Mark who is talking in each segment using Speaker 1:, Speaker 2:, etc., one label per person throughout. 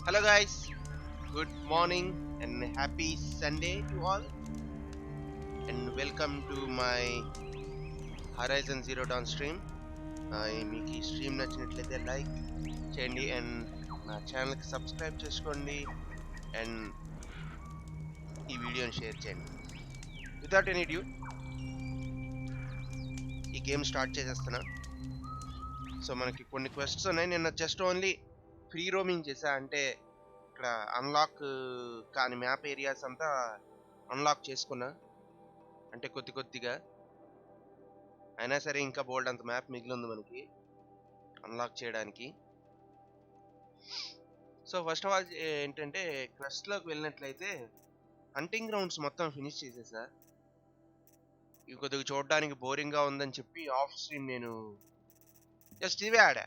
Speaker 1: Hello, guys. Good morning and happy Sunday to all. And welcome to my Horizon Zero Dawn stream. మీకు ఈ stream నచ్చినట్లయితే like చేయండి and నా ఛానల్కి subscribe చేసుకోండి అండ్ ఈ వీడియోని షేర్ చేయండి. వితౌట్ ఎనీ డ్యూ ఈ గేమ్ స్టార్ట్ చేసేస్తున్నా. సో మనకి కొన్ని క్వెస్ట్స్ ఉన్నాయి. నిన్న జస్ట్ ఓన్లీ ఫ్రీ రోమింగ్ చేశా, అంటే ఇక్కడ అన్లాక్ కాని మ్యాప్ ఏరియాస్ అంతా అన్లాక్ చేసుకున్నా, అంటే కొద్దిగా. అయినా సరే ఇంకా బోల్డ్ అంత మ్యాప్ మిగిలి ఉంది మనకి అన్లాక్ చేయడానికి. సో ఫస్ట్ ఆఫ్ ఆల్ ఏంటంటే క్వెస్ట్లోకి వెళ్ళినట్లయితే హంటింగ్ గ్రౌండ్స్ మొత్తం ఫినిష్ చేసేసా. ఇవి కొద్దిగా చూడడానికి బోరింగ్గా ఉందని చెప్పి ఆఫ్ స్ట్రీమ్ నేను జస్ట్ ఇవే ఆడా,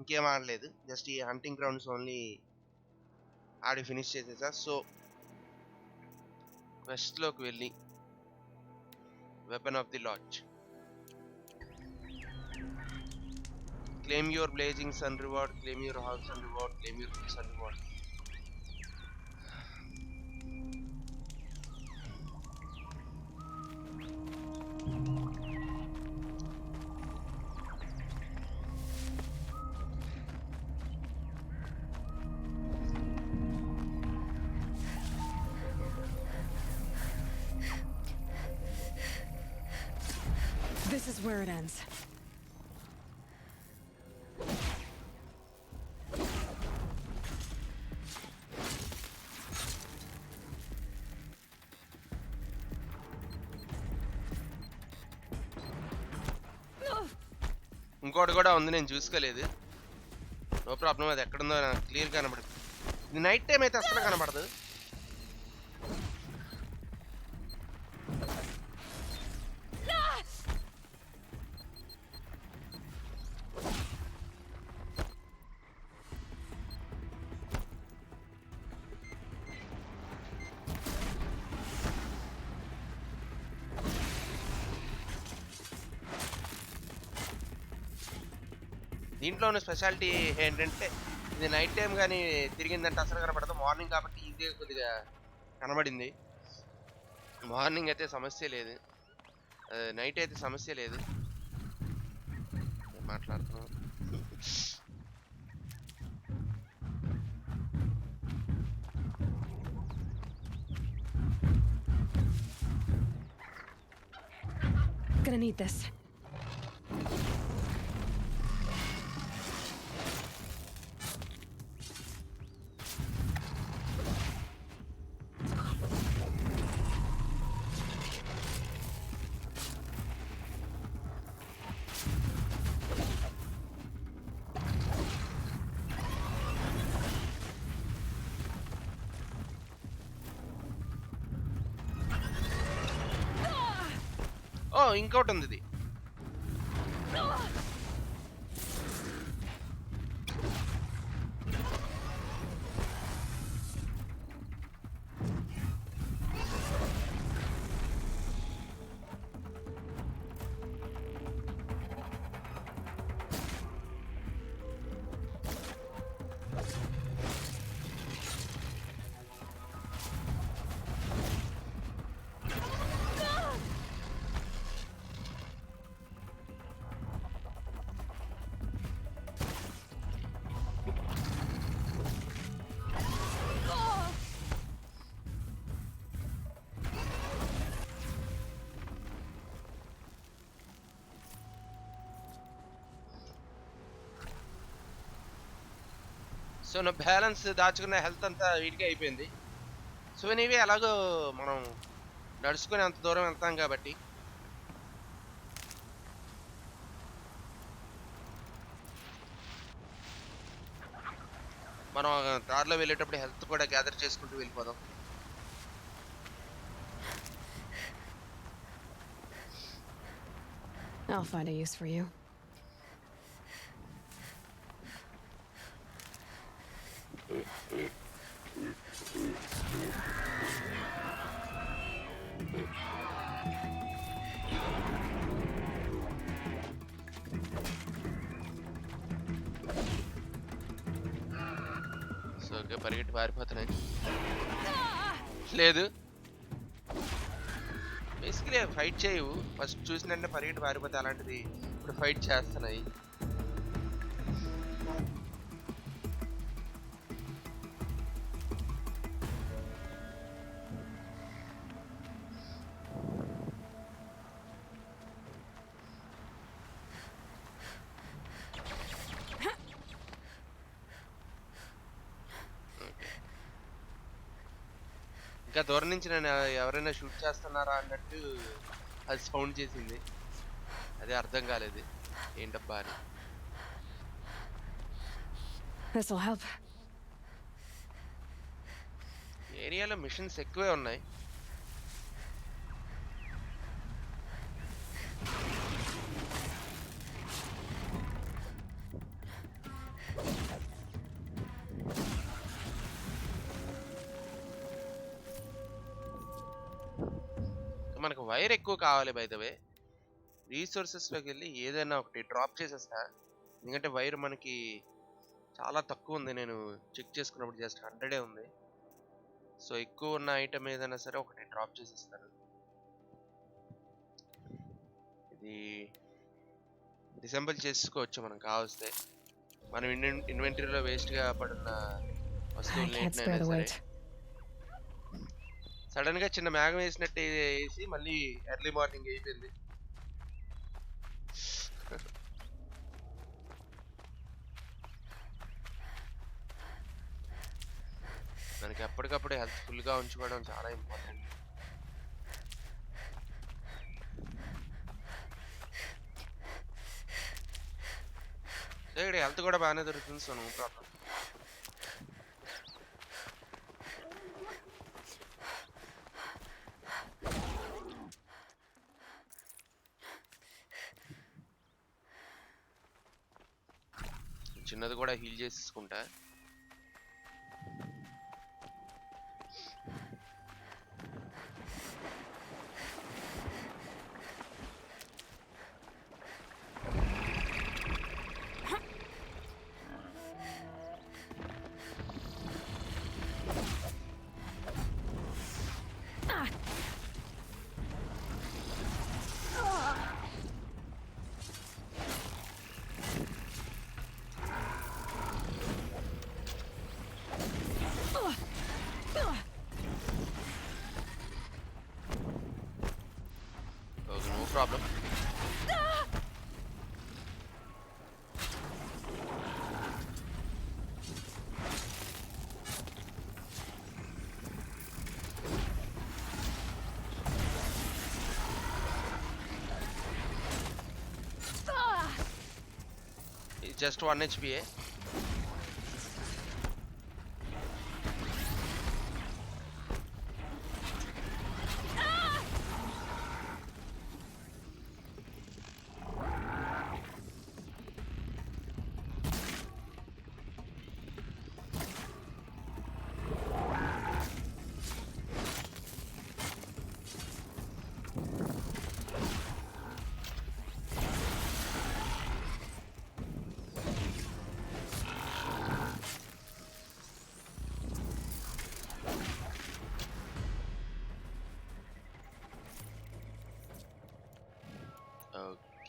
Speaker 1: ఇంకేం ఆడలేదు. జస్ట్ ఈ హంటింగ్ గ్రౌండ్స్ ఓన్లీ ఆడి ఫినిష్ చేసేసా. సో క్వెస్ట్లోకి వెళ్ళి weapon of the lodge, claim your blazing sun reward, claim your house sun reward, claim your sun reward.
Speaker 2: This is where it ends.
Speaker 1: ఇంకోటి కూడా ఉంది, నేను చూసుకోలేదు. నో ప్రాబ్లం, అది ఎక్కడుందో నాకు క్లియర్ కనబడదు. ఇది నైట్ టైం అయితే అసలు కనబడదు. దీంట్లో ఉన్న స్పెషాలిటీ ఏంటంటే ఇది నైట్ టైం కానీ తిరిగిందంటే అసలు కనపడదు. మార్నింగ్ కాబట్టి ఈజీగా కొద్దిగా కనబడింది. మార్నింగ్ అయితే సమస్య లేదు, నైట్ అయితే సమస్య లేదు. మాట్లాడుతున్నాను.
Speaker 2: Gonna need this.
Speaker 1: ఓ ఇంకోటి ఉంది ఇది. సో నా బ్యాలెన్స్ దాచుకున్న హెల్త్ అంతా వీటికే అయిపోయింది. సో నీవే ఎలాగో మనం నడుచుకుని అంత దూరం వెళ్తాం కాబట్టి మనం దారిలో వెళ్ళేటప్పుడు హెల్త్ కూడా గ్యాదర్ చేసుకుంటూ వెళ్ళిపోదాం.
Speaker 2: I'll find a use for you.
Speaker 1: So okay, పరిగెట్టి పారిపోతున్నాయి. లేదు, బేసికలీ ఫైట్ చేయవు. ఫస్ట్ చూసినంటే పరిగెట్టి పారిపోతే, అలాంటిది ఇప్పుడు ఫైట్ చేస్తున్నాయి. ఇంకా దూరం నుంచి నేను ఎవరైనా షూట్ చేస్తున్నారా అన్నట్టు అది సౌండ్ చేసింది. అదే అర్థం కాలేదు ఏంటబ్బా అని.
Speaker 2: This'll help.
Speaker 1: ఏరియాలో మిషన్స్ ఎక్కువే ఉన్నాయి. మనకు వైర్ ఎక్కువ కావాలి. బై ద వే, రీసోర్సెస్లోకి వెళ్ళి ఏదైనా ఒకటి డ్రాప్ చేసేస్తా. ఎందుకంటే వైర్ మనకి చాలా తక్కువ ఉంది. నేను చెక్ చేసుకున్నప్పుడు జస్ట్ 100 ఉంది. సో ఎక్కువ ఉన్న ఐటమ్ ఏదైనా సరే ఒకటి డ్రాప్ చేసేస్తాను. ఇది డిసెంబుల్ చేసుకోవచ్చు మనం కావస్తే. మనం ఇన్వెంటరీలో వేస్ట్గా పడున్న వస్తువులు ఏంటైనా సరే. సడన్ గా చిన్న మేఘం వేసినట్టు వేసి మళ్ళీ ఎర్లీ మార్నింగ్ అయిపోయింది. మనకి ఎప్పటికప్పుడు హెల్త్ఫుల్ గా ఉంచుకోవడం చాలా ఇంపార్టెంట్. ఇక్కడ హెల్త్ కూడా బాగానే దొరుకుతుంది, సో నో ప్రాబ్లం. చిన్నది కూడా హీల్ చేసుకుంటా. No problem. It's just 1 HP.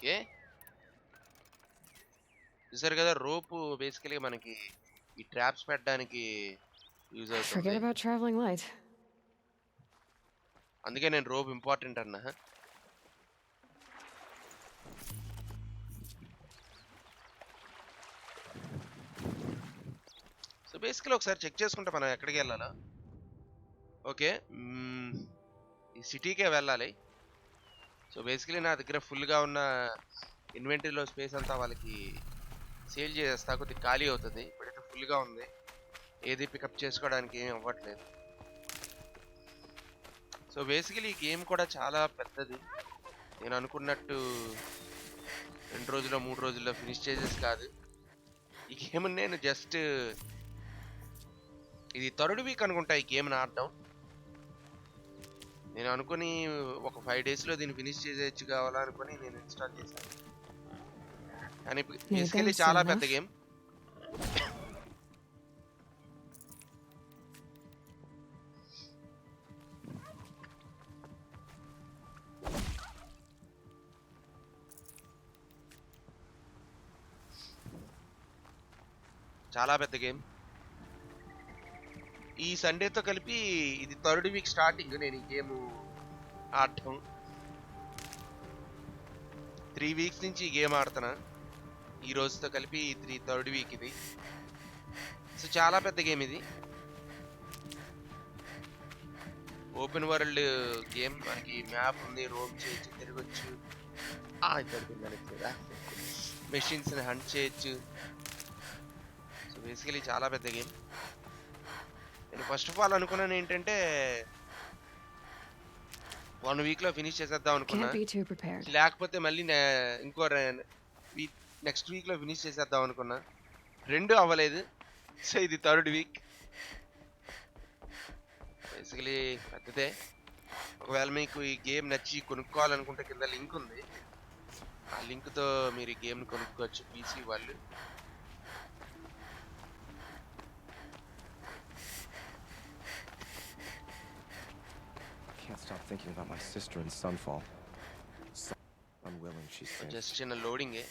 Speaker 1: Okay, చూసారు కదా, రోపు బేసికలీ మనకి ఈ ట్రాప్స్ పెట్టడానికి యూజ్ అవుతుంది.
Speaker 2: Forget about traveling light.
Speaker 1: అందుకే నేను రోప్ ఇంపార్టెంట్ అన్నా. సో బేసికలీ ఒకసారి చెక్ చేసుకుంటే మనం ఎక్కడికి వెళ్ళాలా. ఓకే, ఈ సిటీకే వెళ్ళాలి. సో బేసికలీ నా దగ్గర ఫుల్గా ఉన్న ఇన్వెంటరీలో స్పేస్ అంతా వాళ్ళకి సేల్ చేసేస్తా, కొద్దిగా ఖాళీ అవుతుంది. ఇప్పుడైతే ఫుల్గా ఉంది, ఏది పికప్ చేసుకోవడానికి ఏం అవ్వట్లేదు. సో బేసికలీ ఈ గేమ్ కూడా చాలా పెద్దది. నేను అనుకున్నట్టు 2 రోజుల్లో 3 రోజుల్లో ఫినిష్ చేసేసి కాదు. ఈ గేమ్ నేను జస్ట్ ఇది 3rd వీక్ అనుకుంటా ఈ గేమ్ని ఆడటం. నేను అనుకుని ఒక 5 డేస్లో దీన్ని ఫినిష్ చేసేయచ్చు కావాలా అనుకుని నేను ఇన్స్టాల్ చేశాను. కానీ బేసికలీ చాలా పెద్ద గేమ్. చాలా పెద్ద గేమ్. ఈ సండేతో కలిపి ఇది 3rd వీక్ స్టార్టింగ్ నేను ఈ గేమ్ ఆడటం. 3 వీక్స్ నుంచి ఈ గేమ్ ఆడుతున్నా. ఈ రోజుతో కలిపి 3rd వీక్ ఇది. సో చాలా పెద్ద గేమ్ ఇది. Open world game. మనకి మ్యాప్ ఉంది, రోమ్ చేయొచ్చు, తిరగొచ్చు, మెషిన్స్ని హంట్ చేయొచ్చు. సో బేసికలీ చాలా పెద్ద గేమ్. నేను ఫస్ట్ ఆఫ్ ఆల్ అనుకున్నాను ఏంటంటే 1 వీక్లో ఫినిష్ చేసేద్దాం అనుకున్నా.
Speaker 2: Can't be too prepared.
Speaker 1: లేకపోతే మళ్ళీ ఇంకో నెక్స్ట్ వీక్లో ఫినిష్ చేసేద్దాం అనుకున్నా. 2 అవ్వలేదు. సో ఇది 3rd వీక్. బేసికలీ పెద్దదే. ఒకవేళ మీకు ఈ గేమ్ నచ్చి కొనుక్కోవాలనుకుంటే కింద లింక్ ఉంది. ఆ లింక్తో మీరు ఈ గేమ్ని కొనుక్కోవచ్చు పీసీ వాళ్ళు.
Speaker 3: Can't stop thinking about my sister in Sunfall. So unwilling she seems.
Speaker 1: Just చిన్న లోడింగే.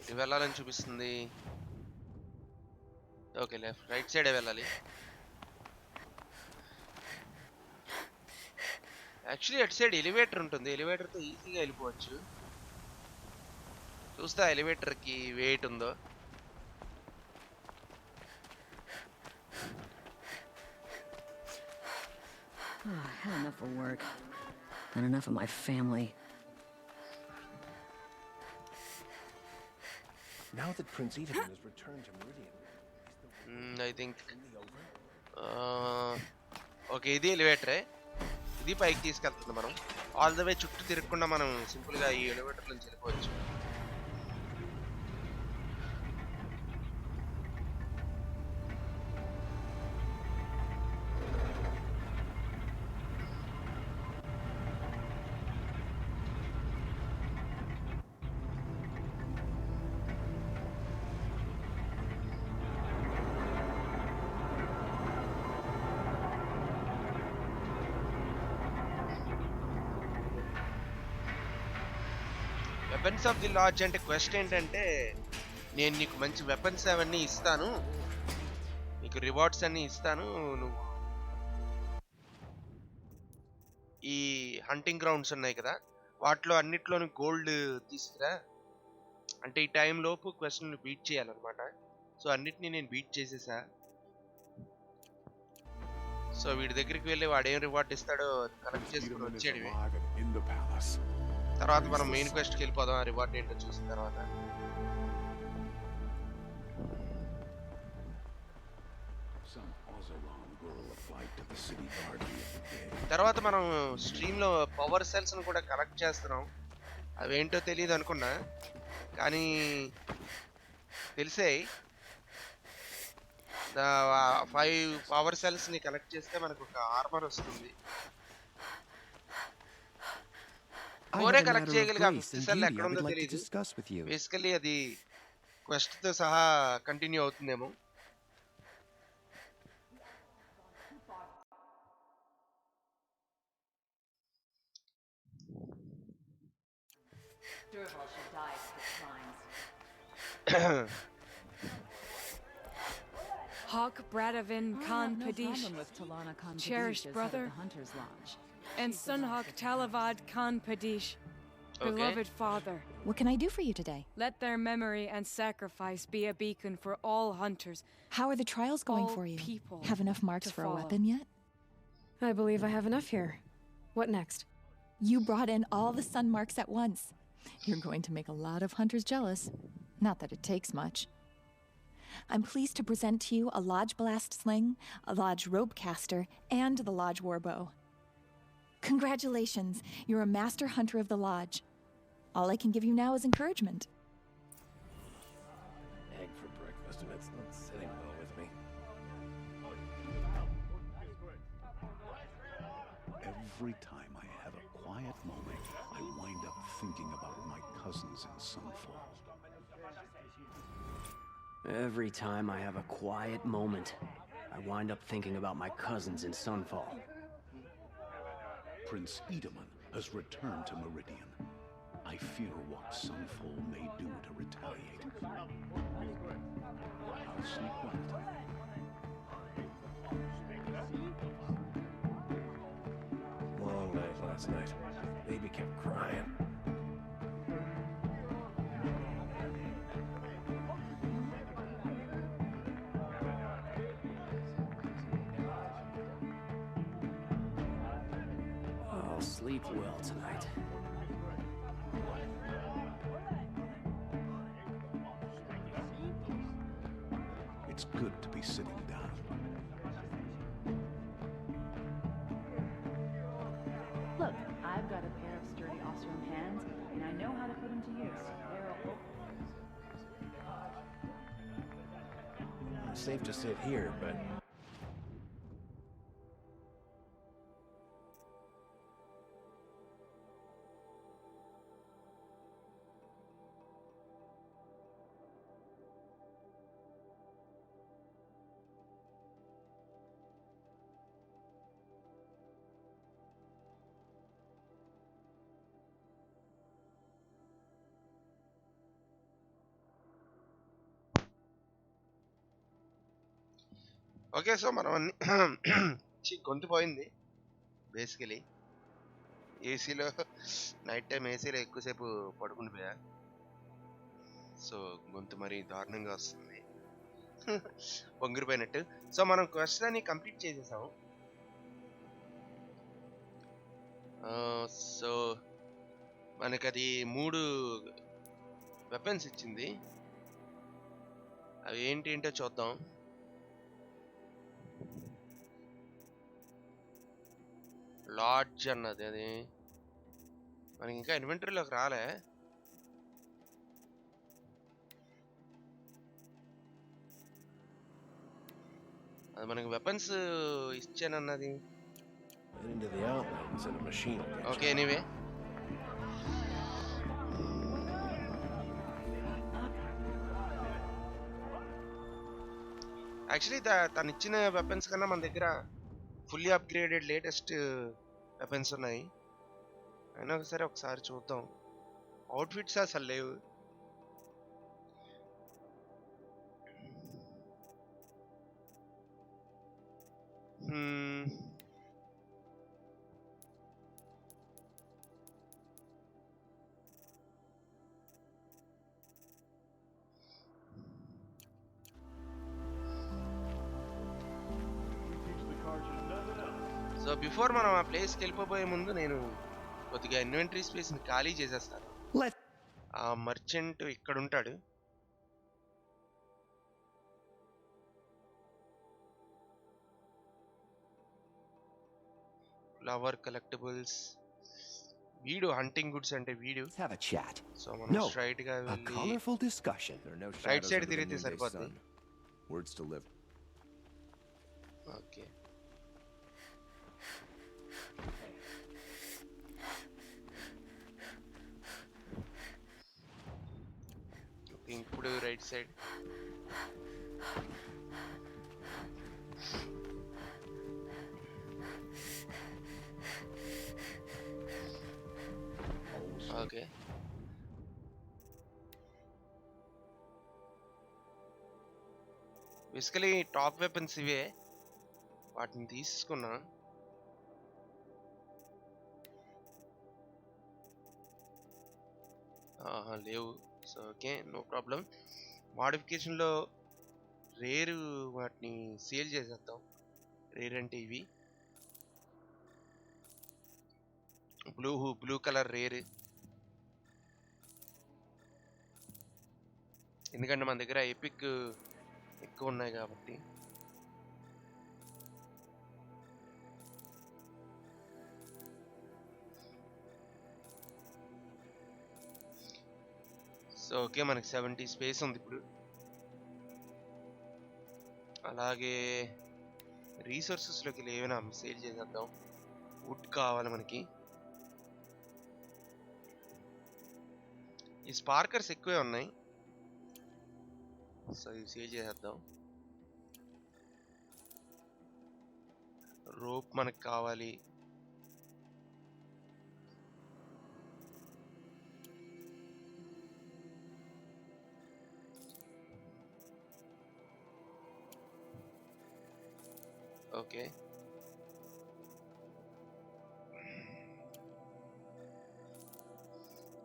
Speaker 1: ఇది వెళ్ళాలని చూపిస్తుంది. ఓకే, రైట్ సైడే వెళ్ళాలి. యాక్చువల్లీ అటు సైడ్ ఎలివేటర్ ఉంటుంది. ఎలివేటర్తో ఈజీగా వెళ్ళిపోవచ్చు. చూస్తా ఎలివేటర్కి వెయిట్ ఉందో.
Speaker 2: I had enough of work. And enough of my family.
Speaker 3: Now that Prince Edaman has returned to Meridian,
Speaker 1: I think okay, ఇది ఎలివేటరే. ఇది పైకి తీసుకెళ్తుంది. మనం ఆల్ ద వే చుట్టూ తిరగకుండా మనం సింపుల్గా ఈ ఎలివేటర్ నుంచి వెళ్ళిపోవచ్చు. వెపన్స్ ఆఫ్ ది లాడ్జ్ అంటే క్వెస్ట్ ఏంటంటే, నేను నీకు మంచి వెపన్స్ అవన్నీ ఇస్తాను, నీకు రివార్డ్స్ అన్నీ ఇస్తాను, నువ్వు ఈ హంటింగ్ గ్రౌండ్స్ ఉన్నాయి కదా వాటిలో అన్నిట్లోనూ గోల్డ్ తీసుకురా అంటే ఈ టైం లోపు క్వెస్ట్ని బీట్ చేయాలన్నమాట. సో అన్నిటినీ నేను బీట్ చేసేసా. సో వీడి దగ్గరికి వెళ్ళి వాడు ఏం రివార్డ్ ఇస్తాడో కలెక్ట్ చేసుకుని వచ్చేటివి. తర్వాత మనం మెయిన్ క్వెస్ట్కి వెళ్ళిపోదాం, ఆ రివార్డ్ ఏంటో చూసిన తర్వాత. తర్వాత మనం స్ట్రీమ్లో పవర్ సెల్స్ని కూడా కలెక్ట్ చేస్తున్నాం. అవేంటో తెలియదు అనుకున్నా, కానీ తెలిసాయి. 5 పవర్ సెల్స్ని కలెక్ట్ చేస్తే మనకు ఒక ఆర్మర్ వస్తుంది. కోరే కలెక్ట్ చేయగలిగా 50 సెల్ ఎక్కడ ఉందో తెలియదు. బేసికలీ అది క్వెస్ట్తో సహా కంటిన్యూ అవుతుందేమో.
Speaker 4: Hawk Bradavin Khan Padish, cherished brother, and Sunhawk Talavad Khan Padish, beloved father.
Speaker 5: What can I do for you today?
Speaker 4: Let their memory and sacrifice be a beacon for all hunters.
Speaker 5: How are the trials going
Speaker 4: all
Speaker 5: for you?
Speaker 4: people
Speaker 5: Have enough marks
Speaker 4: to
Speaker 5: for a
Speaker 4: follow.
Speaker 5: weapon yet?
Speaker 2: I believe I have enough here. What next?
Speaker 5: You brought in all the sun marks at once. You're going to make a lot of hunters jealous. Not that it takes much. I'm pleased to present to you a Lodge Blast Sling, a Lodge Rope Caster, and the Lodge Warbow. Congratulations, you're a master hunter of the Lodge. All I can give you now is encouragement.
Speaker 3: Egg for breakfast, and it's not sitting well with me.
Speaker 6: Every time I have a quiet moment, I wind up thinking about my cousins in Sunfall.
Speaker 7: Every time I have a quiet moment, I wind up thinking about my cousins in Sunfall.
Speaker 6: Prince Edaman, has returned to Meridian. I fear what Sunfall may do to retaliate. I'll sleep well tonight.
Speaker 3: Long night last night. Baby kept crying.
Speaker 7: I'll sleep well tonight.
Speaker 6: It's good to be sitting down.
Speaker 8: Look, I've got a pair of sturdy Austrian hands, and I know how to put them to use.
Speaker 3: Safe to sit here, but
Speaker 1: okay, so మనం అన్ని గొంతు పోయింది basically. ఏసీలో night time ఏసీలో ఎక్కువసేపు పడుకుని పోయా, so గొంతు మరీ దారుణంగా వస్తుంది. పొంగిరిపోయినట్టు. సో మనం క్వశ్చన్ అని కంప్లీట్ చేసేసాం. సో మనకి అది 3 వెపన్స్ ఇచ్చింది. అవి ఏంటో చూద్దాం. లాడ్జ్ అన్నది అది మనకి ఇంకా ఇన్వెంటరీలోకి రాలే. అది మనకి వెపన్స్ ఇచ్చానన్నది.
Speaker 3: into the outlands in a machine will get
Speaker 1: okay,
Speaker 3: you.
Speaker 1: Anyway actually తను ఇచ్చిన వెపన్స్ కన్నా మన దగ్గర ఫుల్లీ అప్గ్రేడెడ్ లేటెస్ట్ వెపన్స్ ఉన్నాయి. అయినా ఒకసారి చూద్దాం. అవుట్ఫిట్స్ అసలు లేవు. సో బిఫోర్ మనం ఆ ప్లేస్కి వెళ్ళిపోయే ముందు నేను కొద్దిగా ఇన్వెంటరీ స్పేస్ని ఖాళీ చేసేస్తాను. ఆ మర్చెంట్ ఇక్కడ ఉంటాడు. Flower collectibles. వీడు హంటింగ్ గుడ్స్ అంటే వీడు.
Speaker 9: Let's have a chat.
Speaker 1: So మనం
Speaker 9: No,
Speaker 1: స్ట్రైట్ గా
Speaker 9: a
Speaker 1: వెళ్ళి
Speaker 9: colorful discussion.
Speaker 3: There are no
Speaker 1: right
Speaker 3: shadows
Speaker 1: side
Speaker 3: under the
Speaker 1: తిరిగితే
Speaker 3: noonday
Speaker 1: సరిపోద్ది.
Speaker 3: sun. Words to live.
Speaker 1: Okay, ఇప్పుడు right side. Okay, basically top weapons ఇవే. వాటిని తీసుకున్నా. లేవు. So okay, no problem. మాడిఫికేషన్లో రేరు వాటిని సేల్ చేసేద్దాం. రేర్ అంటే ఇవి బ్లూ కలర్ రేర్. ఎందుకంటే మన దగ్గర ఎపిక్ ఎక్కువ ఉన్నాయి కాబట్టి. సో ఓకే, మనకి 70 స్పేస్ ఉంది ఇప్పుడు. అలాగే రీసోర్సెస్లోకి ఏమైనా సేల్ చేసేద్దాం. వుడ్ కావాలి మనకి. ఈ స్పార్కర్స్ ఎక్కువే ఉన్నాయి, సో ఇవి సేల్ చేసేద్దాం. రోప్ మనకు కావాలి. ఓకే.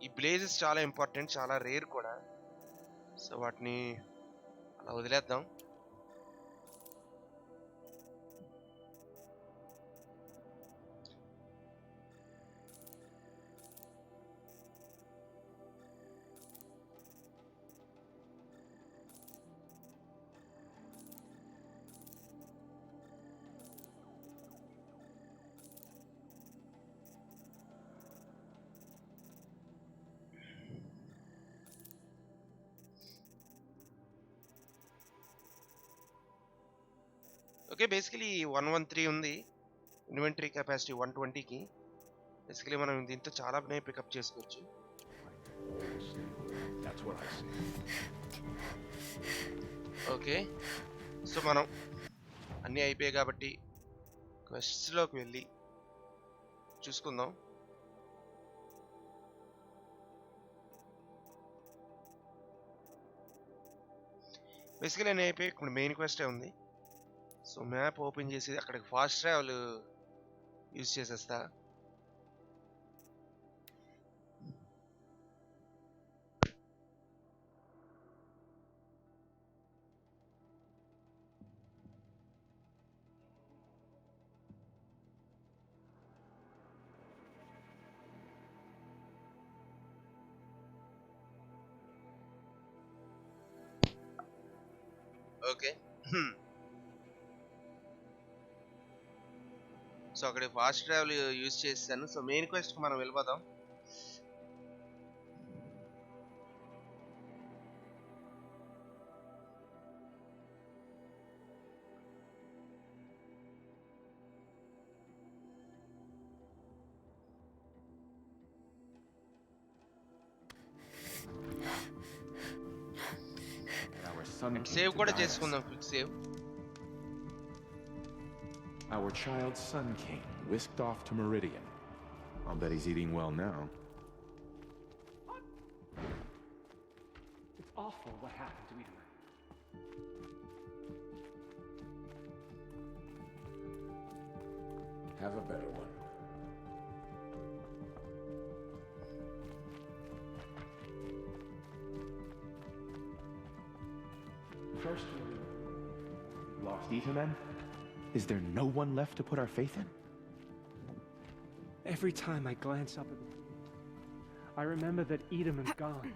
Speaker 1: ఈ బ్లేజెస్ చాలా ఇంపార్టెంట్, చాలా రేర్ కూడా. సో వాటిని అలా వదిలేద్దాం. ఓకే, బేసికలీ 113 ఉంది. Inventory capacity 120కి. బేసికలీ మనం దీంతో చాలానే పికప్ చేసుకోవచ్చు.
Speaker 6: That's what I see.
Speaker 1: Okay, so మనం అన్నీ అయిపోయాయి కాబట్టి క్వెస్ట్స్లోకి వెళ్ళి చూసుకుందాం. బేసికలీ నేను అయిపోయి ఇప్పుడు మెయిన్ క్వెస్టే ఉంది. సో మ్యాప్ ఓపెన్ చేసి అక్కడికి ఫాస్ట్ ట్రావెల్ యూజ్ చేసేస్తా. ఓకే, సో అక్కడ ఫాస్ట్ ట్రావెల్ యూజ్ చేస్తాను. సో మెయిన్ క్వెస్ట్కి మనం వెళ్ళిపోదాం.
Speaker 3: Our son
Speaker 1: and
Speaker 3: came
Speaker 1: save
Speaker 3: to
Speaker 1: కూడా
Speaker 3: guide us.
Speaker 1: చేసుకుందాం, quick save.
Speaker 9: Our child's son came, whisked off to Meridian. I'll bet he's eating well now.
Speaker 7: It's awful what happened to Edom.
Speaker 9: Have a better one.
Speaker 3: First, we lost Ethan then? Is there no one left to put our faith in?
Speaker 7: Every time I glance up at the I remember that Edom is gone.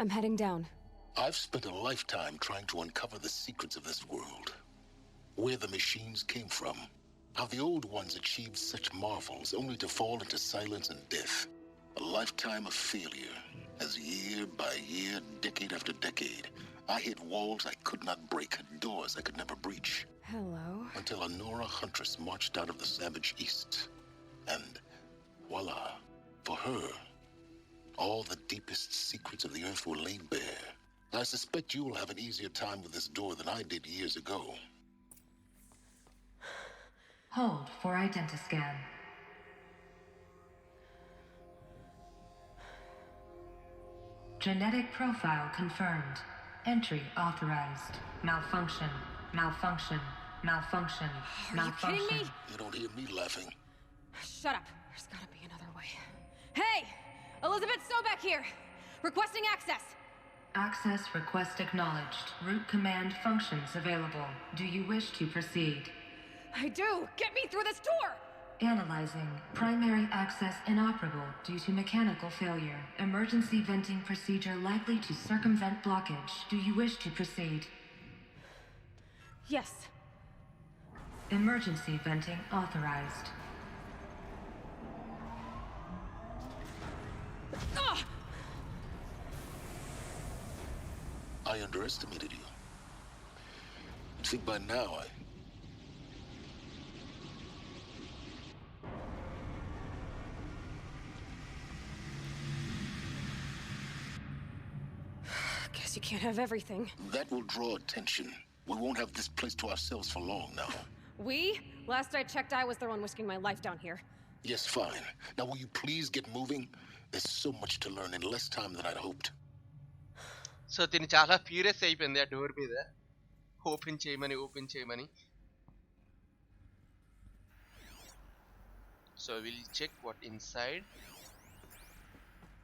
Speaker 4: I'm heading down.
Speaker 10: I've spent a lifetime trying to uncover the secrets of this world. Where the machines came from. How the old ones achieved such marvels only to fall into silence and death. A lifetime of failure, as year by year, decade after decade, I hit walls I could not break, doors I could never breach.
Speaker 4: Hello.
Speaker 10: Until a Nora huntress marched out of the savage east. And voila, for her, all the deepest secrets of the earth were laid bare. I suspect you will have an easier time with this door than I did years ago.
Speaker 8: Hold for identiscan. Genetic profile confirmed. Entry authorized. Malfunction. Malfunction. Malfunction.
Speaker 4: Are you
Speaker 8: Malfunction.
Speaker 4: kidding me?
Speaker 10: You don't hear me laughing.
Speaker 4: Shut up. There's gotta be another way. Hey! Elizabeth Sobeck here! Requesting access!
Speaker 8: Access request acknowledged. Root command functions available. Do you wish to proceed?
Speaker 4: I do! Get me through this door!
Speaker 8: Analyzing. Primary access inoperable due to mechanical failure. Emergency venting procedure likely to circumvent blockage. Do you wish to proceed?
Speaker 4: Yes.
Speaker 8: Emergency venting authorized.
Speaker 4: Ugh!
Speaker 10: I underestimated you. I think by now
Speaker 4: Guess you can't have everything.
Speaker 10: that will draw attention. We won't have this place to ourselves for long now.
Speaker 4: We? Last I checked, I was the one risking my life down here.
Speaker 10: Yes, fine. Now will you please get moving? There's so much to learn in less time than I'd hoped.
Speaker 1: So తిని చాలా furious అయిపోయింది ఆ door మీద open చేయమని. So will check what inside.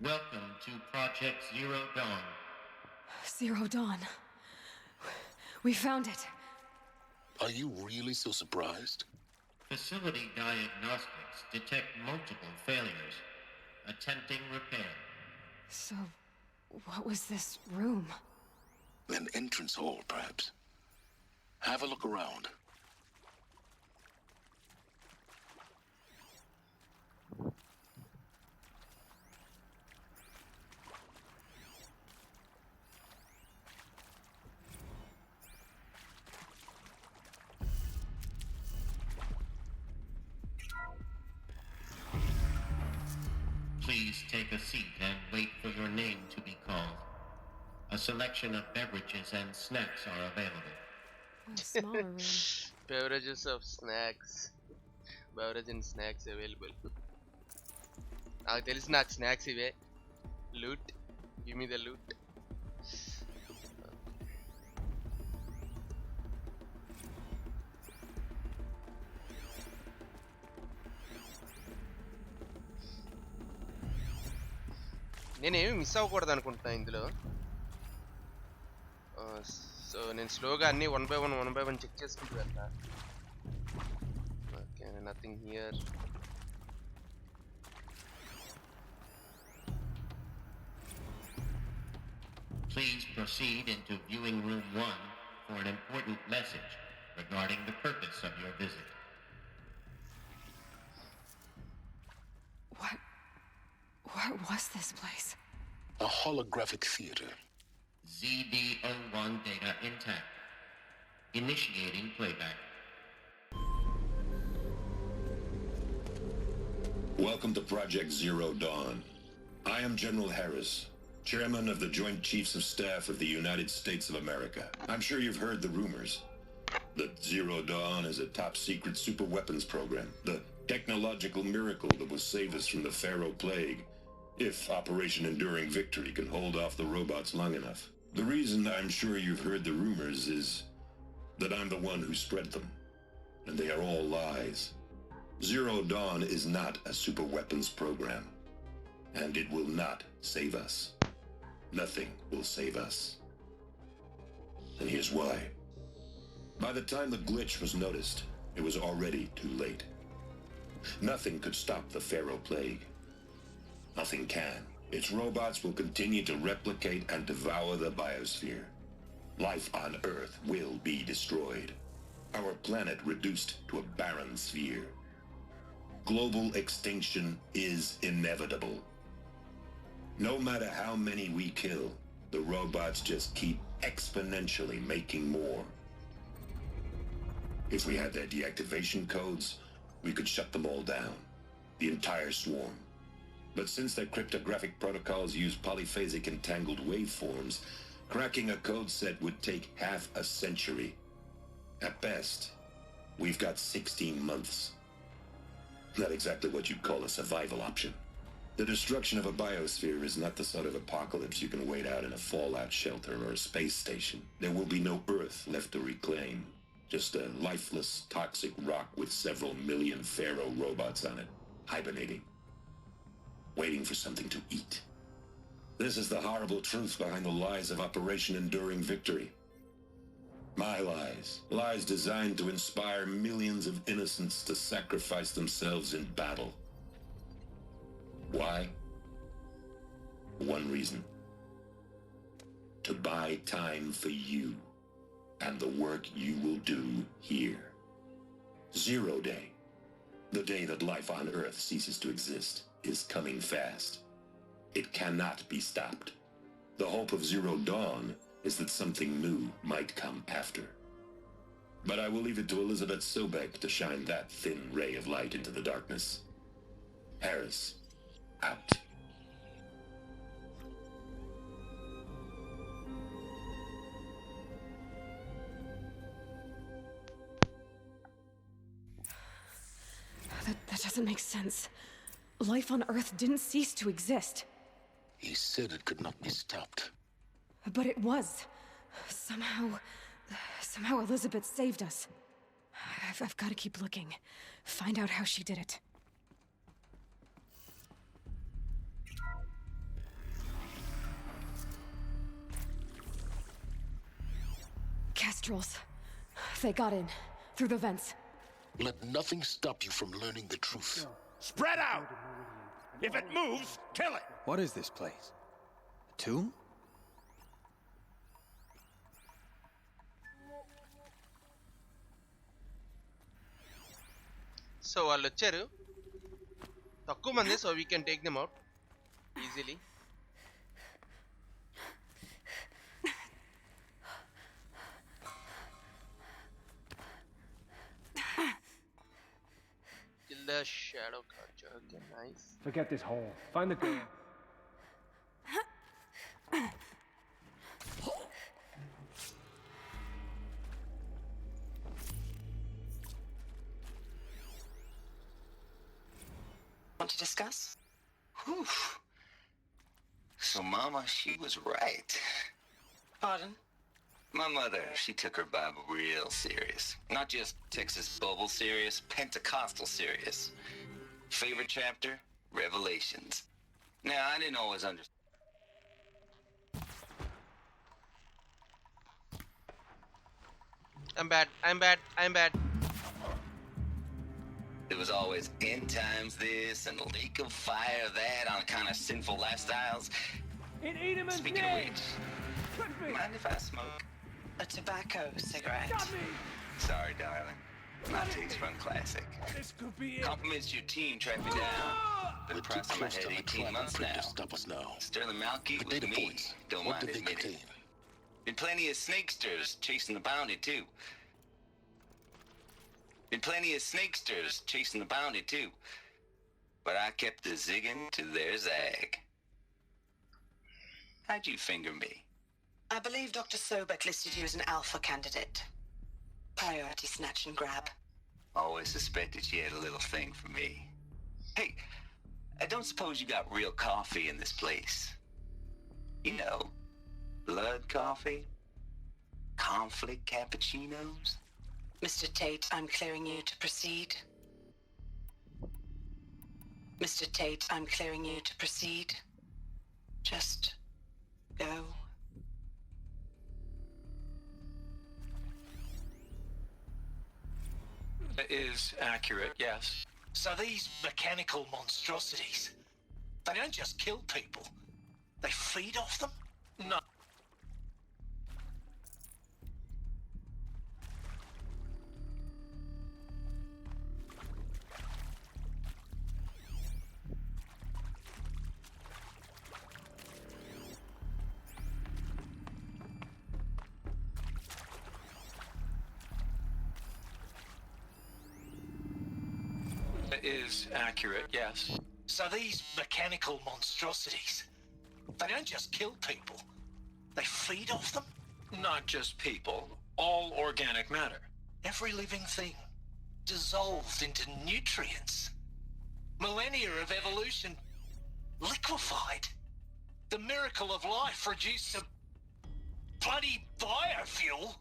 Speaker 11: Welcome to Project Zero Dawn.
Speaker 4: Zero Dawn. We found it.
Speaker 10: Are you really so surprised?
Speaker 11: Facility diagnostics detect multiple failures. Attempting repair.
Speaker 4: So, what was this room?
Speaker 10: An entrance hall, perhaps. Have a look around.
Speaker 11: Please take a seat and wait for your name to be called. A selection of beverages and snacks are available.
Speaker 4: A smaller room.
Speaker 1: Beverages of snacks. Beverage and snacks available. నాకు తెలిసి నాకు snacks ఇవే. Loot. Give me the loot. నేనేమి miss అవ్వకూడదు అనుకుంటున్నా ఇందులో. So నేను స్లోగా అన్ని వన్ బై వన్ చెక్ చేసుకుంటూ వెళ్తా. Okay, nothing here.
Speaker 11: Please proceed into viewing room 1 for an important message regarding the purpose of your visit.
Speaker 4: What was this place?
Speaker 10: A holographic theater.
Speaker 11: ZD-01 data intact. Initiating playback.
Speaker 12: Welcome to Project Zero Dawn. I am General Harris, Chairman of the Joint Chiefs of Staff of the United States of America. I'm sure you've heard the rumors that Zero Dawn is a top-secret superweapons program, the technological miracle that will save us from the Pharaoh Plague, if Operation Enduring Victory can hold off the robots long enough. The reason I'm sure you've heard the rumors is that I'm the one who spread them, and they are all lies. Zero Dawn is not a superweapons program, and it will not save us. Nothing will save us. And here's why. By the time the glitch was noticed, it was already too late. Nothing could stop the Pharaoh Plague. Nothing can. Its robots will continue to replicate and devour the biosphere. Life on Earth will be destroyed. Our planet reduced to a barren sphere. Global extinction is inevitable. No matter how many we kill, the robots just keep exponentially making more. If we had their deactivation codes, we could shut them all down. The entire swarm. But since their cryptographic protocols use polyphasic entangled waveforms, cracking a code set would take half a century. At best, we've got 16 months. Not exactly what you'd call a survival option. The destruction of a biosphere is not the sort of apocalypse you can wait out in a fallout shelter or a space station. There will be no Earth left to reclaim. Just a lifeless, toxic rock with several million Pharaoh robots on it, hibernating, waiting for something to eat. This is the horrible truth behind the lies of Operation Enduring Victory. My lies. Lies designed to inspire millions of innocents to sacrifice themselves in battle. Why? One reason. To buy time for you and the work you will do here. Zero Day, the day that life on Earth ceases to exist, is coming fast. It cannot be stopped. The hope of Zero Dawn is that something new might come after. But I will leave it to Elizabeth Sobek to shine that thin ray of light into the darkness. Harris, out.
Speaker 4: That doesn't make sense. Life on Earth didn't cease to exist.
Speaker 10: He said it could not be stopped.
Speaker 4: But it was. Somehow Elizabeth saved us. I've got to keep looking. Find out how she did it. Kestrels. They got in. Through the vents.
Speaker 10: Let nothing stop you from learning the truth.
Speaker 13: Spread out! If it moves, kill it!
Speaker 14: What is this place? A tomb?
Speaker 1: So వాళ్ళు వచ్చారు తక్కువ మంది so we can take them out easily kill the shadow catcher. Okay, nice.
Speaker 7: Forget this hole. Find the girl.
Speaker 15: Want to discuss?
Speaker 16: Whew. So, Mama, she was right.
Speaker 15: Pardon?
Speaker 16: My mother, she took her Bible real serious. Not just Texas Bubble serious, Pentecostal serious. Favorite chapter? Revelations. Now, I didn't always understand.
Speaker 1: I'm bad.
Speaker 16: It was always end times this and lake of fire that on kind of sinful lifestyles. Speaking of which, mind if I smoke?
Speaker 15: A tobacco cigarette.
Speaker 16: Sorry, darling. My taste run classic.
Speaker 13: This could be it.
Speaker 16: Compliments to your team tracked me down. Been priced on my head 18 months now.
Speaker 10: Stop us now.
Speaker 16: Sterling Malky
Speaker 10: The
Speaker 16: with
Speaker 10: data
Speaker 16: me.
Speaker 10: points.
Speaker 16: Don't
Speaker 10: What
Speaker 16: mind
Speaker 10: did they
Speaker 16: admitting.
Speaker 10: contain?
Speaker 16: Been plenty of snakesters chasing the bounty too. Been plenty of snakesters chasing the bounty too. But I kept the zigging to their zag. How'd you finger me?
Speaker 15: I believe Dr. Sobek listed you as an alpha candidate. Priority snatch and grab.
Speaker 16: Always suspected she had a little thing for me. Hey, I don't suppose you got real coffee in this place. You know, blood coffee? Conflict cappuccinos?
Speaker 15: Mr. Tate, I'm clearing you to proceed. Mr. Tate, I'm clearing you to proceed. Just go.
Speaker 13: It is accurate, yes. So these mechanical monstrosities, they don't just kill people. They feed off them? No. It is accurate, yes. So these mechanical monstrosities, they don't just kill people. They feed off them? Not just people. All organic matter. Every living thing. Dissolved into nutrients. Millennia of evolution. Liquefied. The miracle of life reduced to bloody biofuel.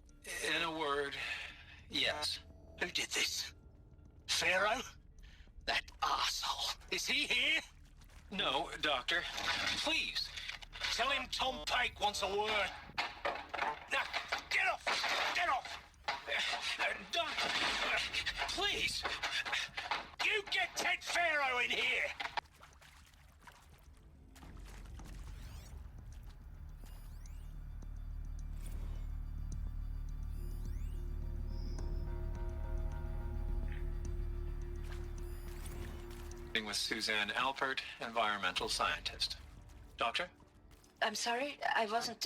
Speaker 13: In a word, yes. Who did this? Pharaoh? That arsehole. Is he here? No, Doctor. Please. Tell him Tom Pake wants a word. Now, get off! Get off! Doctor, please. You get Ted Pharaoh in here! With Suzanne Alpert, environmental scientist. Doctor?
Speaker 15: I'm sorry, I wasn't,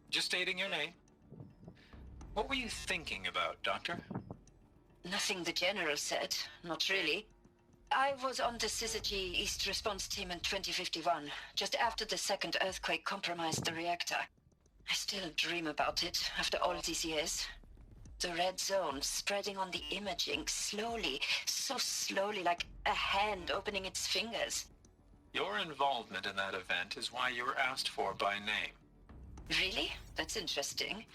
Speaker 13: Just stating your name. What were you thinking about, Doctor?
Speaker 15: Nothing the General said. Not really. I was on the Syzygy East Response Team in 2051, just after the second earthquake compromised the reactor. I still dream about it after all these years. The red zone spreading on the imaging slowly, so slowly, like a hand opening its fingers.
Speaker 13: Your involvement in that event is why you were asked for by name.
Speaker 15: Really? That's interesting.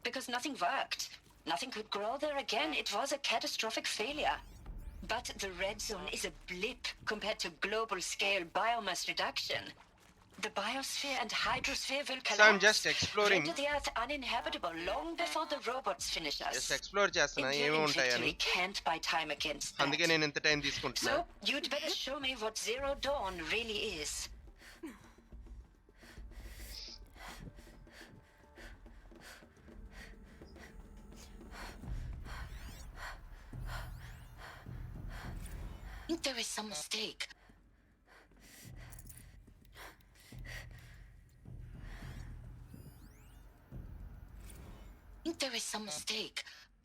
Speaker 15: Because nothing worked. Nothing could grow there again. It was a catastrophic failure. But the red zone is a blip compared to global-scale biomass reduction. The biosphere and hydrosphere will collapse.
Speaker 1: So I'm just exploring.
Speaker 15: Render the Earth uninhabitable long before the robots finish us.
Speaker 1: Just explore చేస్తున్నా ఏమేమి
Speaker 15: Enduring
Speaker 1: ఉంటాయని.
Speaker 15: victory can't buy time against that.
Speaker 1: అందుకే నేను ఇంత time తీసుకుంటున్నా.
Speaker 15: So, you'd better show me what Zero Dawn really is. I think there is some mistake.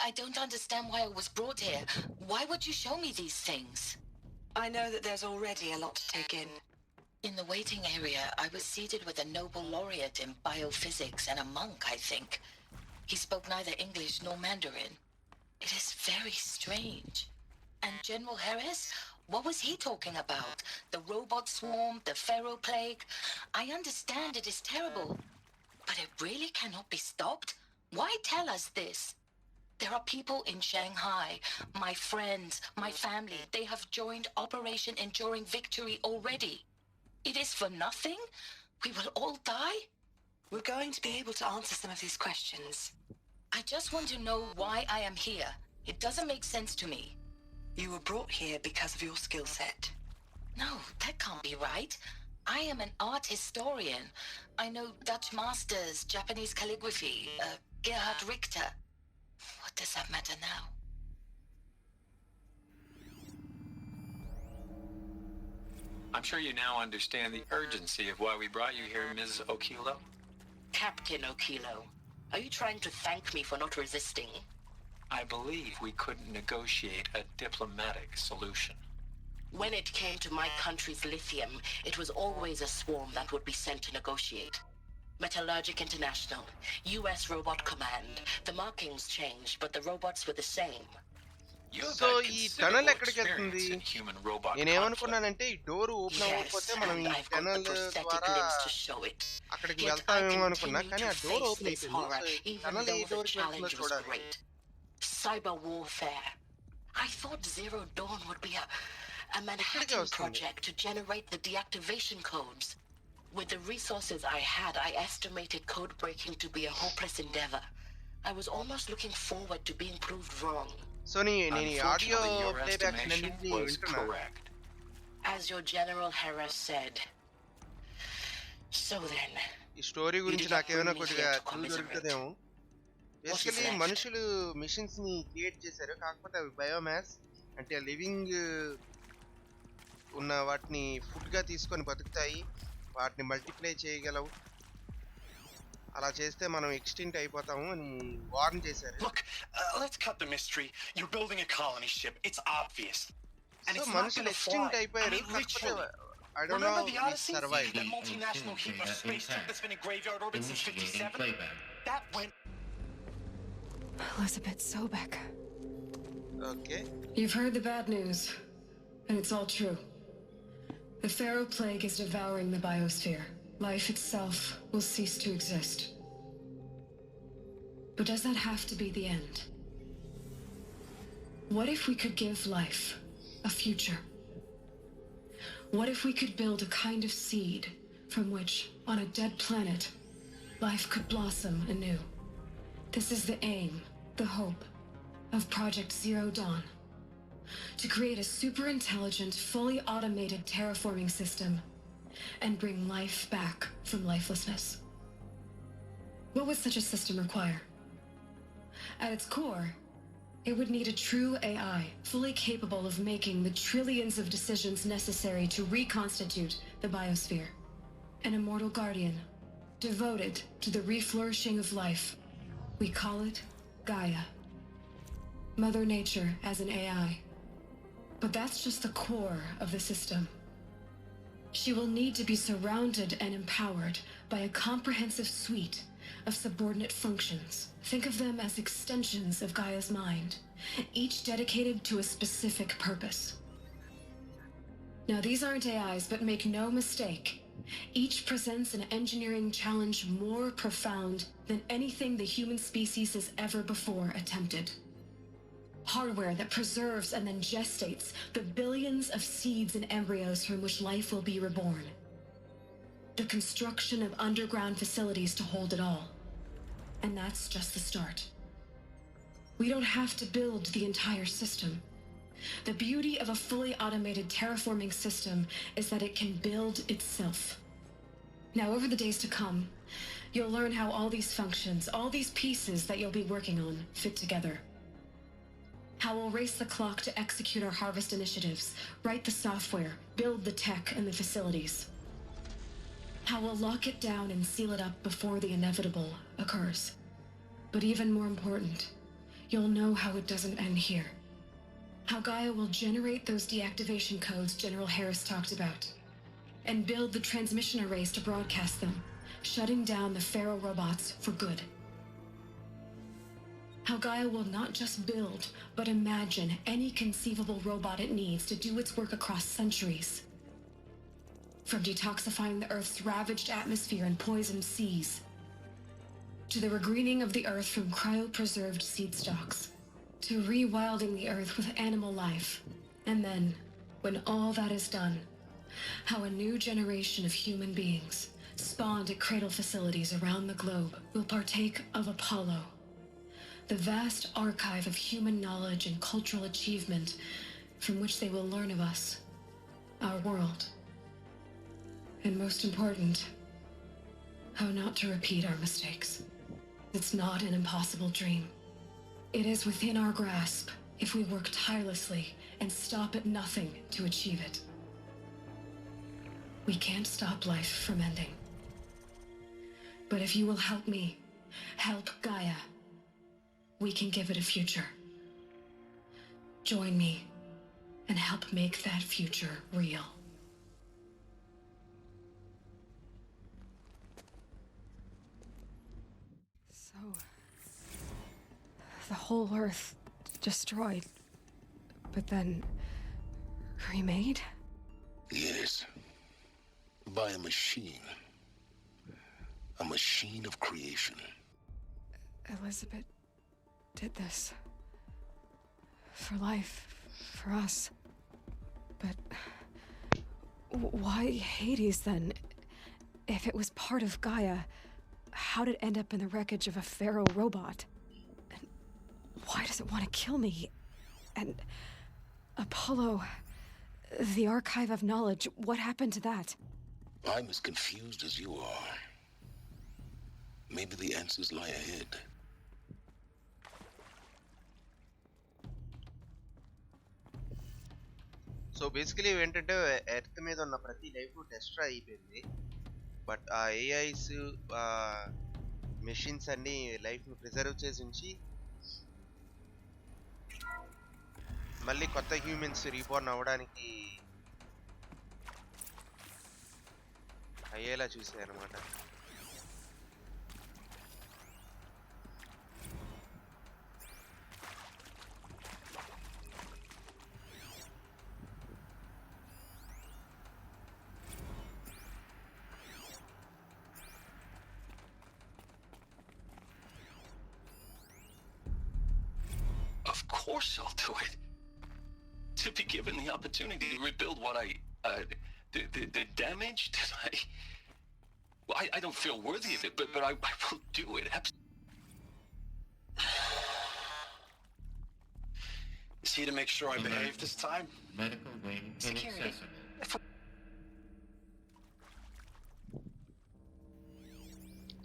Speaker 15: I don't understand why I was brought here. Why would you show me these things? I know that there's already a lot to take in. In the waiting area, I was seated with a Nobel laureate in biophysics and a monk, I think. He spoke neither English nor Mandarin. It is very strange. And General Harris? What was he talking about? The robot swarm, the pharaoh plague? I understand it is terrible, but it really cannot be stopped? Why tell us this? There are people in Shanghai, my friends, my family. They have joined Operation Enduring Victory already. It is for nothing? We will all die? We're going to be able to answer some of these questions. I just want to know why I am here. It doesn't make sense to me. You were brought here because of your skill set. No, that can't be right. I am an art historian. I know Dutch masters, Japanese calligraphy, Gerhard Richter. What does that matter now?
Speaker 13: I'm sure you now understand the urgency of why we brought you here, Ms. Okilo.
Speaker 15: Captain Okilo, are you trying to thank me for not resisting?
Speaker 13: I believe we couldn't negotiate a diplomatic solution.
Speaker 15: When it came to my country's lithium, it was always a swarm that would be sent to negotiate. Metallurgic International, U.S. Robot Command. The markings changed, but the robots were the same.
Speaker 1: So ఈ tunnel ఎక్కడికి వెళ్తుంది? నేనేమనుకున్నానంటే ఈ door open అవ్వకపోతే మనం ఈ tunnel ద్వారా అక్కడికి వెళ్తామేమో అనుకున్నా, కానీ ఆ డోర్ ఓపెన్ అయిపోయింది. టనల్ ఏ డోర్కి వెళ్తుందో చూడాలి.
Speaker 15: Cyber warfare. I thought Zero Dawn would be a Manhattan project to generate the deactivation codes. With the resources I had, I estimated code breaking to be a hopeless endeavor. I was almost looking forward to being proved wrong.
Speaker 1: So నేను audio playback అన్నింటినీ వింటున్నా.
Speaker 15: As your General Harris said. So then.
Speaker 1: ఈ story గురించి నాకేమైనా కొద్దిగా clue దొరుకుతుందేమో. Basically మనుషులు machines ని create చేశారు, కాకపోతే అవి బయోమాస్ అంటే లివింగ్ ఉన్న వాటిని ఫుడ్ గా తీసుకొని బతుకుతాయి, వాటిని మల్టిప్లై చేయగలవు. అలా చేస్తే మనం ఎక్స్టింక్ట్ అయిపోతాము అని వార్న్ చేశారు.
Speaker 17: Look, let's cut the mystery. You're building a colony ship. It's obvious. And
Speaker 1: so మనుషులు ఎక్స్టింక్ట్ అయిపోయారు, కాకపోతే I don't know if we survived.
Speaker 17: That multinational heap of space junk that's been in graveyard orbit since 57? That went...
Speaker 4: Elizabeth Sobek.
Speaker 1: Okay.
Speaker 18: You've heard the bad news, and it's all true. The Pharaoh Plague is devouring the biosphere. Life itself will cease to exist. But does that have to be the end? What if we could give life a future? What if we could build a kind of seed from which, on a dead planet, life could blossom anew? This is the aim, the hope, of Project Zero Dawn. To create a super-intelligent, fully automated terraforming system and bring life back from lifelessness. What would such a system require? At its core, it would need a true AI, fully capable of making the trillions of decisions necessary to reconstitute the biosphere. An immortal guardian devoted to the reflourishing of life. We call it Gaia. Mother Nature as an AI. But that's just the core of the system. She will need to be surrounded and empowered by a comprehensive suite of subordinate functions. Think of them as extensions of Gaia's mind, each dedicated to a specific purpose. Now, these aren't AIs, but make no mistake, each presents an engineering challenge more profound than anything the human species has ever before attempted. Hardware that preserves and then gestates the billions of seeds and embryos from which life will be reborn. The construction of underground facilities to hold it all. And that's just the start. We don't have to build the entire system. The beauty of a fully automated terraforming system is that it can build itself. Now, over the days to come, you'll learn how all these functions, all these pieces that you'll be working on, fit together. How we'll race the clock to execute our harvest initiatives, write the software, build the tech and the facilities. How we'll lock it down and seal it up before the inevitable occurs. But even more important, you'll know how it doesn't end here. How Gaia will generate those deactivation codes General Harris talked about, and build the transmission arrays to broadcast them, shutting down the Pharaoh robots for good. How Gaia will not just build, but imagine any conceivable robot it needs to do its work across centuries. From detoxifying the Earth's ravaged atmosphere and poisoned seas, to the regreening of the Earth from cryopreserved seed stocks, to rewilding the Earth with animal life. And then, when all that is done, how a new generation of human beings, spawned at cradle facilities around the globe, will partake of Apollo, the vast archive of human knowledge and cultural achievement from which they will learn of us, our world. And most important, how not to repeat our mistakes. It's not an impossible dream. It is within our grasp if we work tirelessly and stop at nothing to achieve it. We can't stop life from ending. But if you will help me, help Gaia, we can give it a future. Join me and help make that future real.
Speaker 4: So, the whole Earth destroyed, but then remade?
Speaker 10: Yes. By a machine. A machine of creation.
Speaker 4: Elizabeth did this. For life. For us. But why Hades then? If it was part of Gaia, how did it end up in the wreckage of a Pharaoh robot? And why does it want to kill me? And Apollo, the archive of knowledge, what happened to that?
Speaker 10: I'm as confused as you are. Maybe the answers lie ahead.
Speaker 1: So basically ఏంటంటే earth మీద ఉన్న ప్రతి life destroy అయిపోయింది. But ఆ AIs machines అన్ని లైఫ్ని preserve చేసి ఉంచి మళ్ళీ కొత్త హ్యూమన్స్ రీబోర్న్ అవ్వడానికి అయ్యేలా చూసాయి అన్నమాట.
Speaker 13: Of course I'll do it. To be given the opportunity to rebuild what the damage that I don't feel worthy of it, but I will do it.
Speaker 17: Is he to make sure I behave this time?
Speaker 11: Medical wing inaccessible.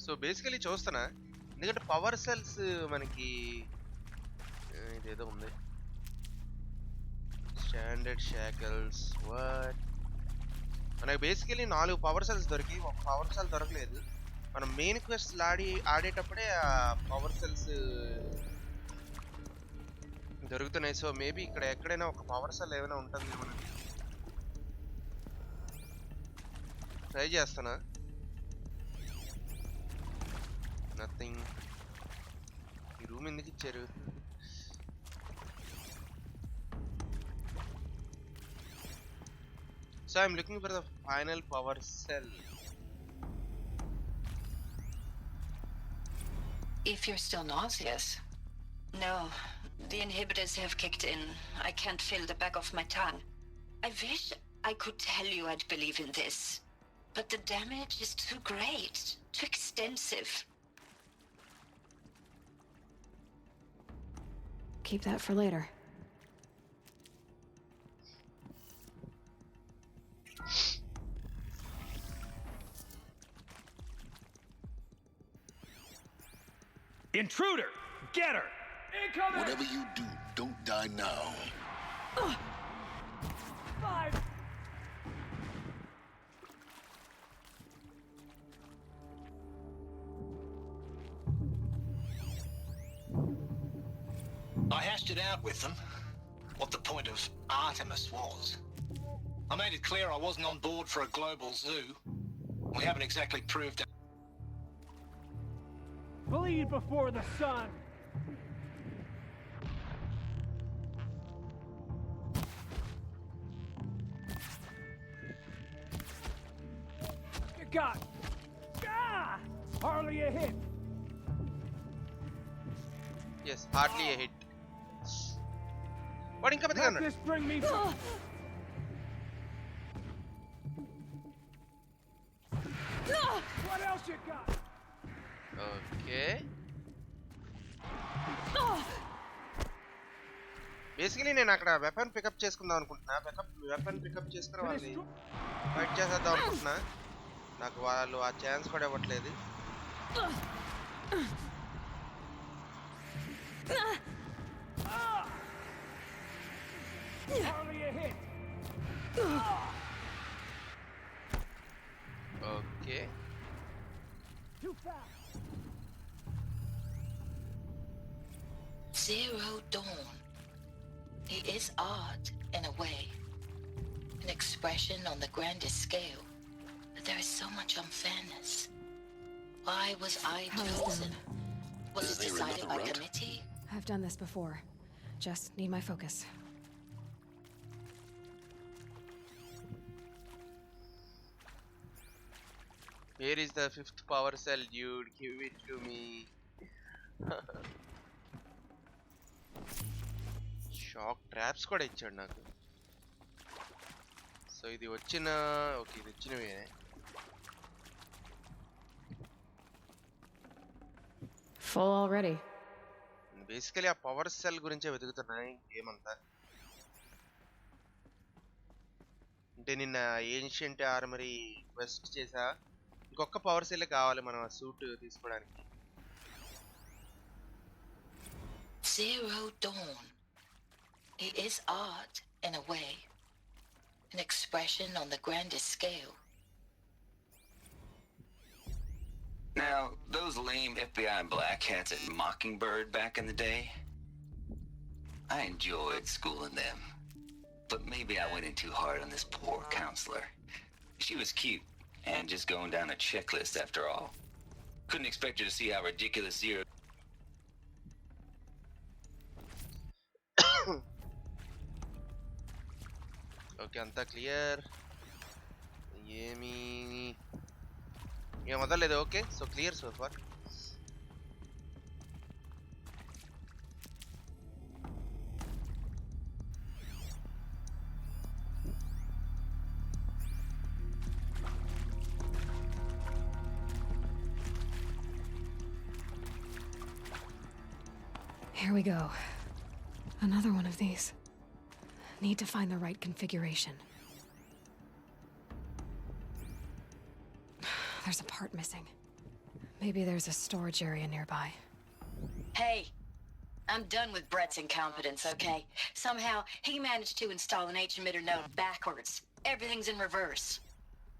Speaker 1: So basically చూస్తున్నా ఎందుకంటే power cells మనకి ఇదేదో ఉంది standard షాకల్స్ what మనకి basically 4 power cells దొరికి ఒక power cell దొరకలేదు. మనం మెయిన్ క్వెస్ట్ ఆడేటప్పుడే ఆ పవర్ సెల్స్ దొరుకుతున్నాయి. సో మేబీ ఇక్కడ ఎక్కడైనా ఒక పవర్ సెల్ ఏమైనా ఉంటుందేమో ట్రై చేస్తానా. నథింగ్. ఈ రూమ్ ఎందుకు ఇచ్చారు? So I'm looking for the final power cell.
Speaker 15: If you're still nauseous. No, the inhibitors have kicked in. I can't feel the back of my tongue. I wish I could tell you I'd believe in this, but the damage is too great, too extensive.
Speaker 4: Keep that for later.
Speaker 17: Intruder! Get her! Incoming!
Speaker 10: Whatever you do, don't die now.
Speaker 17: 5!
Speaker 13: I hashed it out with them, what the point of Artemis was. I made it clear I wasn't on board for a global zoo. We haven't exactly proved it.
Speaker 7: Bleed before the sun! You got... Ah! Hardly a hit!
Speaker 1: Yes, hardly a hit. What ఇంకా
Speaker 7: Let this bring me from... What else you got?
Speaker 1: Okay. Basically నేను అక్కడ weapon pickup చేసుకుందాం అనుకుంటున్నా. Weapon pickup చేసుకుని వాళ్ళని fight చేసేద్దాం అనుకుంటున్నా. నాకు వాళ్ళు ఆ ఛాన్స్ కూడా ఇవ్వట్లేదు. Okay.
Speaker 15: Zero Dawn. He is art in a way, an expression on the grandest scale. But there is so much unfairness. Why was I chosen? Was it decided by committee?
Speaker 4: I've done this before. Just need my focus.
Speaker 1: Where is the fifth power cell, dude? Give it to me. Shock traps కూడా ఇచ్చాడు నాకు. So ఇది వచ్చిన okay ఇది వచ్చినవే.
Speaker 4: Full already.
Speaker 1: Basically ఆ power cell గురించే వెతుకుతున్నాయి game అంతా. అంటే నిన్న ఏన్షియంట్ ఆర్మరీ క్వెస్ట్ చేసా. ఇంకొక పవర్ సెల్ కావాలి మనం ఆ సూట్ తీసుకోవడానికి.
Speaker 15: Zero Dawn. He is art in a way, an expression on the grandest scale.
Speaker 16: Now, those lame FBI black hats at Mockingbird back in the day, I enjoyed schooling them. But maybe I went in too hard on this poor counselor. She was cute and just going down a checklist after all. Couldn't expect her to see how ridiculous Zero...
Speaker 1: okay అంతా clear. ఏమీ ఏం వదలలేదు. Okay so clear so far.
Speaker 4: Here we go. Another one of these. Need to find the right configuration. There's a part missing. Maybe there's a storage area nearby.
Speaker 15: Hey, I'm done with Brett's incompetence, okay? Somehow, he managed to install an H-emitter node backwards. Everything's in reverse.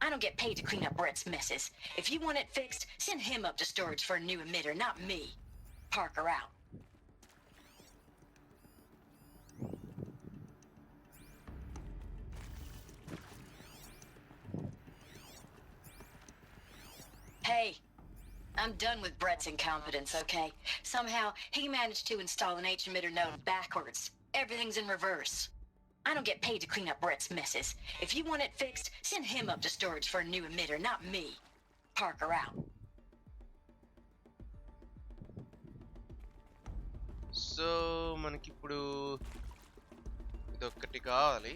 Speaker 15: I don't get paid to clean up Brett's messes. If you want it fixed, send him up to storage for a new emitter, not me. Parker out. Hey, I'm done with Brett's incompetence, okay? Somehow, he managed to install an H-emitter node backwards. Everything's in reverse. I don't get paid to clean up Brett's messes. If you want it fixed, send him up to storage for a new emitter, not me. Parker out.
Speaker 1: So మనకిప్పుడు ఇదొక్కటి కావాలి.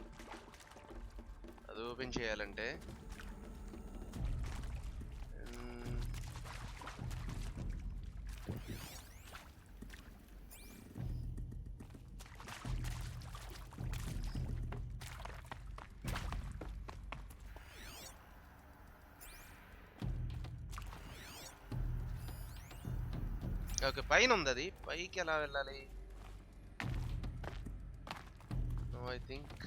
Speaker 1: అది open చేయాలంటే okay, పైన ఉంది. అది పైకి ఎలా వెళ్ళాలి? ఐ థింక్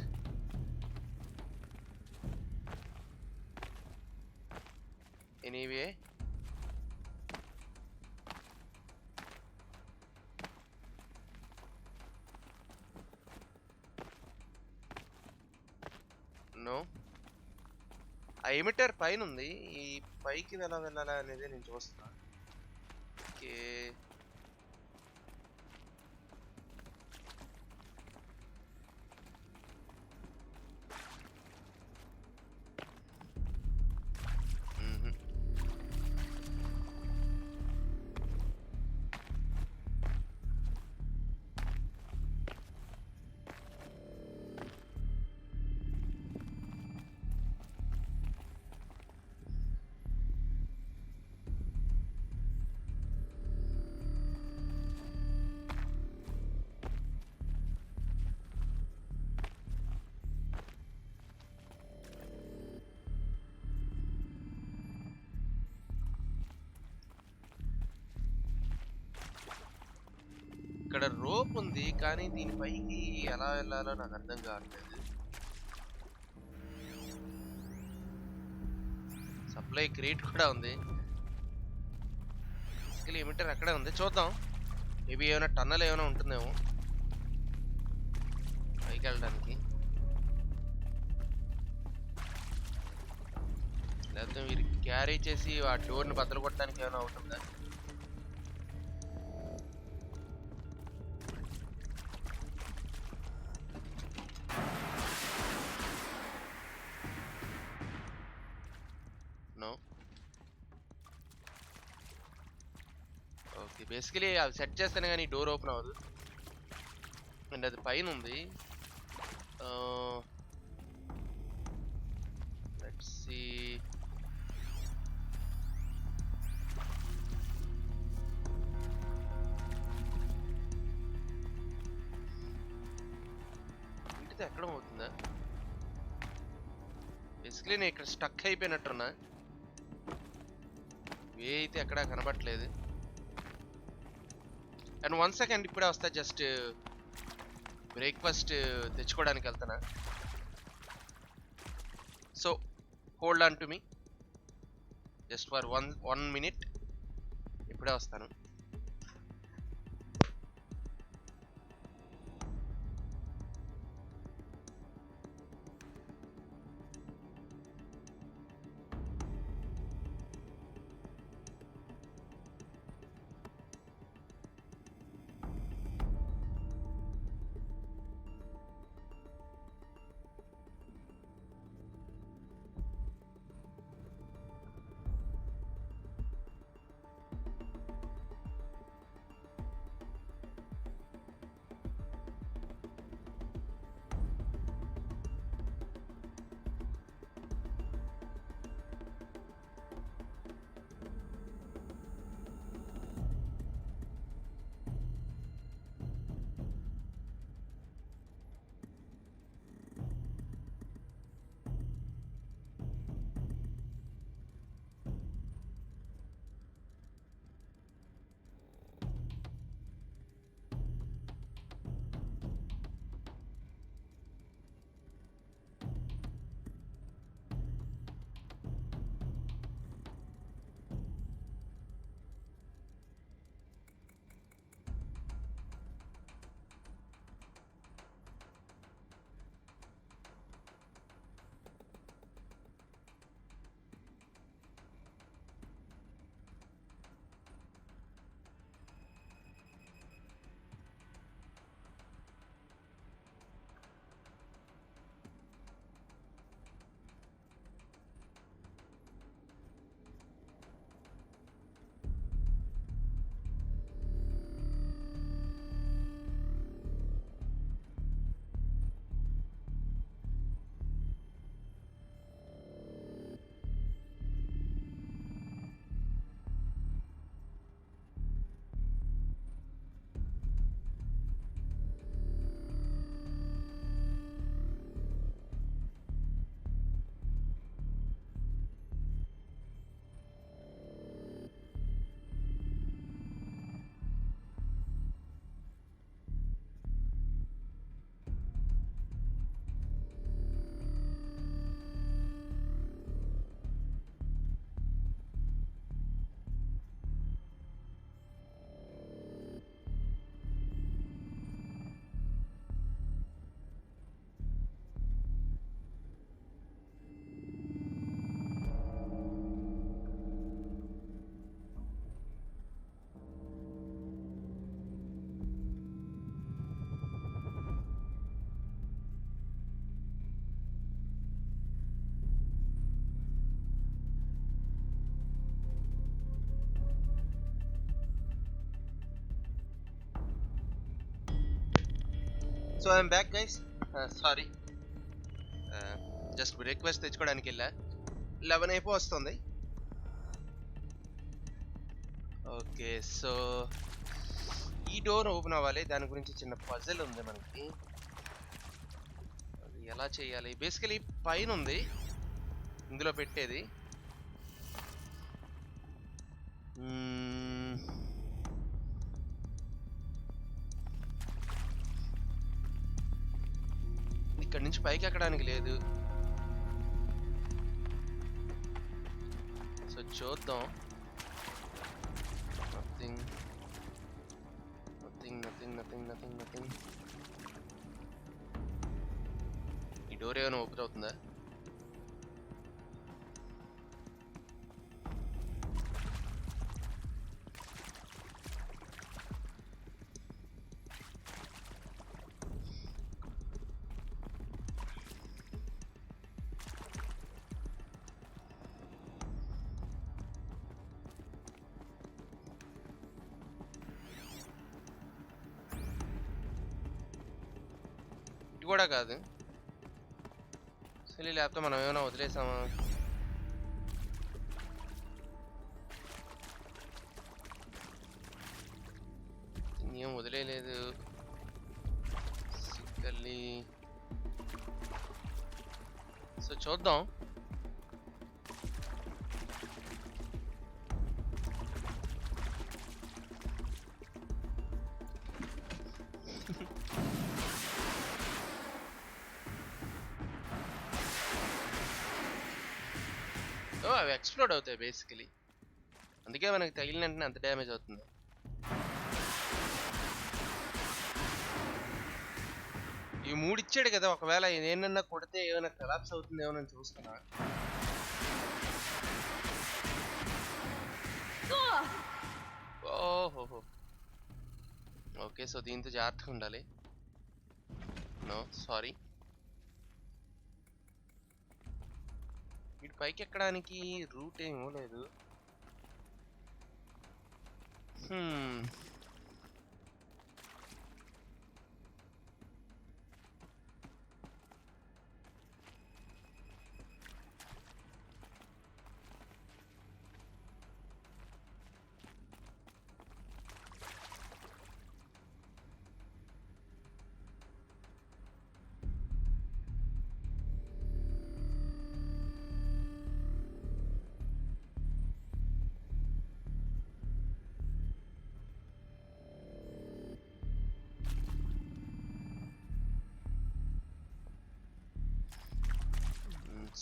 Speaker 1: ఎనీవే నో, ఆ ఎమిటర్ పైన ఉంది. ఈ పైకి ఎలా వెళ్ళాలా అనేది నేను చూస్తున్నా. ఓకే, ఇక్కడ రోప్ ఉంది, కానీ దీనిపైకి ఎలా వెళ్ళాలో నాకు అర్థం కావట్లేదు. సప్లై క్రేట్ కూడా ఉంది. బేసికలీ ఎమిటర్ అక్కడే ఉంది. చూద్దాం, మేబీ ఏమైనా టన్నల్ ఏమైనా ఉంటుందేమో పైకి వెళ్ళడానికి. లేకపోతే మీరు క్యారీ చేసి ఆ డోర్ని బద్దలు కొట్టడానికి ఏమైనా అవుతుందా? ఓకే, బేసికలీ అవి సెట్ చేస్తేనే కానీ డోర్ ఓపెన్ అవ్వదు. అండ్ అది పైన ఉంది. Let's see. ఇంటితో ఎక్కడ అవుతుందా? బేసికలీ నేను ఇక్కడ స్టక్ అయిపోయినట్టున్నా. వే అయితే ఎక్కడా కనబడట్లేదు. అండ్ 1 సెకండ్, ఇప్పుడే వస్తా. జస్ట్ బ్రేక్ఫాస్ట్ తెచ్చుకోవడానికి వెళ్తున్నా. So hold on to me just for one minute. ఇప్పుడే వస్తాను. So I'm back guys. Sorry, just breakfast తెచ్చుకోవడానికి వెళ్ళా. 11 అయిపో వస్తుంది. ఓకే, సో ఈ డోర్ ఓపెన్ అవ్వాలి. దాని గురించి చిన్న పజిల్ ఉంది మనకి. అది ఎలా చేయాలి? బేసికలీ పైన ఉంది ఇందులో పెట్టేది. ఇక్కడ నుంచి పైకి ఎక్కడానికి లేదు. సో చూద్దాం. Nothing nothing nothing nothing nothing nothing. ఈ డోర్ ఏమైనా ఓపెన్ అవుతుందా? కూడా కాదు. అసలు లేకపోతే మనం ఏమైనా వదిలేసామా? ఏం వదిలేదు. సో చూద్దాం. అవి ఎక్స్ప్లోడ్ అవుతాయి బేసికలీ, అందుకే మనకి తగిలిన వెంటనే అంత డ్యామేజ్ అవుతుంది. ఈ 3 ఇచ్చాడు కదా, ఒకవేళ ఏమన్నా కొడితే ఏమైనా కొలాప్స్ అవుతుందేమో అని చూస్తున్నా. ఓహోహో, ఓకే. సో దీంతో జాగ్రత్తగా ఉండాలి. No sorry. వీటి పైకి ఎక్కడానికి రూట్ ఏమో లేదు.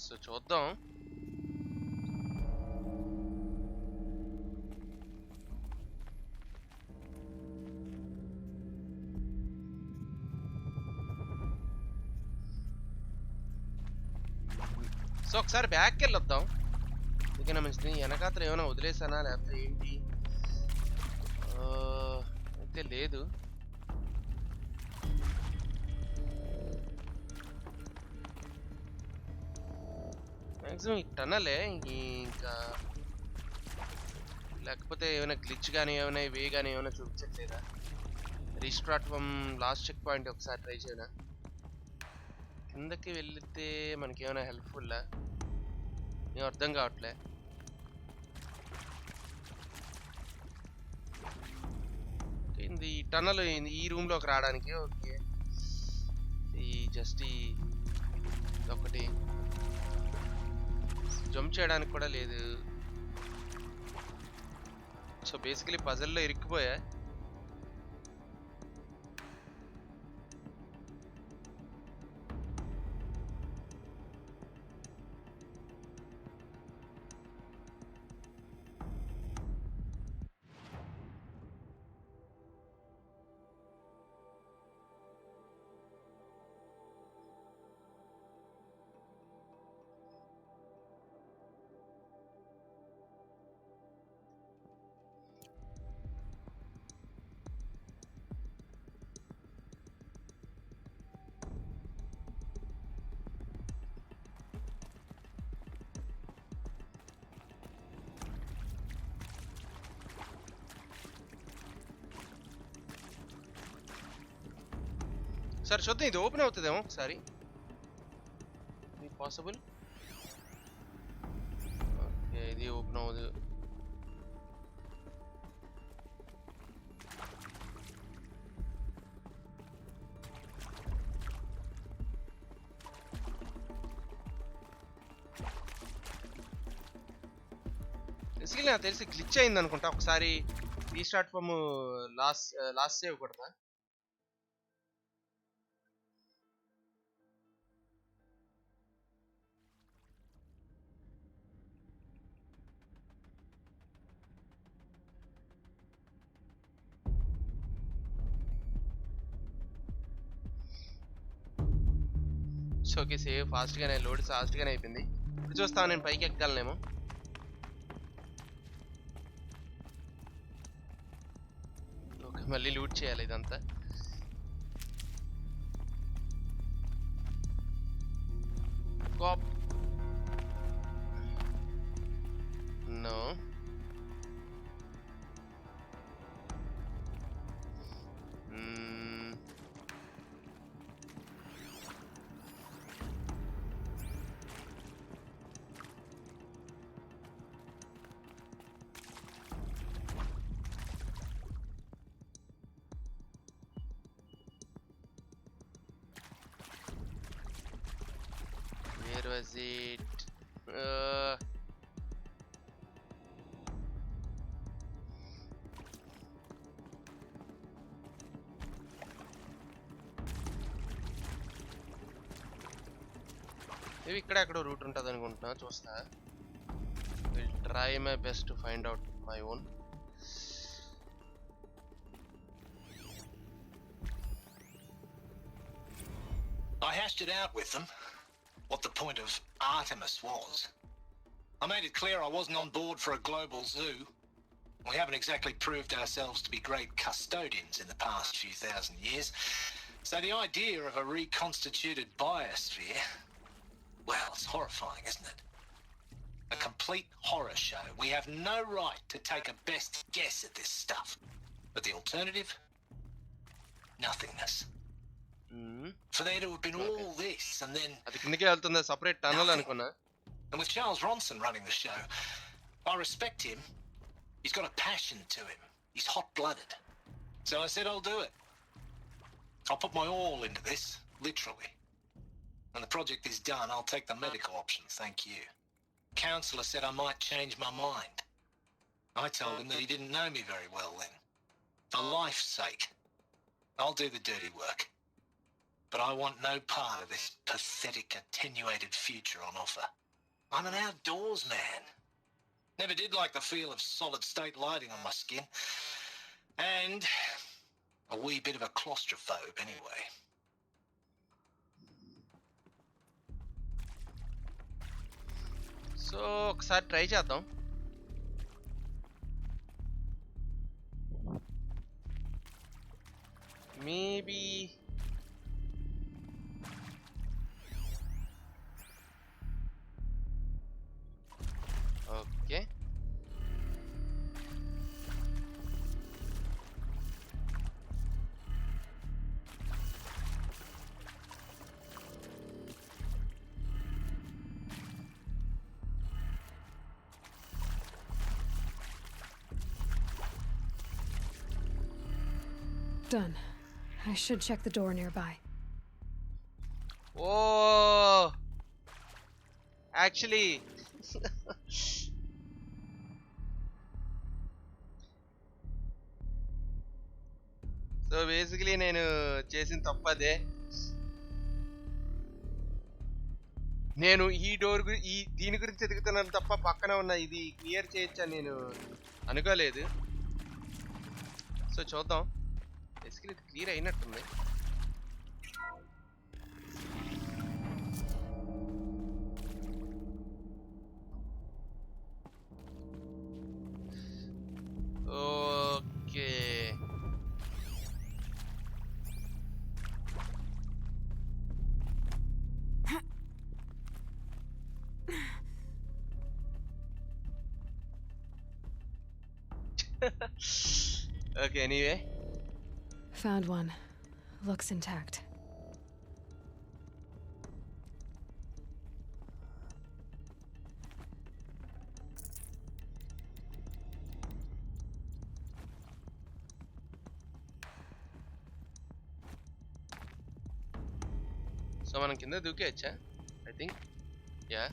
Speaker 1: సో చూద్దాం. సో ఒకసారి బ్యాక్కి వెళ్ళొద్దాం. ఇంకేనా మంచిది. వెనకాత్ర ఏమైనా వదిలేసానా లేకపోతే ఏంటి? అయితే లేదు. మ్యాక్సిమం ఈ టనలే. ఇంకా లేకపోతే ఏమైనా గ్లిచ్ కానీ ఏమైనా వే కానీ ఏమైనా చూపించట్లేదా? Restart from last checkpoint ఒకసారి ట్రై చేయనా? కిందకి వెళ్తే మనకి ఏమైనా హెల్ప్ఫుల్లా? ఏం అర్థం కావట్లే. ఈ టన్నల్ ఈ రూమ్లోకి రావడానికి ఓకే. ఈ జస్ట్ ఒకటి జంప్ చేయడానికి కూడా లేదు. సో బేసికలీ పజల్లో ఇరుక్కుపోయా. సరే చూద్దాం, ఇది ఓపెన్ అవుతుందేమో ఒకసారి. పాసిబుల్. ఓకే, ఇది ఓపెన్ అవ్వదు. బేసికలీ నాకు తెలిసి గ్లిచ్ అయింది అనుకుంటా. ఒకసారి రీస్టార్ట్ ఫ్రమ్ లాస్ట్ సేవ్ కొడతా. సో ఓకే, సేవ్ ఫాస్ట్గానే లోడ్ ఫాస్ట్గానే అయిపోయింది. ఇప్పుడు చూస్తాను నేను పైకి ఎక్కగలనేమో. ఓకే, మళ్ళీ లూట్ చేయాలి ఇదంతా. కాప్ no. Where was it? Maybe ఇక్కడ ఎక్కడో రూట్ ఉంటుంది అనుకుంటున్నా, చూస్తా. Will try my best to find out my own.
Speaker 13: I hashed it out with them, what the point of Artemis was. I made it clear I wasn't on board for a global zoo. We haven't exactly proved ourselves to be great custodians in the past few thousand years. So the idea of a reconstituted biosphere, well, it's horrifying, isn't it? A complete horror show. We have no right to take a best guess at this stuff. But the alternative? Nothingness. For there to have been all this and then...
Speaker 1: అది కిందకే వెళ్తుంది, separate tunnel అనుకున్నా.
Speaker 13: And with Charles Ronson running the show, I respect him. He's got a passion to him. He's hot-blooded. So I said I'll do it. I'll put my all into this, literally. When the project is done, I'll take the medical option, thank you. Counsellor said I might change my mind. I told him that he didn't know me very well then. For life's sake, I'll do the dirty work. But I want no part of this pathetic, attenuated future on offer. I'm an outdoors man. Never did like the feel of solid-state lighting on my skin. And a wee bit of a claustrophobe anyway.
Speaker 1: So ఒకసారి try చేద్దాం. Maybe okay.
Speaker 18: Done. I should check the door nearby.
Speaker 1: Oh, actually, so basically నేను చేసిన తప్పదే. నేను ఈ door దీని గురించి ఎదుగుతున్నాను తప్ప పక్కన ఉన్న ఇది క్లియర్ చేయొచ్చని నేను అనుకోలేదు. సో చూద్దాం. బేసికలీ ఇది క్లియర్ అయినట్టుంది. Okay, okay, anyway.
Speaker 18: Found one. Looks intact.
Speaker 1: So మనం కింద దూకేయచ్చా? I think yeah.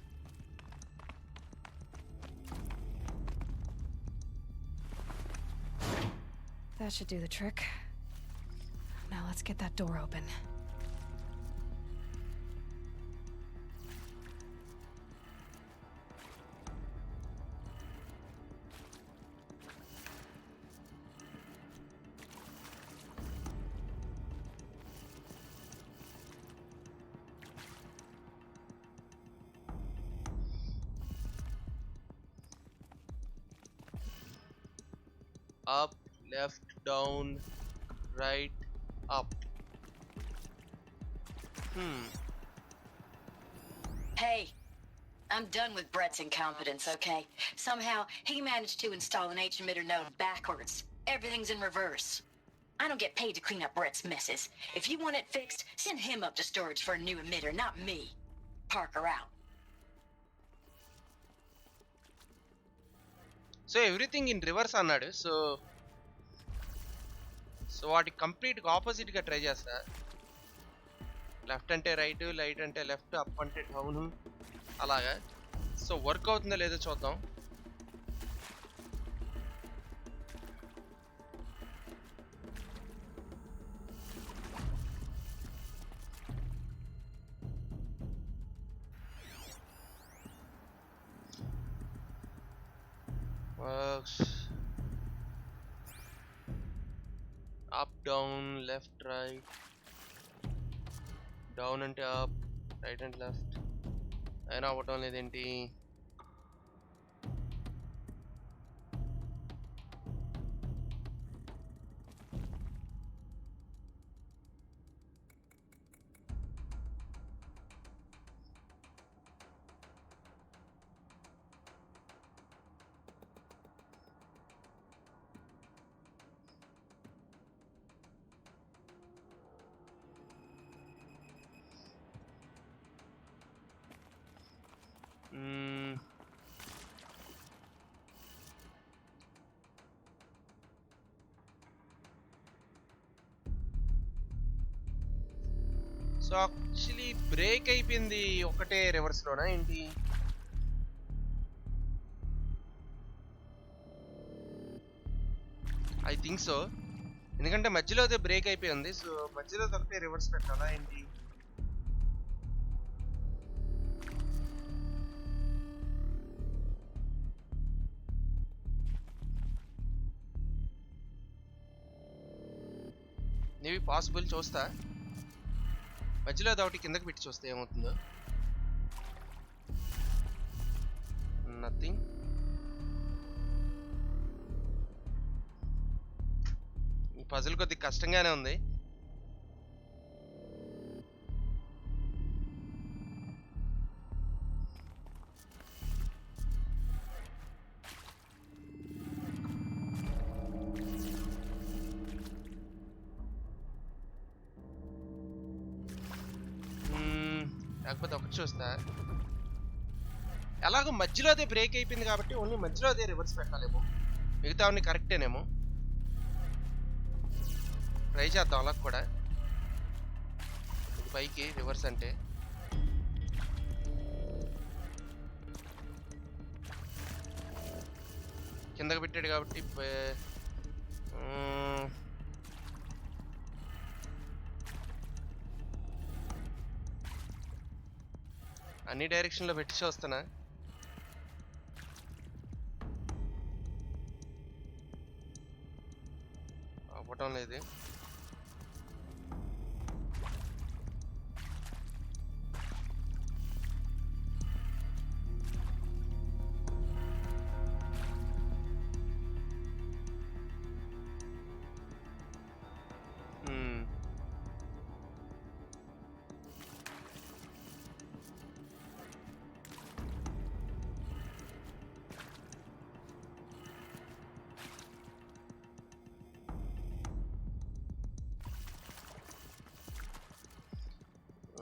Speaker 4: That should do the trick. Now let's get that door open.
Speaker 1: Up, left, down, right, up.
Speaker 15: Hey, I'm done with Brett's incompetence, okay? Somehow, he managed to install an H-emitter node backwards. Everything's in reverse. I don't get paid to clean up Brett's messes. If you want it fixed, send him up to storage for a new emitter, not me. Parker out.
Speaker 1: So everything in reverse అన్నాడు. So వాటి కంప్లీట్గా ఆపోజిట్గా try చేస్తా. Left అంటే right, right అంటే left, up అంటే down, అలాగా. So work అవుతుందో లేదో చూద్దాం. Works. Up, down, left, right. Down and up, right and left. అయినా అవ్వటం లేదేంటి? సో యాక్చువల్లీ బ్రేక్ అయిపోయింది ఒకటే రివర్స్లోనా ఏంటి? ఐ థింక్ సో, ఎందుకంటే మధ్యలో అదే బ్రేక్ అయిపోయింది. సో మధ్యలో ఒకటే రివర్స్ పెట్టాలా ఏంటి? మేబీ పాసిబుల్, చూస్తా. మధ్యలో అది ఒకటి కిందకి పెట్టి చూస్తే ఏమవుతుందో. నథింగ్. ఈ పజిల్ కొద్దిగా కష్టంగానే ఉంది. కాకపోతే ఒకటి చూస్తా, ఎలాగో మధ్యలో అదే బ్రేక్ అయిపోయింది కాబట్టి ఓన్లీ మధ్యలో అదే రివర్స్ పెట్టాలేమో, మిగతా అన్ని కరెక్టేనేమో. ట్రై చేద్దాం అలా కూడా. పైకి రివర్స్ అంటే కిందకి పెట్టాడు కాబట్టి అన్ని డైరెక్షన్లో పెట్టి చూస్తున్నా. అవ్వటం లేదు.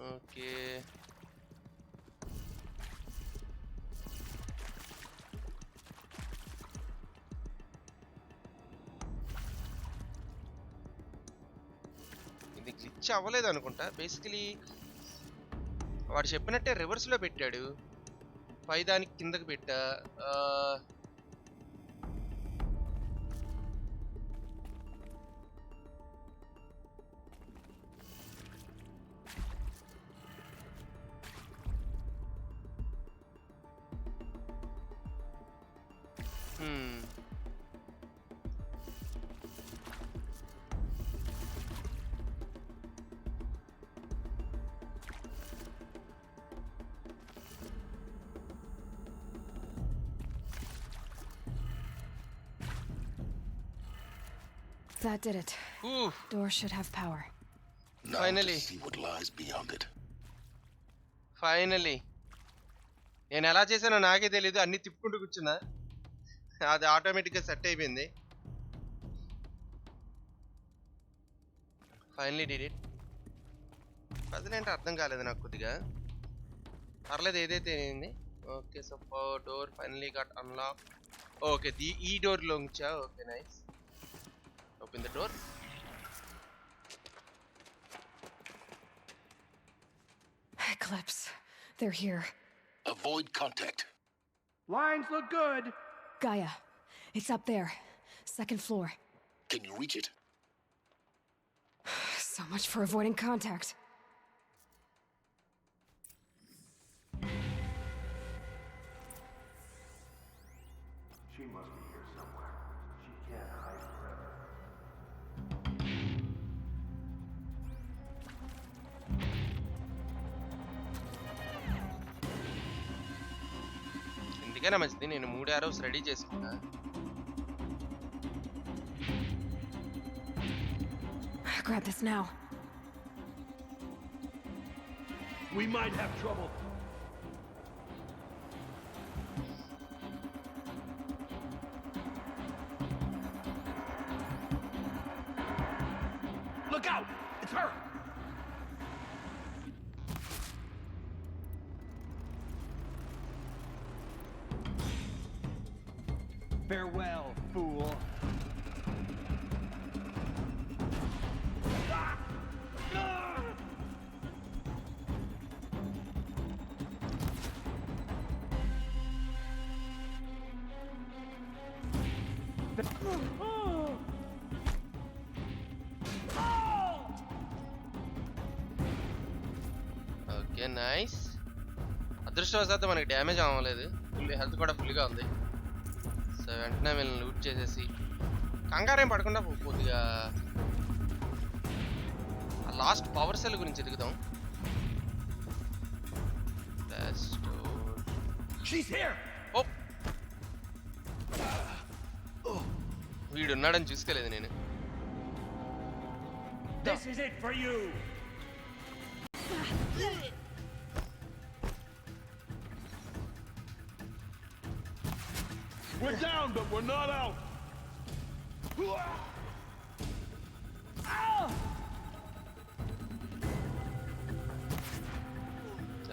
Speaker 1: ఓకే, ఇది గ్లిచ్ అవ్వలేదు అనుకుంటా. బేసికలీ వాడు చెప్పినట్టే రివర్స్లో పెట్టాడు. పై దానికి కిందకి పెట్టా.
Speaker 4: That did it. Door should have power.
Speaker 10: Now
Speaker 1: Finally.
Speaker 10: to see what lies beyond it.
Speaker 1: Finally. నేను ఎలా చేశానో నాకే తెలీదు, అన్ని తిప్పుకుంటూ కూర్చున్నా, అది ఆటోమేటిక్గా సెట్ అయిపోయింది. Finally did it. అదేంటో అర్థం కాలేదు నాకు కొద్దిగా. పర్లేదు, ఏదైతే అయింది. Okay, so door finally got unlock. Okay, ఈ డోర్లో ఉంచా. Okay, nice. Open the door.
Speaker 4: Eclipse. They're here.
Speaker 10: Avoid contact.
Speaker 7: Lines look good.
Speaker 4: Gaia. It's up there. Second floor.
Speaker 10: Can you reach it?
Speaker 4: So much for avoiding contact.
Speaker 9: She must be here somewhere. She can't hide forever.
Speaker 1: ఎందుకైనా మంచిది, నేను 3 arrows ready చేసుకున్నా.
Speaker 4: Grab this now.
Speaker 9: We might have trouble. Look out! It's her!
Speaker 14: Farewell, fool.
Speaker 1: Okay, nice. అదృష్టవశాత్తు మనకి damage అవ్వలేదు, full health కూడా ఫుల్గా ఉంది. సో వెంటనే వీళ్ళని లూట్ చేసేసి కంగారేం పడకుండా కొద్దిగా లాస్ట్ పవర్ సెల్ గురించి ఎదుగుదాం. వీడున్నాడని చూసుకోలేదు నేను.
Speaker 9: This is it for you. We're down, but we're not out.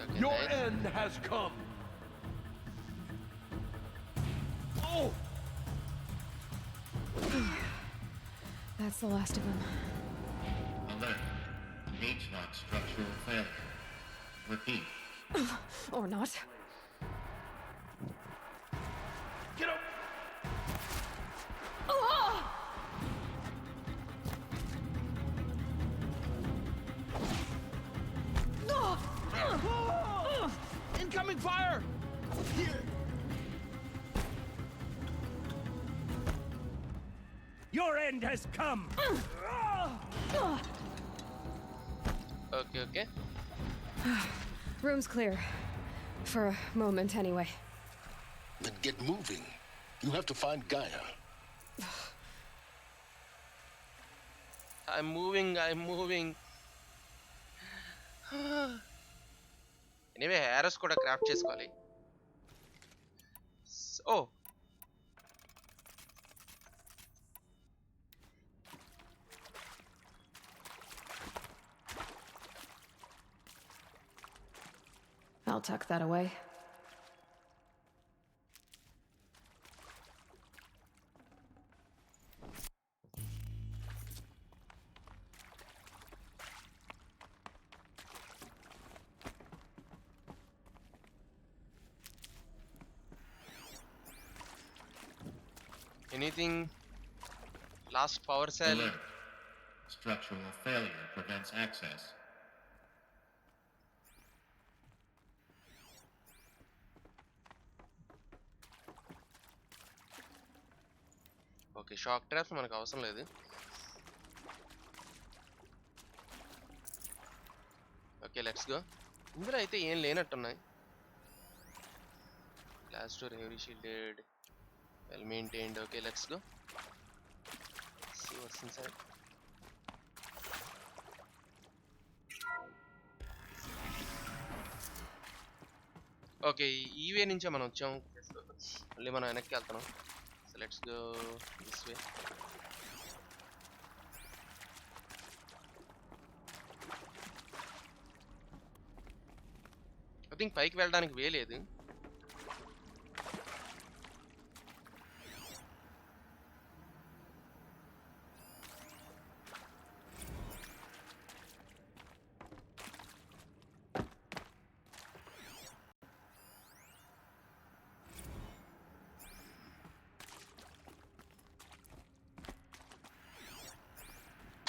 Speaker 1: Okay,
Speaker 9: Your
Speaker 1: nice.
Speaker 9: end has come. Oh!
Speaker 4: That's the last of them.
Speaker 11: Alert. H-lock structural failure. Repeat.
Speaker 4: Or not.
Speaker 9: Get up!
Speaker 14: Incoming fire! Here.
Speaker 9: Your end has come.
Speaker 1: Okay, okay.
Speaker 4: Room's clear. For a moment, anyway.
Speaker 10: Then get moving. You have to find Gaia.
Speaker 1: I'm moving. Anyway harass కూడా craft చేసుకోవాలి. ఓ,
Speaker 4: I'll tuck that away.
Speaker 1: Anything? Last power cell.
Speaker 11: Alert. Structural failure prevents access.
Speaker 1: Okay, shock traps మనకు అవసరం లేదు. Okay, let's go. ఇందులో అయితే ఏం లేనట్టున్నాయి. Glass door, heavy shielded, well maintained. Okay, let's go. See what's inside. Okay, ఈ way నుంచే మనం వచ్చాం. మళ్ళీ మనం వెనక్కి వెళ్తున్నాం. So let's go this way. I think పైకి వెళ్ళడానికి వే లేదు.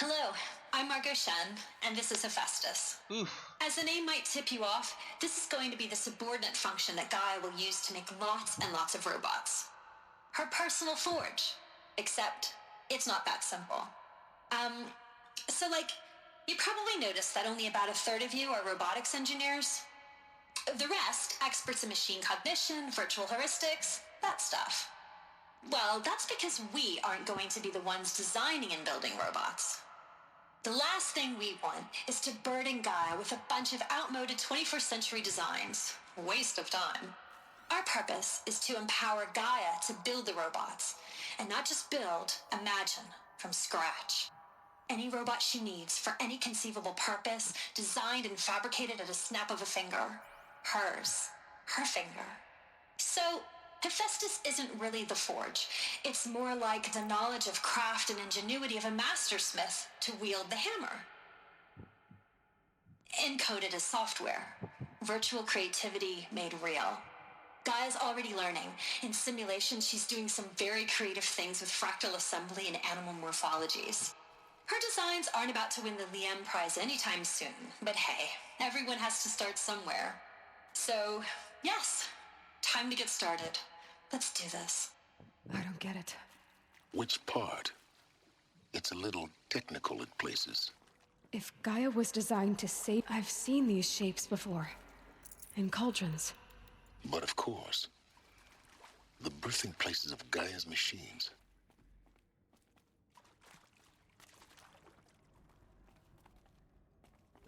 Speaker 19: Hello, I'm Margot Shen, and this is Hephaestus. As the name might tip you off, this is going to be the subordinate function that Gaia will use to make lots and lots of robots. Her personal forge. Except, it's not that simple. You probably noticed that only about a third of you are robotics engineers. The rest, experts in machine cognition, virtual heuristics, that stuff. Well, that's because we aren't going to be the ones designing and building robots. The last thing we want is to burden Gaia with a bunch of outmoded 21st century designs. Waste of time. Our purpose is to empower Gaia to build the robots, and not just build, imagine, from scratch. Any robot she needs for any conceivable purpose, designed and fabricated at a snap of a finger. Hers. Her finger. So, Hephaestus isn't really the forge. It's more like the knowledge of craft and ingenuity of a mastersmith to wield the hammer. Encoded as software. Virtual creativity made real. Gaia's already learning. In simulation, she's doing some very creative things with fractal assembly and animal morphologies. Her designs aren't about to win the Liam Prize anytime soon, but hey, everyone has to start somewhere. So, yes, time to get started. Let's do this.
Speaker 4: I don't get it.
Speaker 10: Which part? It's a little technical in places.
Speaker 4: If Gaia was designed to save... I've seen these shapes before. In cauldrons.
Speaker 10: But of course, the birthing places of Gaia's machines.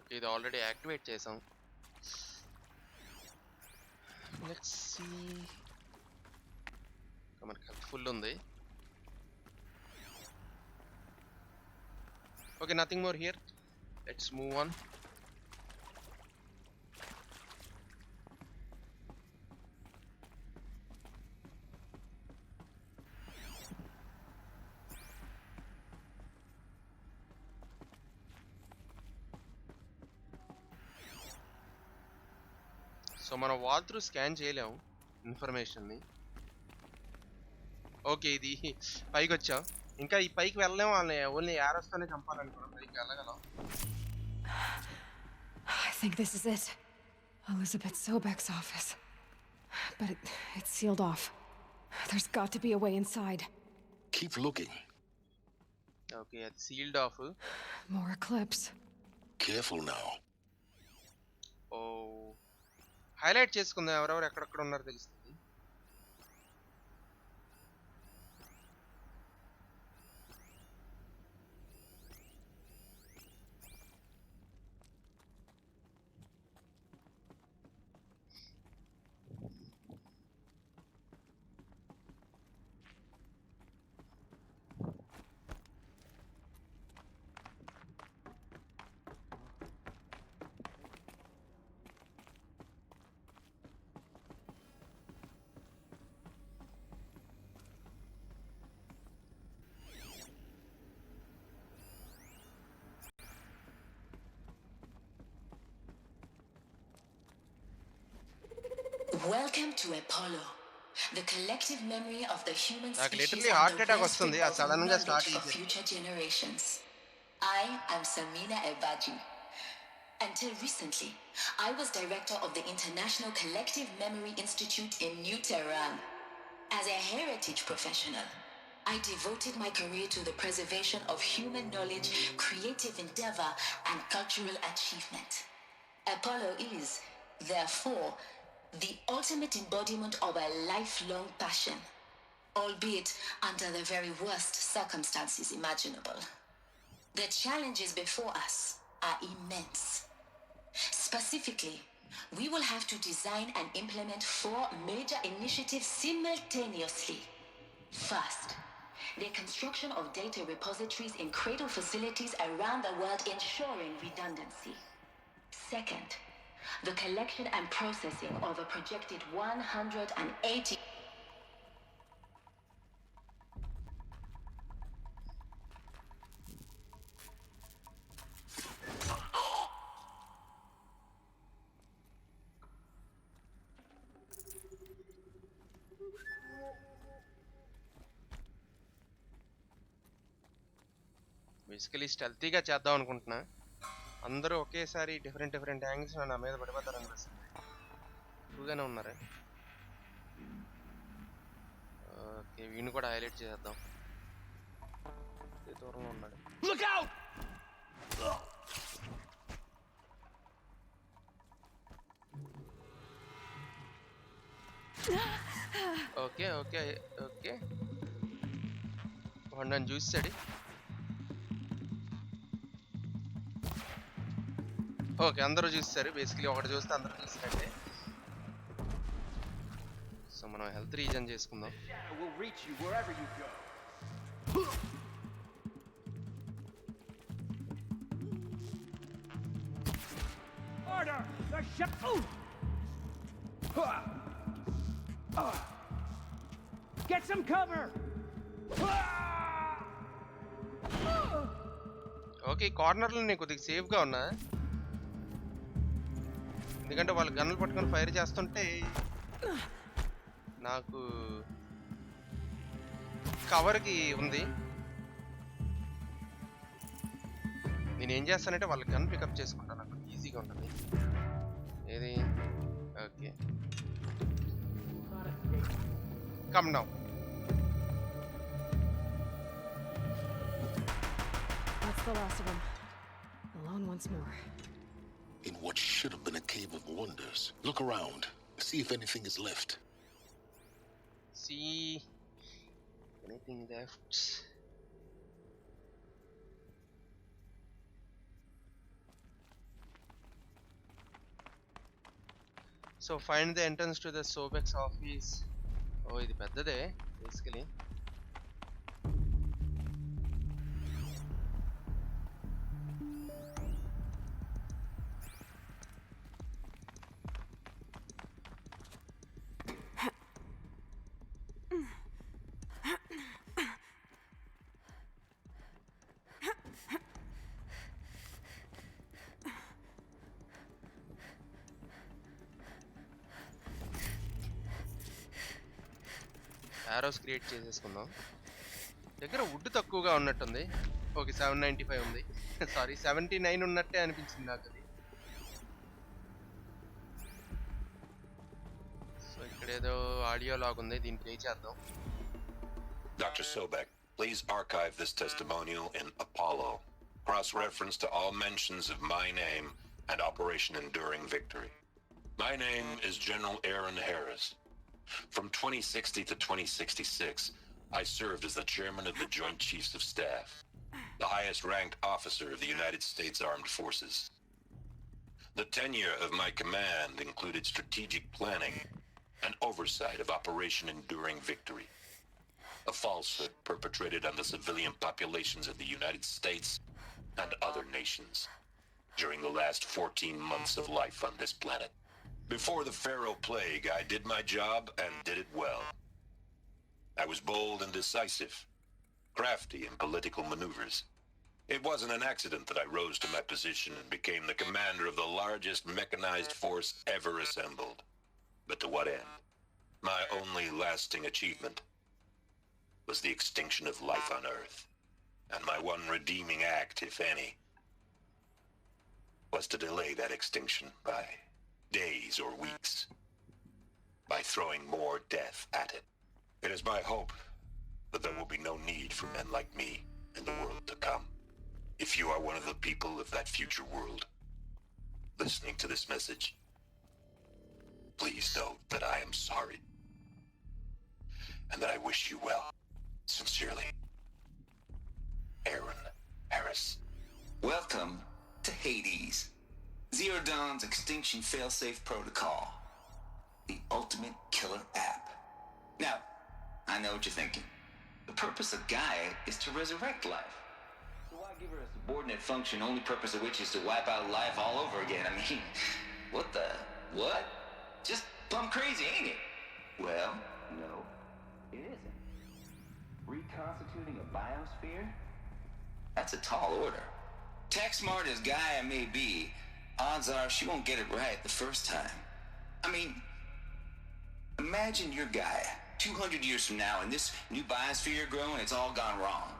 Speaker 1: Okay, ఇది already activate చేసాం. Let's see. మనకి full ఉంది. Okay, nothing more here. Let's move on. So మనం wall through scan చేయలేము ఇన్ఫర్మేషన్ని. Okay, ఇది పైకి వచ్చాం. ఇంకా ఈ పైకి వెళ్ళలేము. వాళ్ళని ఓన్లీ యారస్తోనే చంపాలనుకున్నాం. పైకి వెళ్ళగలం.
Speaker 4: I think this is it. Elizabeth Sobek's office. But it's sealed off. There's got to be a way inside.
Speaker 10: Keep looking.
Speaker 1: Okay, it's sealed off.
Speaker 4: More eclipse.
Speaker 10: Careful now.
Speaker 1: Oh. Highlight చేసుకుందాం ఎవరెవరు ఎక్కడెక్కడ ఉన్నారో తెలుస్తుంది.
Speaker 15: Welcome to Apollo. The collective memory of the human
Speaker 1: నాకు
Speaker 15: species
Speaker 1: literally
Speaker 15: and
Speaker 1: heart
Speaker 15: the
Speaker 1: attack
Speaker 15: wellspring
Speaker 1: వస్తుంది ఆ
Speaker 15: of
Speaker 1: sudden గా
Speaker 15: knowledge
Speaker 1: start
Speaker 15: for
Speaker 1: చేసేది.
Speaker 15: future generations. I am Samina Ebaju. Until recently, I was director of the International Collective Memory Institute in New Tehran. As a heritage professional, I devoted my career to the preservation of human knowledge, creative endeavor, and cultural achievement. Apollo is, therefore, the ultimate embodiment of a lifelong passion, albeit under the very worst circumstances imaginable. The challenges before us are immense. Specifically, we will have to design and implement 4 major initiatives simultaneously. First, the construction of data repositories in cradle facilities around the world ensuring redundancy. Second, the collection and processing of a projected 180
Speaker 1: basically స్టెల్తీగా చేద్దాం అనుకుంటున్నా. అందరూ ఒకేసారి different angles నా మీద పడిపోతారు అనిపిస్తుంది. ఎక్కువగానే ఉన్నారు. ఓకే, వీడిని కూడా హైలైట్ చేద్దాం. దూరంలో ఉన్నాడు. ఓకే ఓకే ఓకే, వాడు నన్ను చూసాడు. ఓకే, అందరూ చూస్తారు. బేసికలీ ఒకటి చూస్తే అందరూ చూస్తారంటే. సో మనం హెల్త్ రీజన్ చేసుకుందాం.
Speaker 14: Get some cover.
Speaker 1: ఓకే, ఈ కార్నర్లో నేను కొద్దిగా సేఫ్గా ఉన్నా, ఎందుకంటే వాళ్ళు గన్నులు పట్టుకొని ఫైర్ చేస్తుంటే నాకు కవర్కి ఉంది. నేనేం చేస్తానంటే వాళ్ళ గన్ పికప్ చేసుకుంటాను, నాకు ఈజీగా ఉంటుంది. ఏది okay, come down.
Speaker 4: That's the last of them. Alone once more.
Speaker 10: In what should have been a cave of wonders. Look around. See if anything is left.
Speaker 1: See anything left? So find the entrance to the Sobex office. Oh, ఇది పెద్దదే basically. Aorus create చేసేసుకుందాం. దగ్గర would తక్కువగా ఉన్నట్టుంది. Okay, 795 ఉంది. Sorry, 79 ఉన్నట్టే అనిపించింది నాకు అది. సో ఇక్కడ ఏదో ఆడియో లాగ్ ఉంది, దీన్ని ప్లే చేద్దాం.
Speaker 12: Dr. Sobek, please archive this testimonial in Apollo. Cross-reference to all mentions of my name and Operation Enduring Victory. My name is General Aaron Harris. From 2060 to 2066, I served as the chairman of the Joint Chiefs of Staff, the highest-ranked officer of the United States Armed Forces. The tenure of my command included strategic planning and oversight of Operation Enduring Victory, a falsehood perpetrated on the civilian populations of the United States and other nations during the last 14 months of life on this planet. Before the Pharaoh Plague, I did my job and did it well. I was bold and decisive, crafty in political maneuvers. It wasn't an accident that I rose to my position and became the commander of the largest mechanized force ever assembled. But to what end? My only lasting achievement was the extinction of life on Earth. And my one redeeming act, if any, was to delay that extinction by days or weeks, by throwing more death at it. It is my hope that there will be no need for men like me in the world to come. If you are one of the people of that future world listening to this message, please know that I am sorry and that I wish you well. Sincerely, Aaron Harris.
Speaker 16: Welcome to Hades, Zero Dawn's extinction failsafe protocol, the ultimate killer app. Now, I know what you're thinking. The purpose of Gaia is to resurrect life. So why give her a subordinate function, only purpose of which is to wipe out life all over again? I mean, what? Just plumb crazy, ain't it? Well, no, it isn't. Reconstituting a biosphere? That's a tall order. Tech smart as Gaia may be, odds are she won't get it right the first time. I mean, imagine you're Gaia, 200 years from now, and this new biosphere you're growing, it's all gone wrong.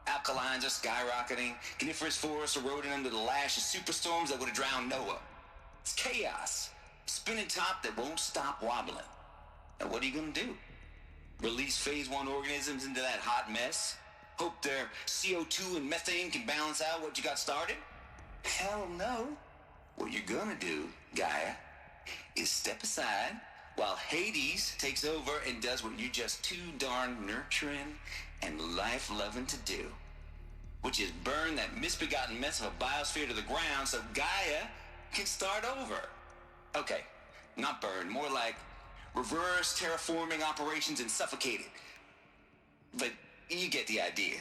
Speaker 16: Alkalines are skyrocketing, coniferous forests eroding under the lash of superstorms that would have drowned Noah. It's chaos, spinning top that won't stop wobbling. Now what are you gonna do? Release phase 1 organisms into that hot mess? Hope their CO2 and methane can balance out what you got started? Hell no. What you're gonna do, Gaia, is step aside while Hades takes over and does what you're just too darn nurturing and life-loving to do, which is burn that misbegotten mess of a biosphere to the ground so Gaia can start over. Okay, not burn, more like reverse terraforming operations and suffocate it. But you get the idea.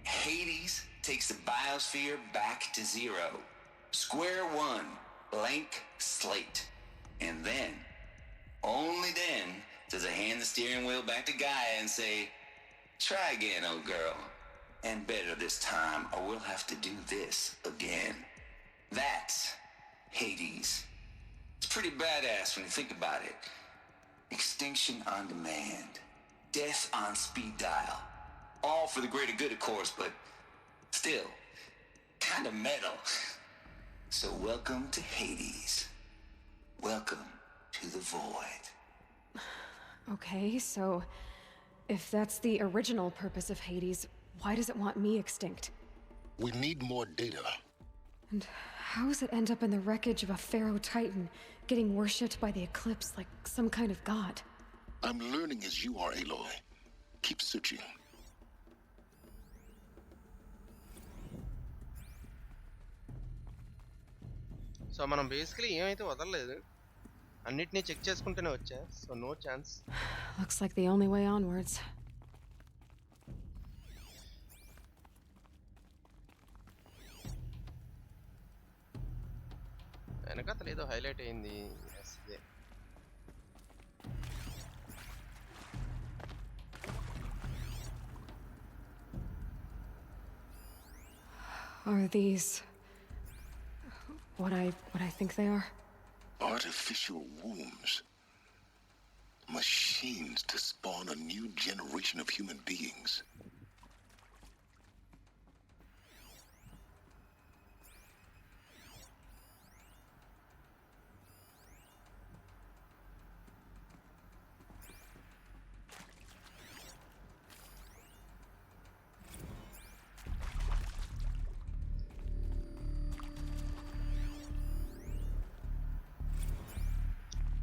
Speaker 16: Hades takes the biosphere back to zero. Square one, blank slate. And then, only then, does it hand the steering wheel back to Gaia and say, try again, old girl. And better this time, or we'll have to do this again. That's Hades. It's pretty badass when you think about it. Extinction on demand. Death on speed dial. All for the greater good, of course, but still, kind of metal. So welcome to Hades. Welcome to the void.
Speaker 4: Okay, so if that's the original purpose of Hades, why does it want me extinct?
Speaker 10: We need more data.
Speaker 4: And how does it end up in the wreckage of a pharaoh titan, getting worshipped by the Eclipse like some kind of god?
Speaker 10: I'm learning as you are, Aloy. Keep searching.
Speaker 1: So మనం basically ఏమైతే వదలలేదు, అన్నిటినీ check చేసుకుంటూనే వచ్చా. So no chance.
Speaker 4: Looks like the only way onwards.
Speaker 1: వెనకతలు ఏదో highlight అయింది. ఇదే
Speaker 4: Are these what I think they are?
Speaker 10: Artificial wombs. Machines to spawn a new generation of human beings.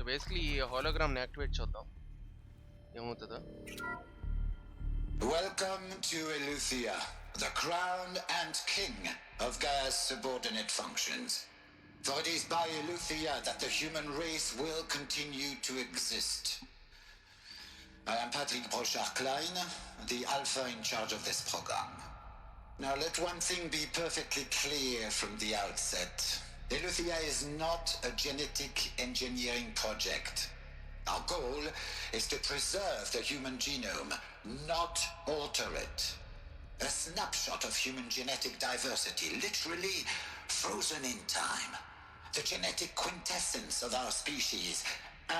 Speaker 1: Basically ఈ హోలోగ్రామ్ని యాక్టివేట్ చేద్దాం, ఏమవుతుందో.
Speaker 20: Welcome to Eleuthia, the crown and king of Gaia's subordinate functions. For it is by Eleuthia that the human race will continue to exist. I am Patrick Brochard-Klein, the alpha in charge of this program. Now let one thing be perfectly clear from the outset. Eleuthia is not a genetic engineering project. Our goal is to preserve the human genome, not alter it. A snapshot of human genetic diversity, literally frozen in time. The genetic quintessence of our species,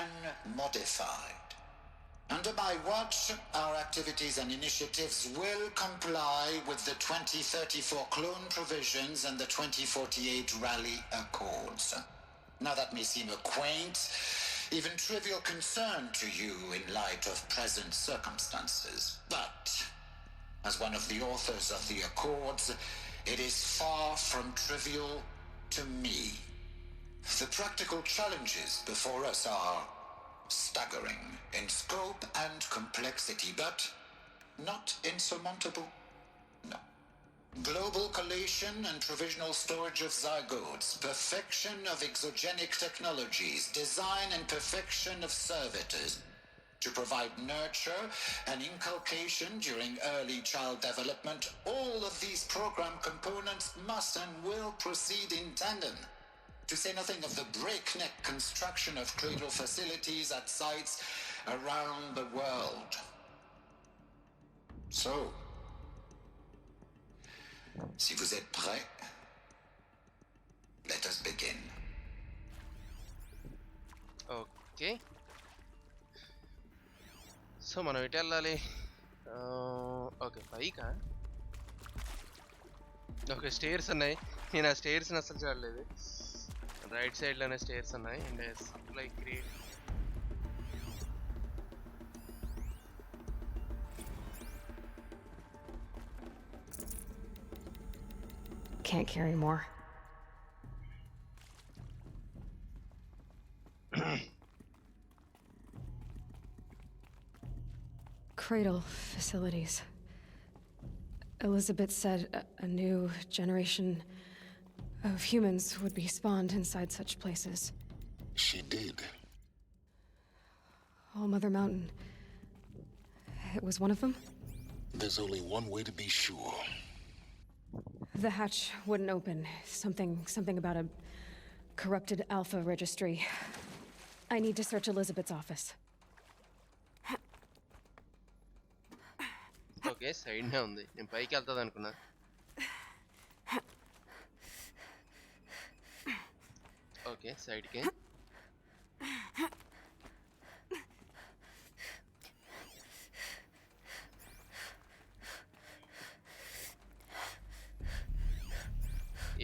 Speaker 20: unmodified. Under my watch, our activities and initiatives will comply with the 2034 clone provisions and the 2048 Rally Accords. Now that may seem a quaint, even trivial concern to you in light of present circumstances, but as one of the authors of the Accords, it is far from trivial to me. The practical challenges before us are staggering in scope and complexity, but not insurmountable. No. Global collation and provisional storage of zygotes, perfection of exogenic technologies, design and perfection of servitors to provide nurture and inculcation during early child development. All of these program components must and will proceed in tandem. To say nothing of the breakneck construction of cradle facilities at sites around the world. So, si vous êtes prêts, let us begin.
Speaker 1: Okay, so మనం ఎటు వెళ్ళాలి? Okay, పైకా? Okay, stairs ఉన్నాయి. నేను ఆ స్టేర్స్ని అసలు చూడలేదు. Right సైడ్లోనే stairs ఉన్నాయి. And supply create.
Speaker 4: Can't carry more. Cradle facilities. Elizabeth said a new generation of humans would be spawned inside such places.
Speaker 10: She did.
Speaker 4: All Mother Mountain. It was one of them?
Speaker 10: There's only one way to be sure.
Speaker 4: The hatch wouldn't open. Something about a corrupted Alpha registry. I need to search Elizabeth's office.
Speaker 1: Okay, సైడ్నే ఉంది. నేను పైకి వెళ్తుంది అనుకున్నా. Okay, సైడ్కి.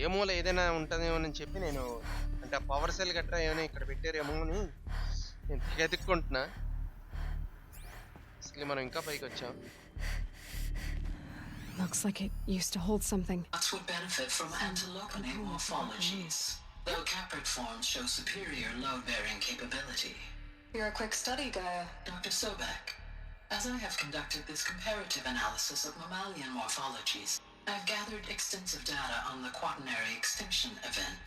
Speaker 1: ఏమోలే, ఏదైనా ఉంటుందేమో అని చెప్పి నేను, అంటే ఆ పవర్ సెల్ గట్రా ఏమైనా ఇక్కడ పెట్టారేమో అని నేను ఎదుక్కుంటున్నా. అసలు మనం ఇంకా పైకి వచ్చాం.
Speaker 4: Looks like it used to hold something.
Speaker 21: Nuts would benefit from antilopine morphologies, though caprid forms show superior load-bearing capability.
Speaker 18: You're a quick study, Gaia.
Speaker 21: Dr. Sobek, as I have conducted this comparative analysis of mammalian morphologies, I've gathered extensive data on the quaternary extinction event.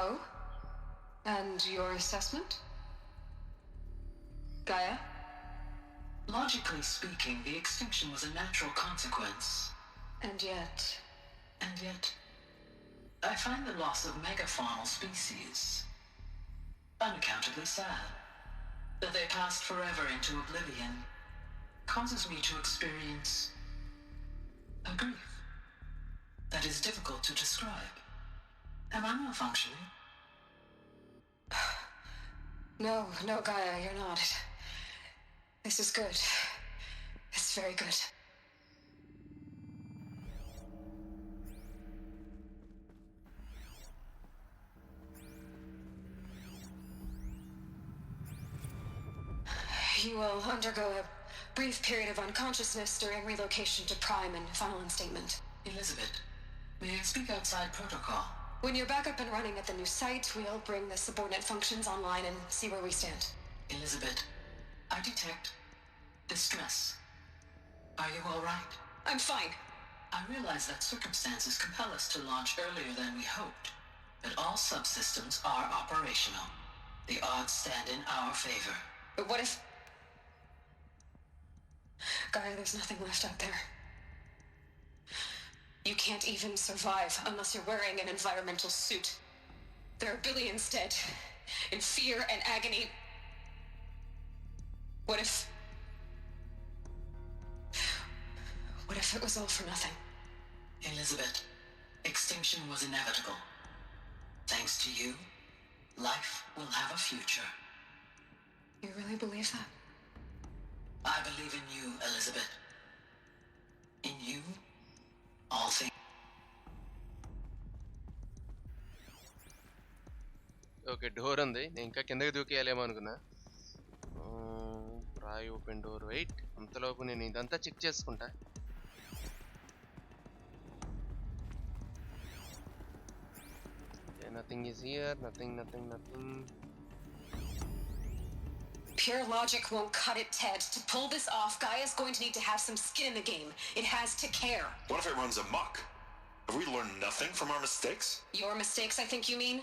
Speaker 18: Oh? And your assessment? Gaia?
Speaker 21: Logically speaking, the extinction was a natural consequence.
Speaker 18: And yet,
Speaker 21: I find the loss of megafaunal species unaccountably sad. That they passed forever into oblivion causes me to experience a grief that is difficult to describe. Am I malfunctioning?
Speaker 18: No, Gaia, you're not. This is good. It's very good. You will undergo a brief period of unconsciousness during relocation to Prime and final instatement.
Speaker 21: Elizabeth, may I speak outside protocol?
Speaker 18: When you're back up and running at the new site, we'll bring the subordinate functions online and see where we stand.
Speaker 21: Elizabeth, I detect distress. Are you all right?
Speaker 18: I'm fine.
Speaker 21: I realize that circumstances compel us to launch earlier than we hoped, but all subsystems are operational. The odds stand in our favor.
Speaker 18: But what if... Gaia, there's nothing left out there. You can't even survive unless you're wearing an environmental suit. There are billions dead, in fear and agony. What if it was all for nothing?
Speaker 21: Elizabeth, extinction was inevitable. Thanks to you, life will have a future.
Speaker 18: You really believe that?
Speaker 21: I believe in you, Elizabeth. In you, all things.
Speaker 1: Okay, door ఉంది. నేను ఇంకా కిందకి దూకేయాలేమో అనుకున్నా. Try open door. Wait, అంతలోపు నేను ఇదంతా check చేసుకుంటా. Nothing is here. Nothing.
Speaker 19: Pure logic won't cut it, Ted. To pull this off, Gaia's going to need to have some skin in the game. It has to care.
Speaker 10: What if it runs amok? Have we learned nothing from our mistakes?
Speaker 19: Your mistakes, I think you mean?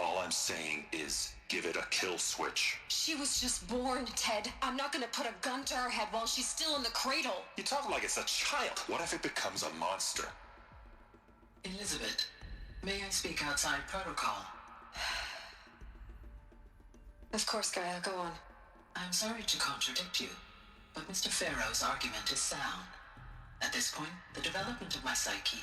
Speaker 10: All I'm saying is, give it a kill switch.
Speaker 19: She was just born, Ted. I'm not gonna put a gun to her head while she's still in the cradle.
Speaker 10: You talk like it's a child. What if it becomes a monster?
Speaker 21: Elizabeth, may I speak outside protocol?
Speaker 19: Of course, Gaia, go on.
Speaker 21: I'm sorry to contradict you, but Mr. Farrow's argument is sound. At this point, the development of my psyche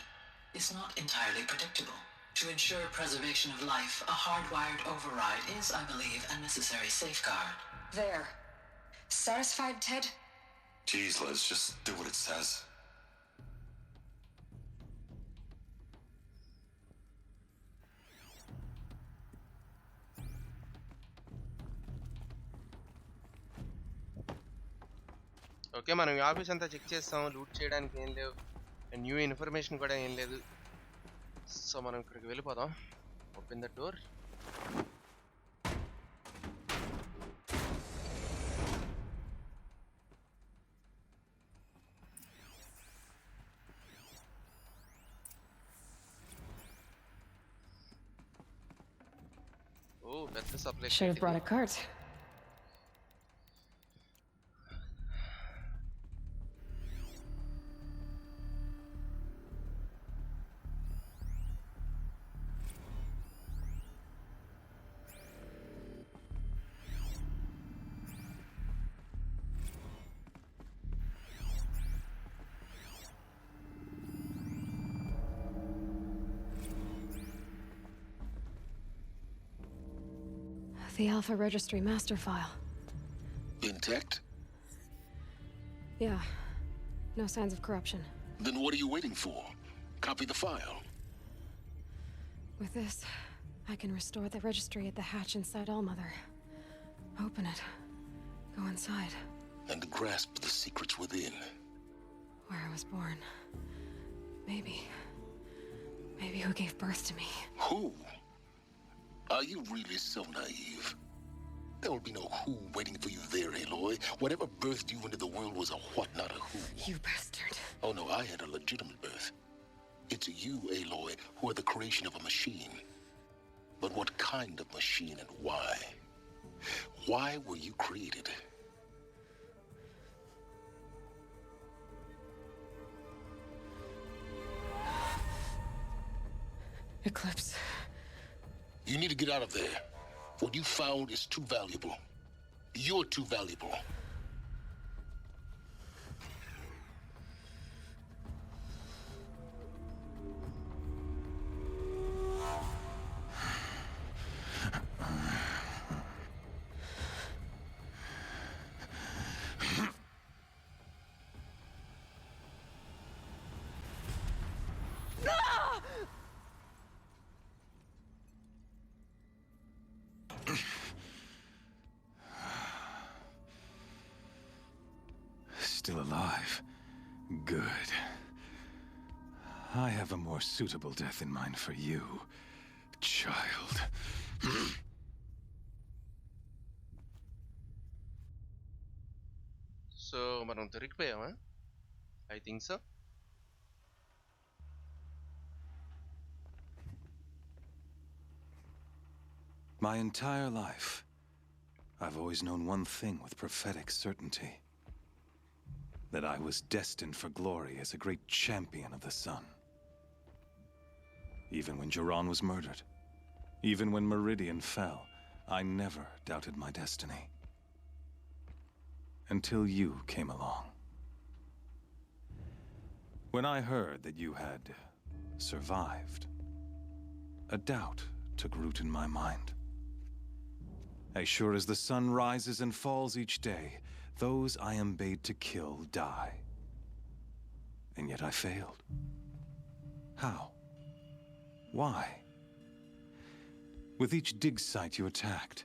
Speaker 21: is not entirely predictable. To ensure preservation of life, a hardwired override is, I believe, a necessary safeguard.
Speaker 19: There. Satisfied, Ted?
Speaker 10: Jeez, Liz, just do what it says.
Speaker 1: Okay, మనం ఈ office అంతా check చేస్తాం. Loot చేయడానికి ఏం లేవు, new information కూడా ఏం లేదు. సో మనం ఇక్కడికి వెళ్ళిపోదాం. Open the door. ఓ, పెద్ద supply.
Speaker 4: Should have brought a cart. The Alpha Registry master file.
Speaker 10: Intact?
Speaker 4: Yeah. No signs of corruption.
Speaker 10: Then what are you waiting for? Copy the file.
Speaker 4: With this, I can restore the registry at the hatch inside Allmother. Open it. Go inside.
Speaker 10: And grasp the secrets within.
Speaker 4: Where I was born. Maybe who gave birth to me.
Speaker 10: Who? Are you really so naive? There will be no who waiting for you there, Aloy. Whatever birthed you into the world was a what, not a who.
Speaker 4: You bastard.
Speaker 10: Oh no, I had a legitimate birth. It's you, Aloy, who are the creation of a machine. But what kind of machine and why? Why were you created?
Speaker 4: Eclipse.
Speaker 10: You need to get out of there. What you found is too valuable. You're too valuable.
Speaker 6: Still alive. Good. I have a more suitable death in mind for you, child.
Speaker 1: So మనం దొరికిపోయామా? I think so.
Speaker 6: My entire life, I've always known one thing with prophetic certainty. That I was destined for glory as a great champion of the sun. Even when Jiran was murdered, even when Meridian fell, I never doubted my destiny. Until you came along. When I heard that you had survived, a doubt took root in my mind. As sure as the sun rises and falls each day, those I am bade to kill die. And yet I failed. How? Why? With each dig site you attacked,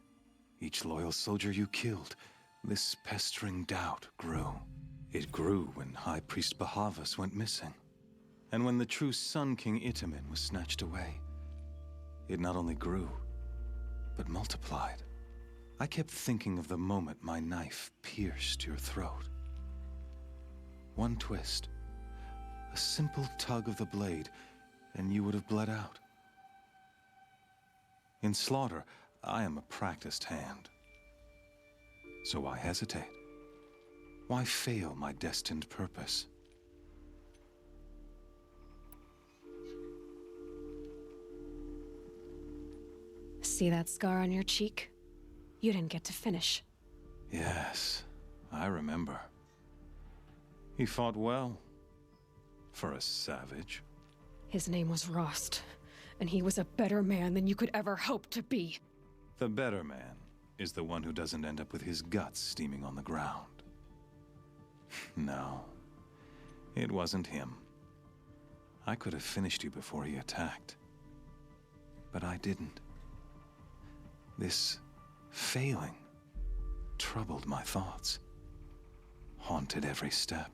Speaker 6: each loyal soldier you killed, this pestering doubt grew. It grew when High Priest Bahavas went missing. And when the true Sun King Itamen was snatched away, it not only grew, but multiplied. I kept thinking of the moment my knife pierced your throat. One twist, a simple tug of the blade, and you would have bled out. In slaughter, I am a practiced hand. So why hesitate? Why fail my destined purpose?
Speaker 4: See that scar on your cheek? You didn't get to finish.
Speaker 6: Yes, I remember. He fought well. For a savage.
Speaker 4: His name was Rost, and he was a better man than you could ever hope to be.
Speaker 6: The better man is the one who doesn't end up with his guts steaming on the ground. No, it wasn't him. I could have finished you before he attacked. But I didn't. This failing troubled my thoughts, haunted every step.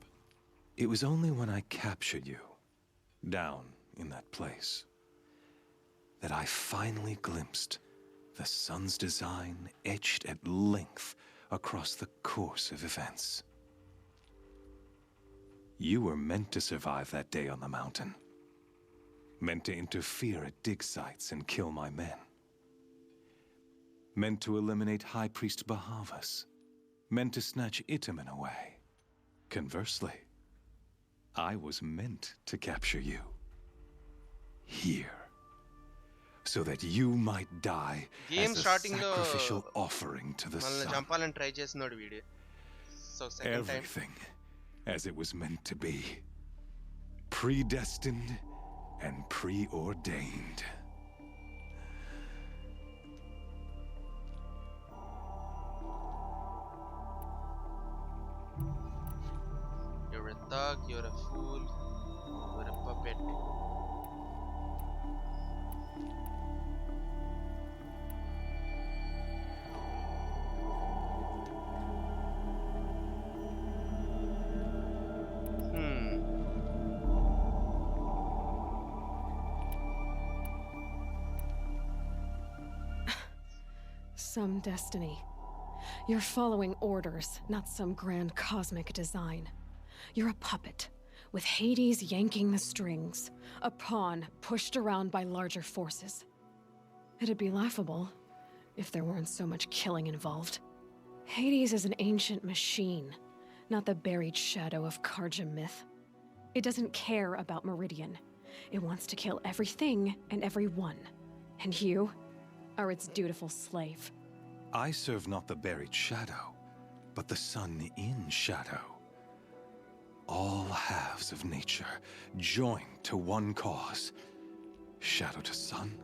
Speaker 6: It was only when I captured you, down in that place, that I finally glimpsed the sun's design etched at length across the course of events. You were meant to survive that day on the mountain. Meant to interfere at dig sites and kill my men. Meant to eliminate High Priest Bahavas. Meant to snatch Itamen away. Conversely, I was meant to capture you. Here. So that you might die
Speaker 1: Game
Speaker 6: as a
Speaker 1: starting
Speaker 6: sacrificial offering to the sun.
Speaker 1: Jampalan try chesnodi video. So second time.
Speaker 6: Everything as it was meant to be. Predestined and preordained.
Speaker 1: You're a thug, you're a fool, you're a puppet.
Speaker 4: Some destiny. You're following orders, not some grand cosmic design. You're a puppet, with Hades yanking the strings, a pawn pushed around by larger forces. It'd be laughable if there weren't so much killing involved. Hades is an ancient machine, not the buried shadow of Karja myth. It doesn't care about Meridian. It wants to kill everything and everyone. And you are its dutiful slave.
Speaker 6: I serve not the buried shadow, but the sun in shadow. All halves of nature joined to one cause. Shadow to sun,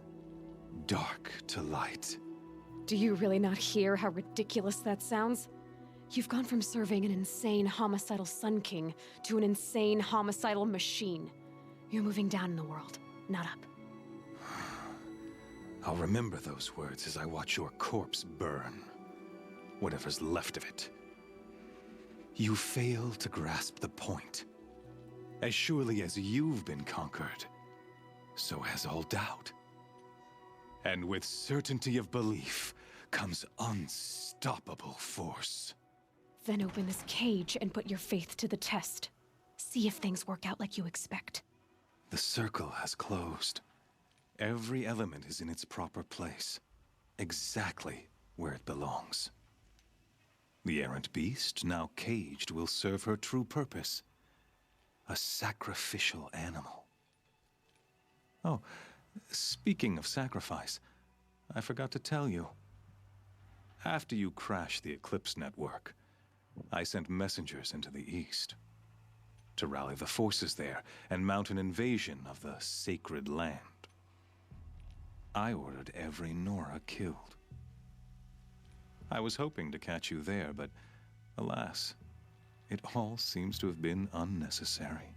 Speaker 6: dark to light.
Speaker 4: Do you really not hear how ridiculous that sounds? You've gone from serving an insane homicidal Sun King to an insane homicidal machine. You're moving down in the world, not up.
Speaker 6: I'll remember those words as I watch your corpse burn. Whatever's left of it. You fail to grasp the point. As surely as you've been conquered, so has all doubt. And with certainty of belief comes unstoppable force.
Speaker 4: Then open this cage and put your faith to the test. See if things work out like you expect.
Speaker 6: The circle has closed. Every element is in its proper place, exactly where it belongs. The errant beast, now caged, will serve her true purpose. A sacrificial animal. Oh, speaking of sacrifice, I forgot to tell you. After you crashed the Eclipse network, I sent messengers into the east to rally the forces there and mount an invasion of the sacred land. I ordered every Nora killed. I was hoping to catch you there, but Alas, it all seems to have been unnecessary.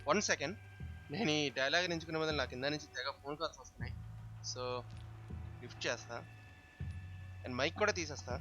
Speaker 1: One second, నేను ఈ dialogue ఎంచుకునే బదులు నాకు కింద నుంచి తెగ phone calls వస్తున్నాయి. So lift చేస్తా అండ్ మైక్ కూడా తీసేస్తా.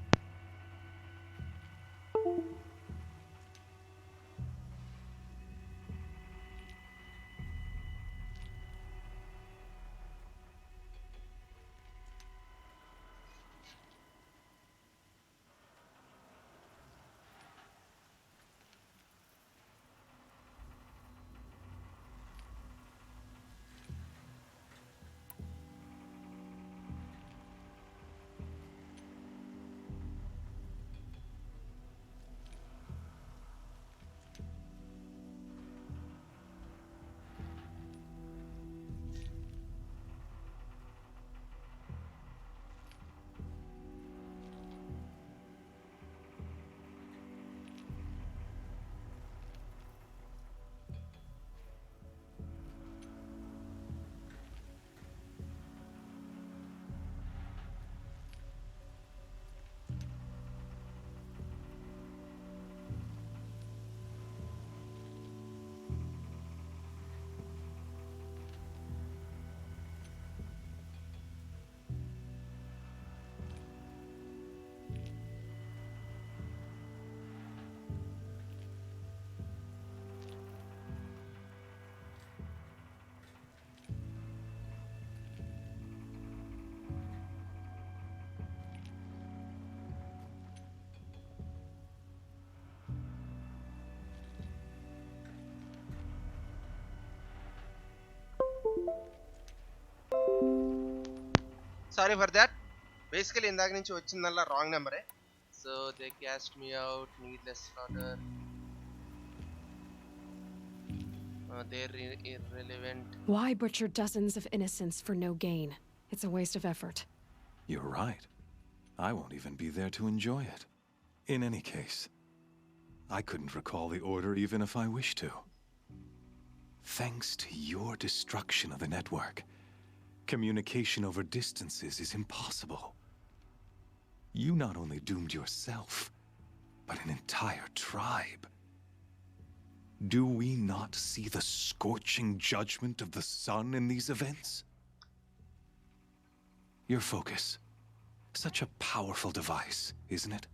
Speaker 1: Sorry for that. బేసికలీ ఇందాక నుంచి వచ్చిందల్లా రాంగ్ నెంబరే. So they cast me out, needless slaughter, they're irrelevant.
Speaker 4: Why butcher dozens of innocents for no gain? It's a waste of effort.
Speaker 6: You're right. I won't even be there to enjoy it. In any case, I couldn't recall the order even if I wished to. Thanks to your destruction of the network, communication over distances is impossible. You not only doomed yourself, but an entire tribe. Do we not see the scorching judgment of the sun in these events? Your focus, such a powerful device, isn't it?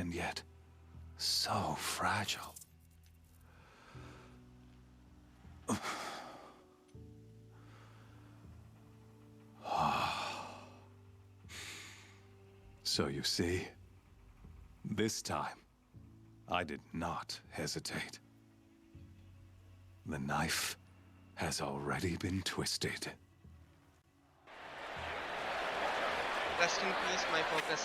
Speaker 6: And yet, so fragile. So you see, this time, I did not hesitate. The knife has already been twisted.
Speaker 1: Rest in peace, my focus.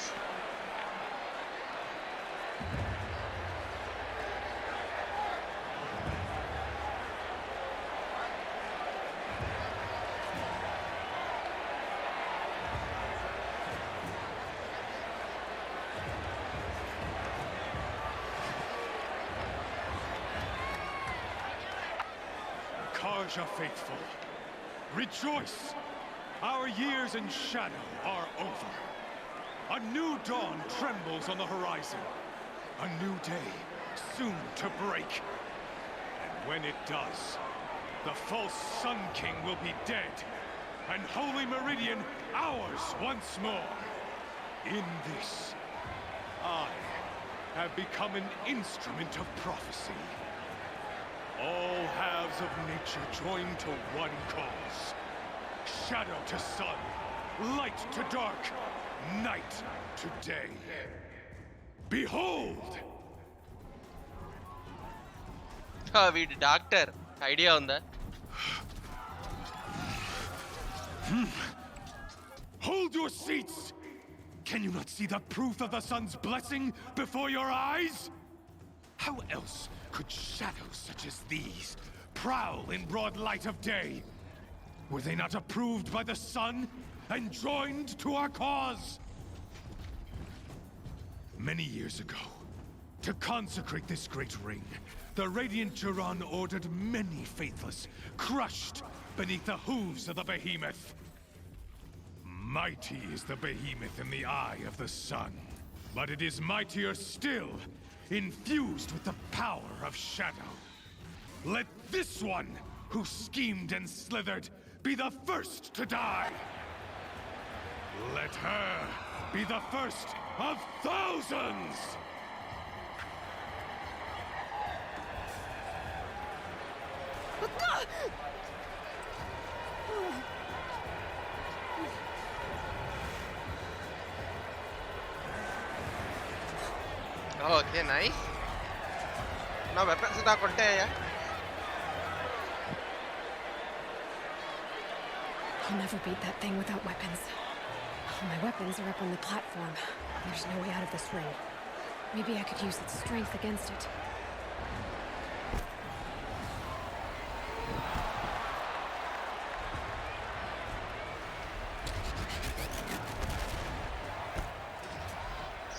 Speaker 6: Karja faithful, rejoice! Our years in shadow are over. A new dawn trembles on the horizon. A new day soon to break. And when it does, the false Sun King will be dead, and Holy Meridian ours once more. In this, I have become an instrument of prophecy. All halves of nature join to one cause. Shadow to sun, light to dark, night to day. Behold!
Speaker 1: వీడి doctor idea ఉందా?
Speaker 6: Hold your seats! Can you not see the proof of the sun's blessing before your eyes? How else could shadows such as these prowl in broad light of day? Were they not approved by the sun and joined to our cause? Many years ago, To consecrate this great ring, the Radiant Turan ordered many faithless, crushed beneath the hooves of the behemoth. Mighty is the behemoth in the eye of the sun, but it is mightier still, infused with the power of shadow. Let this one, who schemed and slithered, be the first to die. Let her be the first of thousands!
Speaker 1: Oh, okay, nice. Now weapons ita konte ya.
Speaker 4: I'll never beat that thing without weapons. My weapons are up on the platform. There's no way out of this ring. Maybe I could use its strength against it.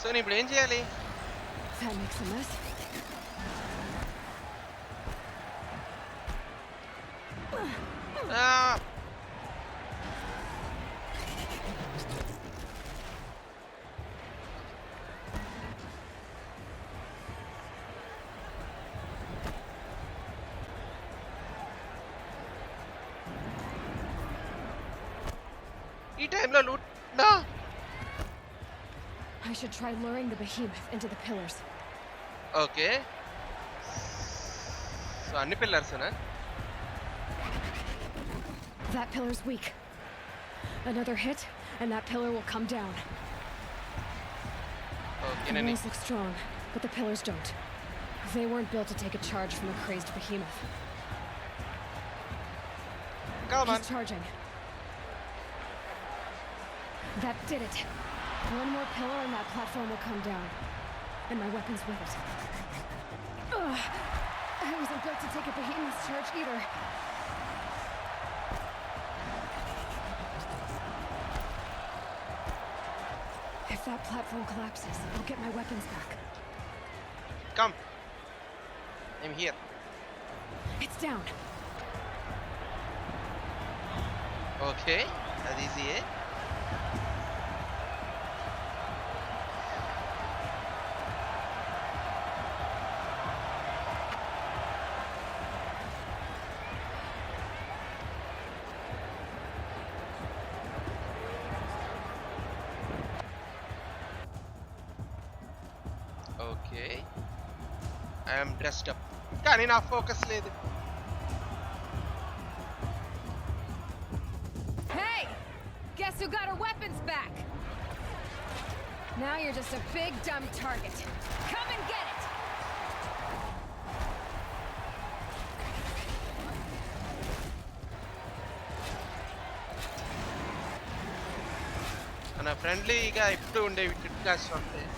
Speaker 1: So ni ఇప్పుడు ఏం చేయాలి?
Speaker 4: That makes a mess.
Speaker 1: Ah! ఈ టైంలో loot నా
Speaker 4: I should try luring the behemoth into the pillars.
Speaker 1: Okay so అన్ని పిల్లర్స్నా
Speaker 4: That pillar's weak. Another hit, and that pillar will come down.
Speaker 1: Okay
Speaker 4: The
Speaker 1: నేను
Speaker 4: walls look strong, but the pillars don't. They weren't built to take a charge from a crazed behemoth.
Speaker 1: Come on.
Speaker 4: He's charging. That did it. One more pillar and that platform will come down. And my weapons with it. Ugh. I wasn't built to take a behemoth's charge either. If that platform collapses, I'll get my weapons back.
Speaker 1: Come. I'm here.
Speaker 4: It's down.
Speaker 1: Okay, that's easy, eh? Okay. I am dressed up. కానీ నా focus లేదు.
Speaker 4: Hey! Guess who got her weapons back? Now you're just a big dumb target. Come and get it!
Speaker 1: నా ఫ్రెండ్లీగా ఇప్పుడు ఉండేవి టిట్కాస్ ఉంటాయి.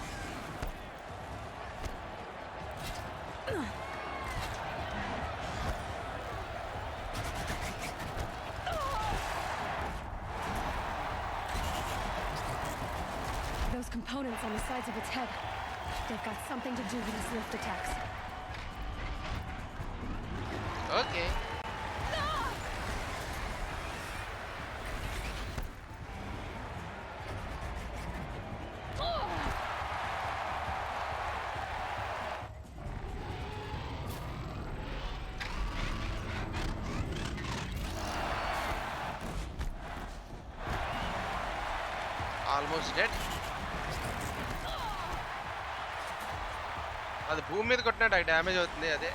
Speaker 4: Those components on the sides of its head. They've got something to do with its lift attacks.
Speaker 1: Okay. Almost dead. అది భూమి మీద కొట్టినట్టు damage అవుతుంది అదే.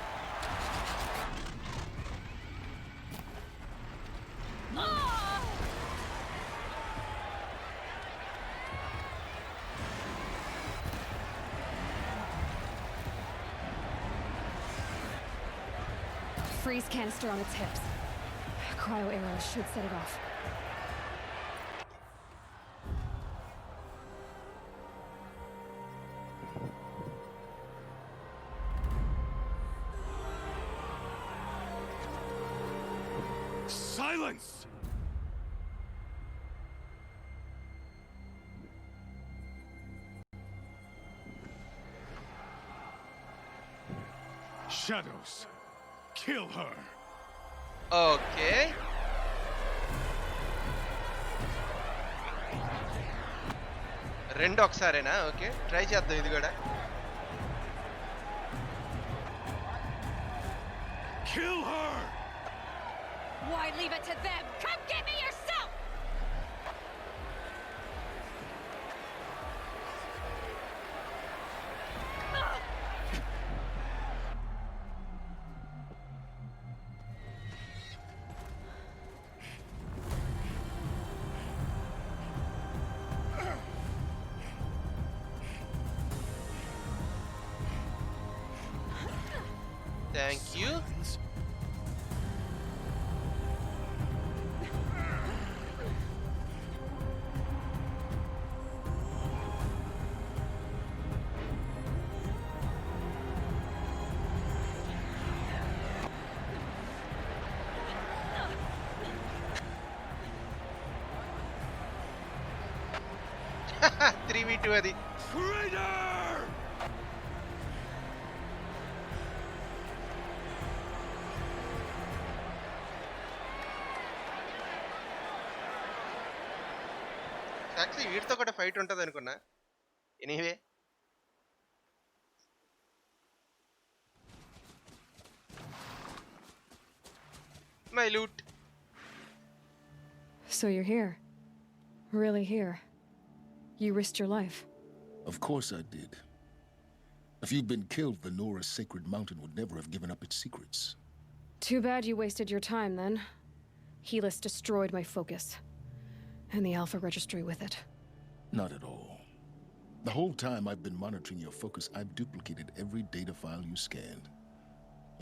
Speaker 4: Freeze canister on its hips. Cryo arrows should set it off.
Speaker 6: Silence! Shadows, kill her.
Speaker 1: Okay రెండు ఒకసారేనా okay try చేద్దాం ఇది కూడా
Speaker 6: Kill her!
Speaker 4: Why leave it to them? Come get me yourself!
Speaker 1: Thank you three we two అది
Speaker 6: Traitor!
Speaker 1: Actually వీటితో కూడా fight ఉంటుంది అనుకున్నా anyway my loot
Speaker 4: So you're here. Really here. You risked your life.
Speaker 10: Of course I did. If you'd been killed, the Nora's sacred mountain would never have given up its secrets.
Speaker 4: Too bad you wasted your time then. Helis destroyed my focus. And the Alpha Registry with it.
Speaker 10: Not at all. The whole time I've been monitoring your focus, I've duplicated every data file you scanned.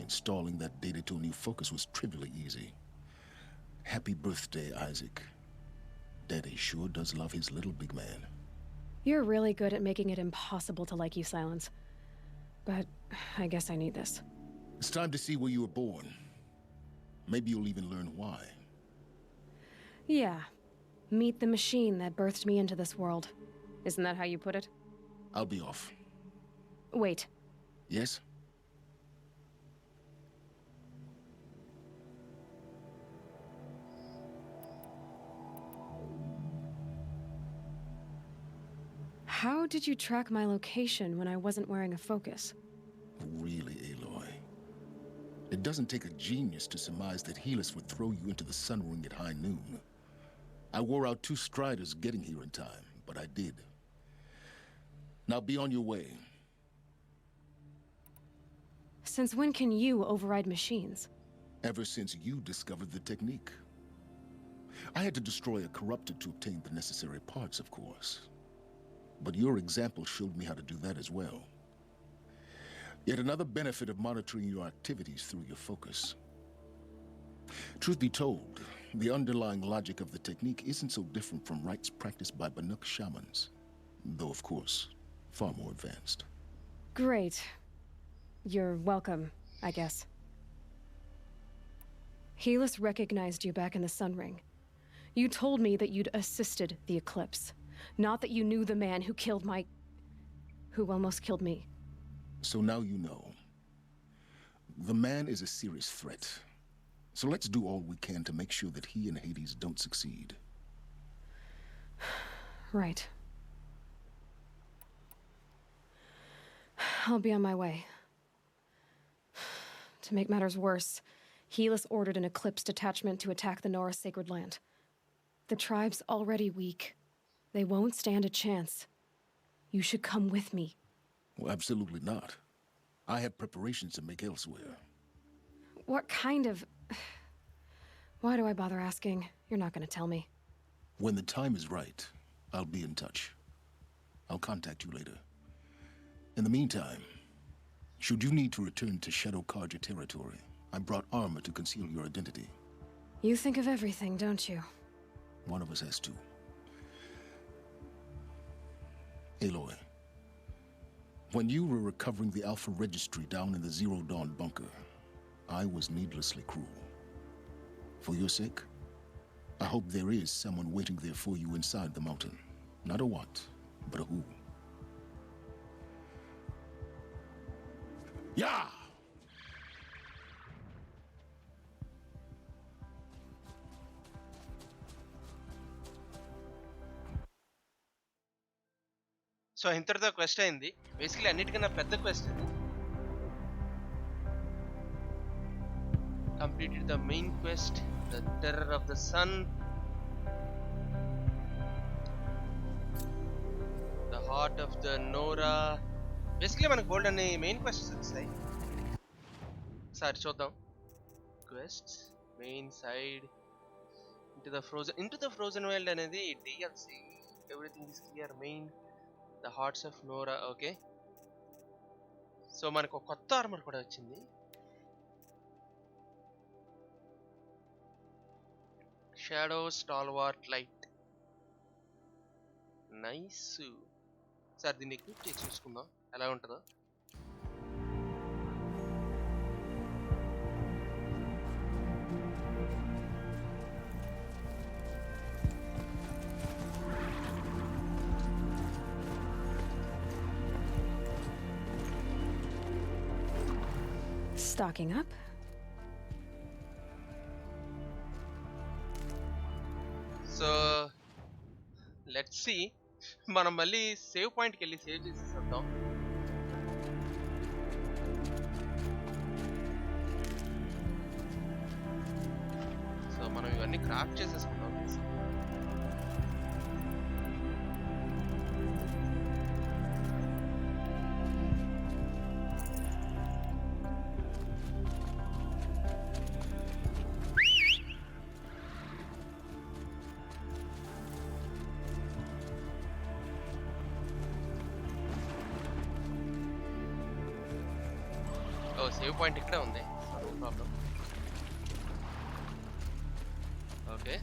Speaker 10: Installing that data to a new focus was trivially easy. Happy birthday, Isaac. Daddy sure does love his little big man.
Speaker 4: You're really good at making it impossible to like you, Silence. But I guess I need this.
Speaker 10: It's time to see where you were born. Maybe you'll even learn why.
Speaker 4: Yeah. Meet the machine that birthed me into this world. Isn't that how you put it?
Speaker 10: I'll be off.
Speaker 4: Wait.
Speaker 10: Yes?
Speaker 4: How did you track my location when I wasn't wearing a focus?
Speaker 10: Really, Aloy? It doesn't take a genius to surmise that Helis would throw you into the sun ring at high noon. I wore out 2 striders getting here in time, but I did. Now be on your way.
Speaker 4: Since when can you override machines?
Speaker 10: Ever since you discovered the technique. I had to destroy a corruptor to obtain the necessary parts, of course. But your example showed me how to do that as well. Yet another benefit of monitoring your activities through your focus. Truth be told, the underlying logic of the technique isn't so different from rites practiced by Banuk shamans, though of course, far more advanced.
Speaker 4: Great. You're welcome, I guess. Helis recognized you back in the Sun Ring. You told me that you'd assisted the eclipse. Not that you knew the man who killed who almost killed me.
Speaker 10: So now you know. The man is a serious threat. So let's do all we can to make sure that he and Hades don't succeed.
Speaker 4: Right. I'll be on my way. To make matters worse, Helis ordered an eclipse detachment to attack the Nora sacred land. The tribe's already weak. They won't stand a chance. You should come with me.
Speaker 10: Well, absolutely not. I have preparations to make elsewhere.
Speaker 4: What kind of... Why do I bother asking? You're not gonna tell me.
Speaker 10: When the time is right, I'll be in touch. I'll contact you later. In the meantime, should you need to return to Shadow Karja territory, I brought armor to conceal your identity.
Speaker 4: You think of everything, don't you?
Speaker 10: One of us has to. Aloy, when you were recovering the Alpha Registry down in the Zero Dawn bunker, I was needlessly cruel. For your sake, I hope there is someone waiting there for you inside the mountain. Not a what, but a who. Yeah!
Speaker 1: So ఇంతటితో quest అయింది. బేసికలీ అన్నిటికన్నా పెద్ద quest ఇది. Completed the main quest, the terror of the sun, the heart of the Nora. Basically మనకు gold అనే main quests వస్తాయి. ఒకసారి చూద్దాం. Quest main side, into the frozen world అనేది DLC. Everything is clear. Main the hearts of Nora. Okay, so మనకు ఒక కొత్త armour కూడా వచ్చింది. Shadow stalwart light. Nice. Sir దీన్ని ఎక్విప్ చేసి చూసుకుందాం ఎలా ఉంటుందో.
Speaker 4: Stocking up.
Speaker 1: So let's see. మనం మళ్ళీ సేవ్ పాయింట్కి వెళ్ళి సేవ్ చేసేద్దాం. సో మనం ఇవన్నీ క్రాఫ్ట్ చేసేసుకుందాం. సేవ్ పాయింట్ ఇక్కడే ఉంది, no problem. Okay,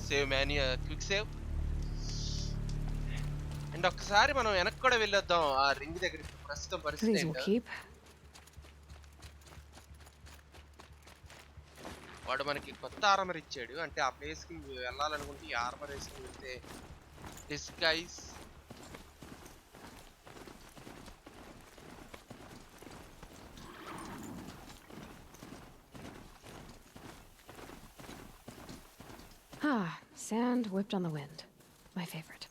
Speaker 1: save menu, quick save. And ఒక్కసారి మనం వెనక్కి కూడా వెళ్ళొద్దాం ఆ రింగ్ దగ్గరికి. ప్రస్తుతం పరిస్థితి వాడు మనకి కొత్త ఆర్మర్ ఇచ్చాడు. అంటే ఆ ప్లేస్కి వెళ్ళాలనుకుంటే ఈ ఆర్మర్ వేసుకుని వెళ్తే disguise.
Speaker 4: Sand whipped on the wind. My favorite.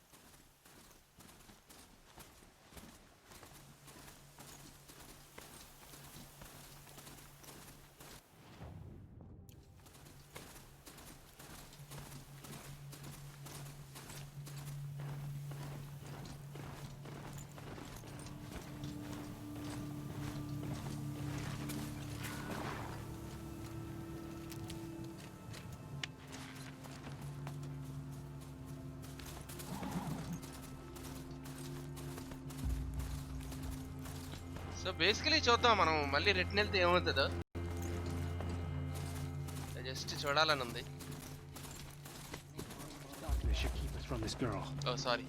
Speaker 1: So basically చూద్దాం మనం మళ్ళీ రిటర్న్ వెళ్తే ఏమవుతుందో. జస్ట్ చూడాలని ఉంది. ఓ sorry.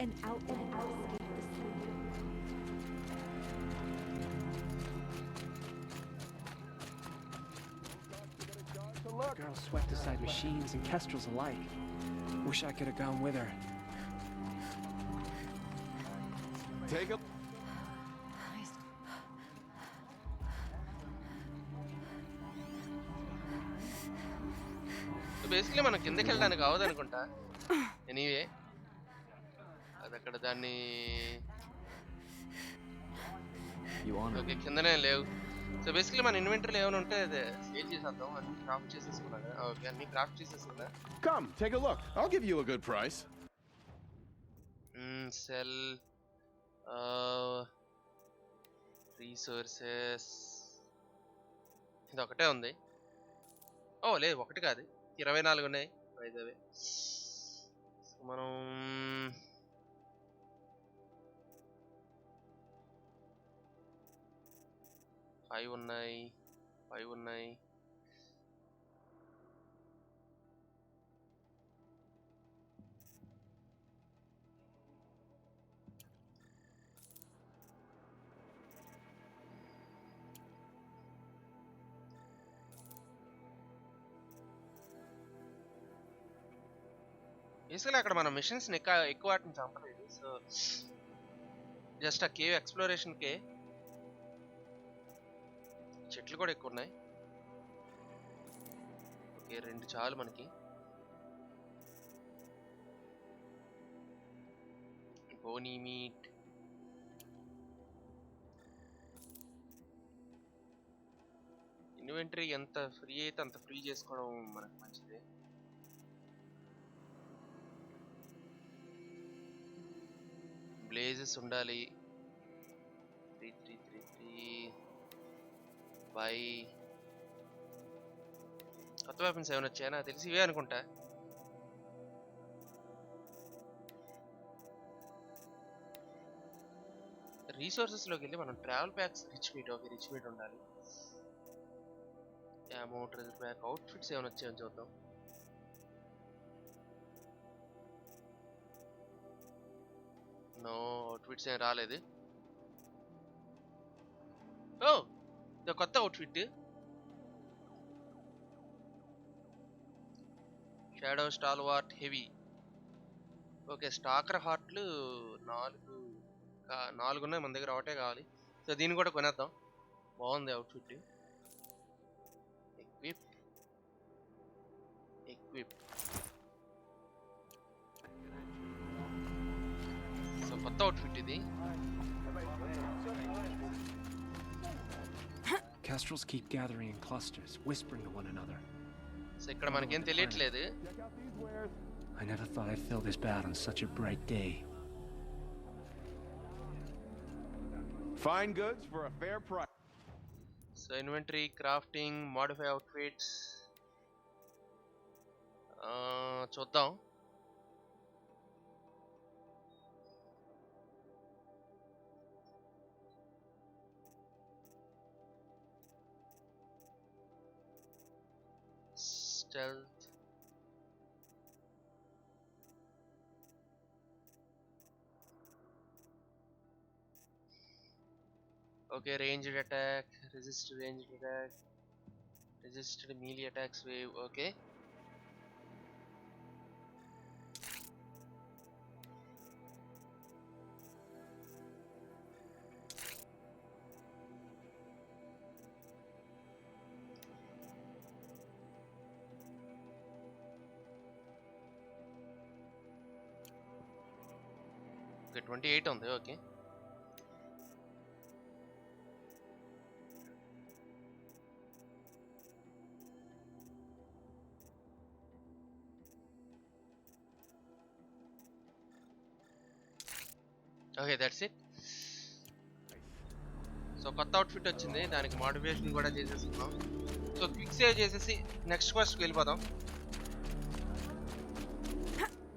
Speaker 5: An outlet
Speaker 7: The girl swept aside machines and kestrels alike. Wish I could have gone with her.
Speaker 9: Take a...
Speaker 1: basically మనం కిందకి వెళ్ళడానికి అవ్వదు అనుకుంటా. ఎనీవే అది అక్కడ దాన్ని ఓకే కిందనే లేవు. సో బేసికలీ మన ఇన్వెంటరీలో ఏమైనా ఉంటే అదే సేవ్ చేసేద్దాం. అన్ని క్రాఫ్ట్ చేసేసుకున్నాను. ఓకే, అన్ని craft చేసేసుకున్నా.
Speaker 9: Come, take a look. I'll give you a good price.
Speaker 1: Cell resources ఇది ఒకటే ఉంది. ఓ లేదు, ఒకటి కాదు, 24 ఉన్నాయి. వైదవే మనం ఫైవ్ ఉన్నాయి. బేసికలీ అక్కడ మన మిషన్స్ ఎక్కువ వాటిని చంపలేదు. సో జస్ట్ ఆ కేవ్ ఎక్స్ప్లోరేషన్ కే. చెట్లు కూడా ఎక్కువ ఉన్నాయి. ఓకే 2 చాలు మనకి. బోనీ మీట్. ఇన్వెంటరీ ఎంత ఫ్రీ అయితే అంత ఫ్రీ చేసుకోవడం మనకు మంచిది. బ్లేజెస్ ఉండాలి. 3333 బై. కొత్త వెపన్స్ ఏమైనా వచ్చాయా? నాకు తెలిసి ఇవే అనుకుంటా. రీసోర్సెస్లోకి వెళ్ళి మనం travel packs rich meet. Okay rich meet ఉండాలి. Ammo treasure pack. అవుట్ఫిట్స్ ఏమైనా వచ్చాయని చూద్దాం. నో అవుట్ఫిట్స్ ఏం రాలేదు. ఓ ఇది కొత్త outfit. Shadow stalwart heavy. Okay stalker హార్ట్లు 4 ఉన్నాయి మన దగ్గర, ఒకటే కావాలి. సో దీన్ని కూడా కొనేద్దాం. బాగుంది అవుట్ఫిట్. Equip equip. సో కొత్త అవుట్ఫిట్ ఇది.
Speaker 7: Kestrels keep gathering in clusters, whispering to one another.
Speaker 1: So ఇక్కడ మనకేం తెలియట్లేదు.
Speaker 7: I never thought I'd feel this bad on such a bright day.
Speaker 9: Fine goods for a fair price.
Speaker 1: So inventory, crafting, modify outfits చూద్దాం. Stealth, okay ranged attack, resist ranged attack, resisted melee attacks wave. Okay okay 28 ఉంది. Okay okay that's it. So కొత్త outfit వచ్చింది, దానికి modification కూడా చేసేసుకున్నాం. So quick save చేసేసి next క్వెస్ట్కి వెళ్ళిపోదాం.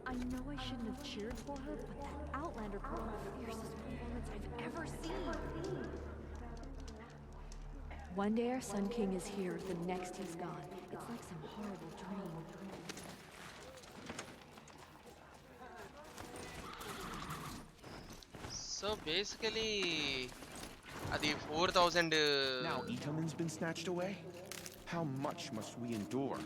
Speaker 5: I know I shouldn't have cheered for her, but that Outlander put on the fiercest performance I've ever seen. One day our Sun King is here, the next he's gone. It's like some horrible dream.
Speaker 1: So basically అది 4000.
Speaker 3: Now Itaman's been snatched away? How much must we endure?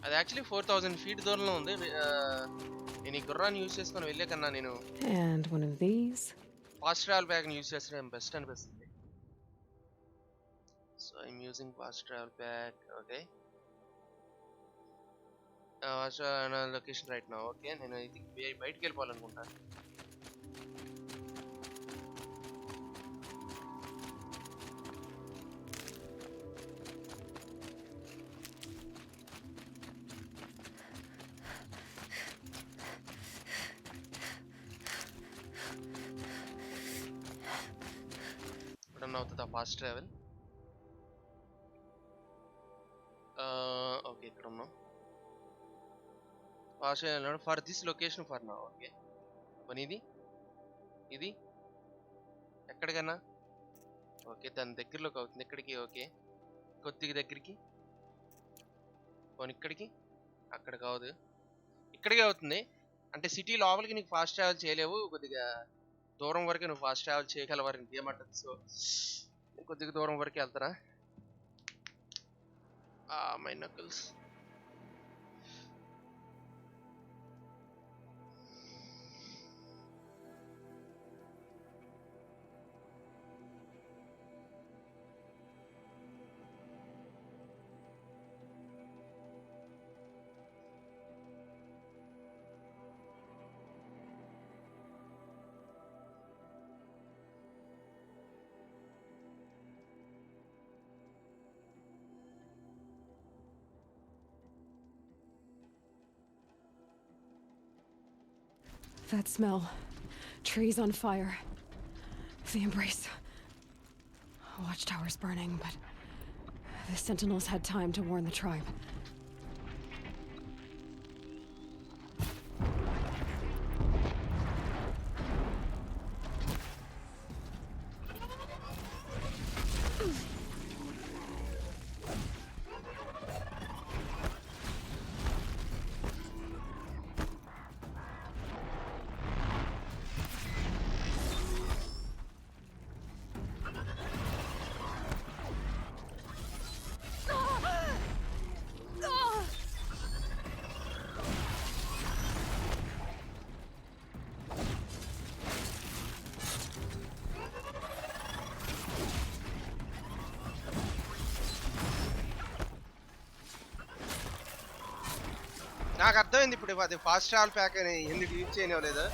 Speaker 1: అది actually 4000 feet దూరంలో ఉంది. నేను ఈ గుర్రాన్ని use చేసుకొని వెళ్ళే కన్నా నేను
Speaker 4: And one of these.
Speaker 1: Fast travel ప్యాక్ని యూజ్ చేస్తే బెస్ట్ అనిపిస్తుంది. So I'm using fast travel pack. Okay location right నా. ఓకే నేను ఇది బయటికి వెళ్ళిపోవాలనుకుంటాను. ఎప్పుడన్నా అవుతుందా ఫాస్ట్ ట్రావెల్? ఓకే ఇక్కడ ఉన్నాం. Fast travel for this location for నా. ఓకే పని ఇది ఎక్కడికన్నా. ఓకే దాని దగ్గరలోకి అవుతుంది. ఎక్కడికి? ఓకే కొద్దిగా దగ్గరికి పోనీ. ఇక్కడికి అక్కడ కాదు, ఇక్కడికే అవుతుంది. అంటే సిటీ లోపలికి నీకు ఫాస్ట్ ట్రావెల్ చేయలేవు, కొద్దిగా దూరం వరకే నువ్వు ఫాస్ట్ ట్రావెల్ చేయగలవారు ఏమంటుంది. సో కొద్దిగా దూరం వరకే వెళ్తారా. Ah, my knuckles.
Speaker 4: That smell. Trees on fire. The embrace. Watchtower's burning, but the Sentinels had time to warn the tribe.
Speaker 1: నాకు అర్థమైంది ఇప్పుడు అది ఫాస్ట్ ట్రావెల్ ప్యాక్ అని ఎందుకు use చేయనివ్వలేదు.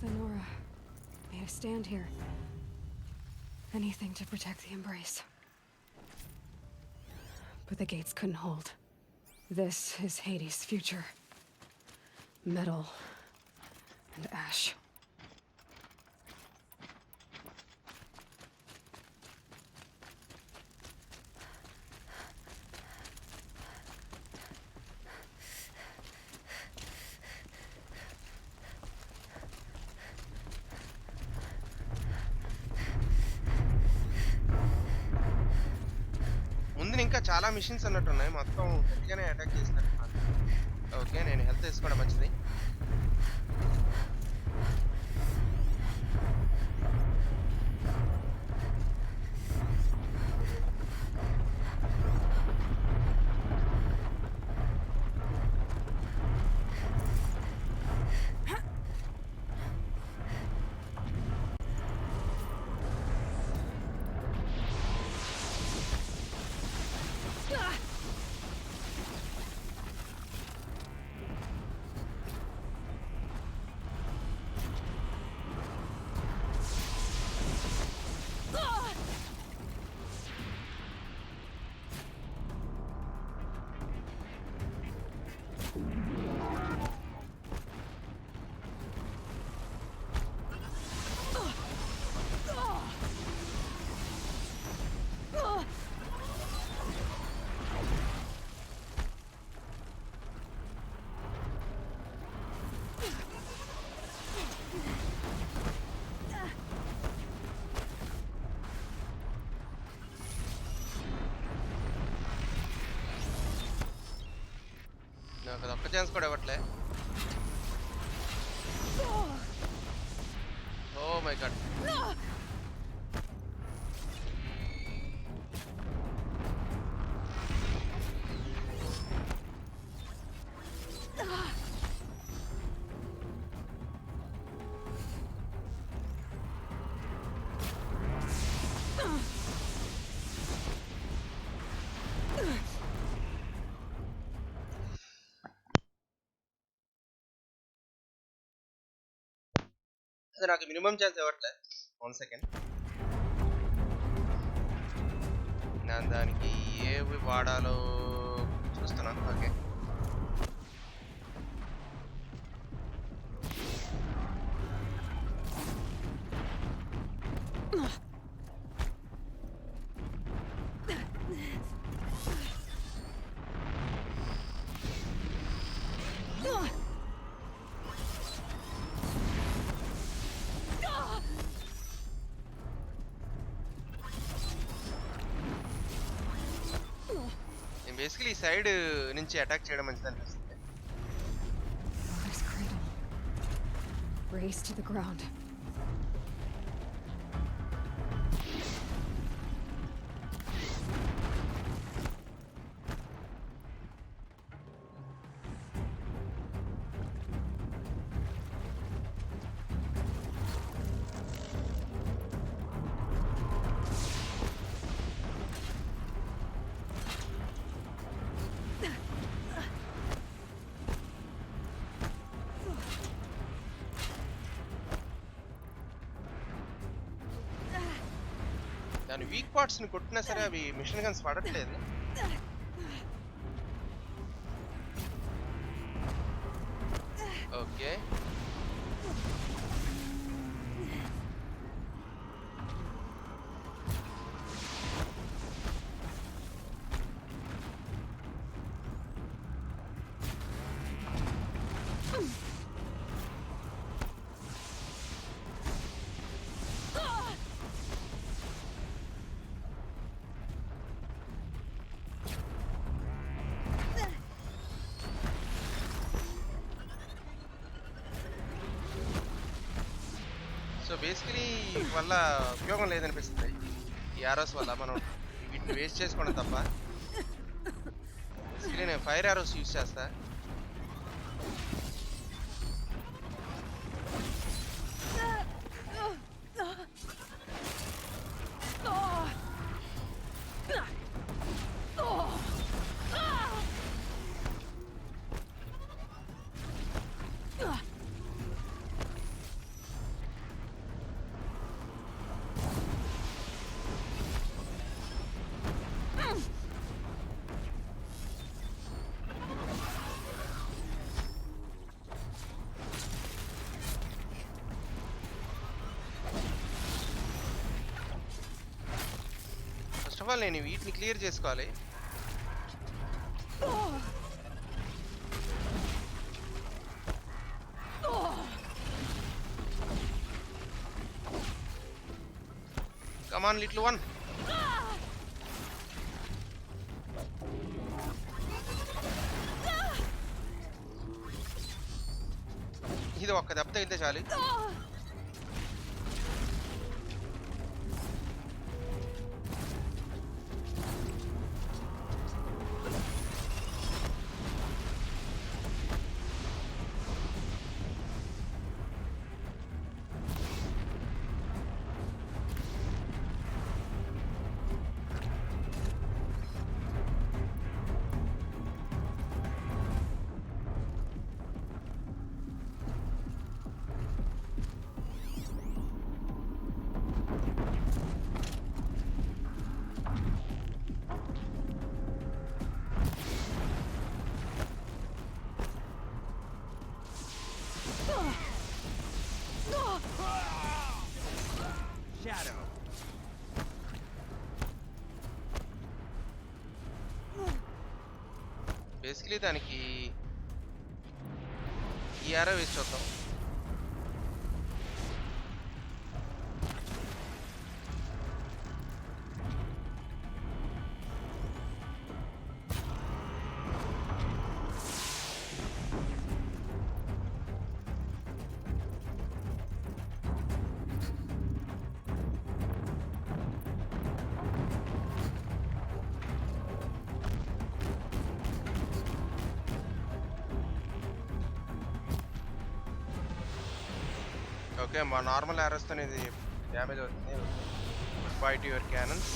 Speaker 4: Thenora made a stand here. Anything to protect the embrace. But the gates couldn't hold. This is Hades' future. Metal and ash.
Speaker 1: ముందు ఇంకా చాలా machines అన్నట్టు ఉన్నాయి, మొత్తం గట్టిగానే అటాక్ చేస్తారు. ఓకే, నేను హెల్త్ తీసుకోవడం మంచిది. నాకు అది ఒక్క ఛాన్స్ కూడా ఇవ్వట్లే. Oh my God. అది నాకు మినిమం ఛాన్స్ ఇవ్వట్లే. 1 సెకండ్. నేను దానికి ఏవి వాడాలో చూస్తున్నాను. ఓకే, బేసికలీ ఈ సైడ్ నుంచి అటాక్ చేయడం మంచిది అనిపిస్తుంది.
Speaker 4: Mother's cradle. Raised to the ground.
Speaker 1: దాని వీక్ పార్ట్స్ ని కొట్టినా సరే అవి మిషన్ గన్స్ పడట్లేదు. ఓకే, సో బేసికలీ వల్ల ఉపయోగం లేదనిపిస్తుంది. ఈ ఆరోస్ వల్ల మనం వీటిని వేస్ట్ చేసుకోవడం తప్ప. బేసికలీ నేను ఫైర్ ఆరోస్ యూజ్ చేస్తా. ఫస్ట్ ఆఫ్ ఆల్ నేను వీటిని క్లియర్ చేసుకోవాలి. Come on, little one. ఇది ఒక్క దెబ్బ తగిలితే చాలు.
Speaker 14: Shadow.
Speaker 1: బేసికలీ దానికి ఈ ఆరో వేసి చూద్దాం. ఓకే, మా నార్మల్ ఆరోస్తో ఇది డ్యామేజ్ అవుతుంది. Good bye to your cannons.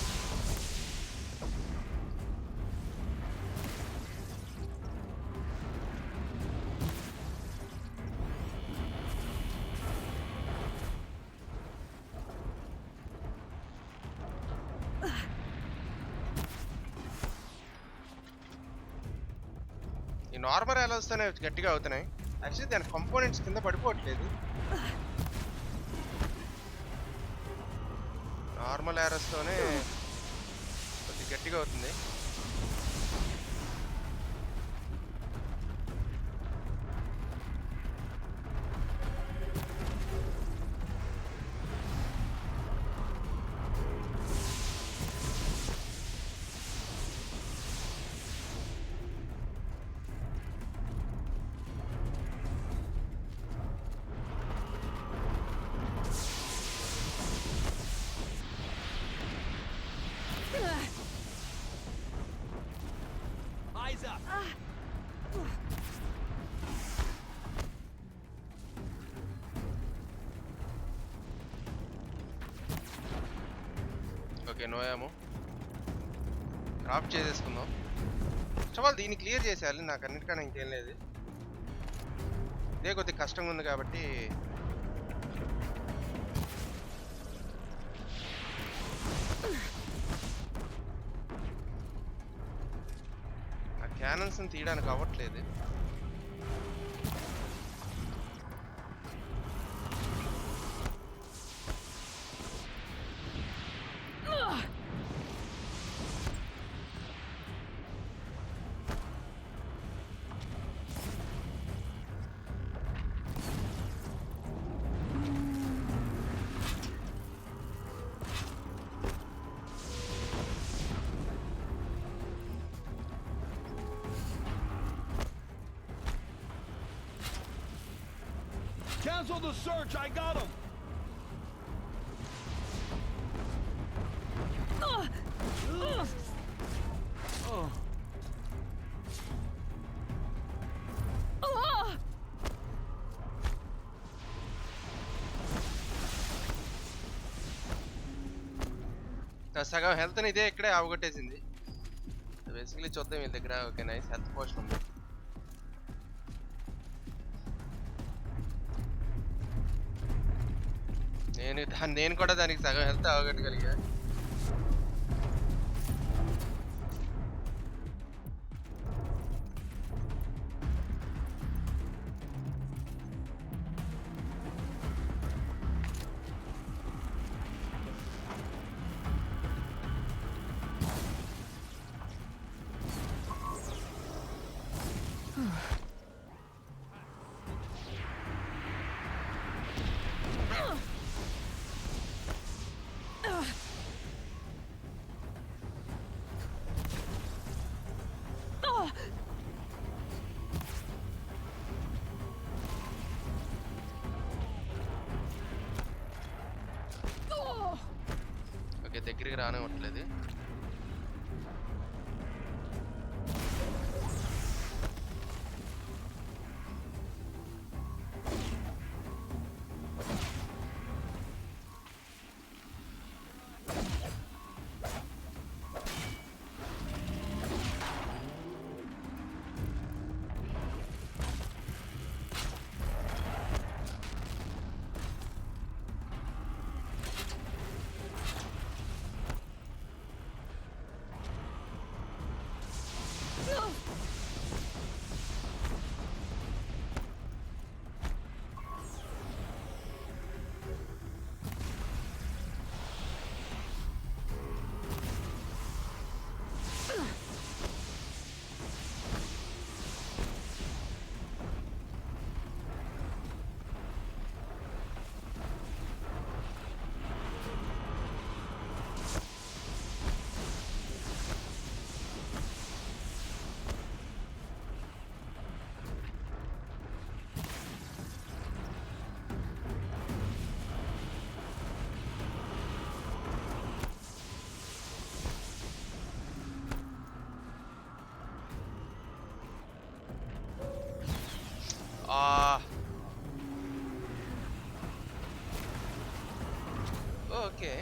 Speaker 1: ఈ నార్మల్ ఆరోస్తోనే గట్టిగా అవుతున్నాయి. యాక్చువల్లీ దాని కంపోనెంట్స్ కింద పడిపోవట్లేదు. నార్మల్ ఆరోస్తోనే కొద్దిగా గట్టిగా అవుతుంది.
Speaker 14: Ease up.
Speaker 1: ఓకే నో ఏమో క్రాఫ్ట్ చేసేసుకుందాం. ఫస్ట్ ఆఫ్ ఆల్ దీన్ని క్లియర్ చేసేయాలి, నాకు అన్నిటికన్నా ఇంకేం లేదు. ఇదే కొద్దిగా కష్టంగా ఉంది కాబట్టి ఆ క్యానన్స్ని తీయడానికి అవ్వట్లేదు.
Speaker 14: Cancel the search. I got him.
Speaker 1: సగం హెల్త్ని ఇదే ఇక్కడే అవగొట్టేసింది. బేసికలీ చూద్దాం వీళ్ళ దగ్గర. ఓకే నైస్ హెల్త్ పోషన్ ఉంది. నేను కూడా దానికి సగం హెల్త్ అవగొట్టగలిగా. ఓకే దగ్గరికి రానివ్వట్లేదు. ఓకే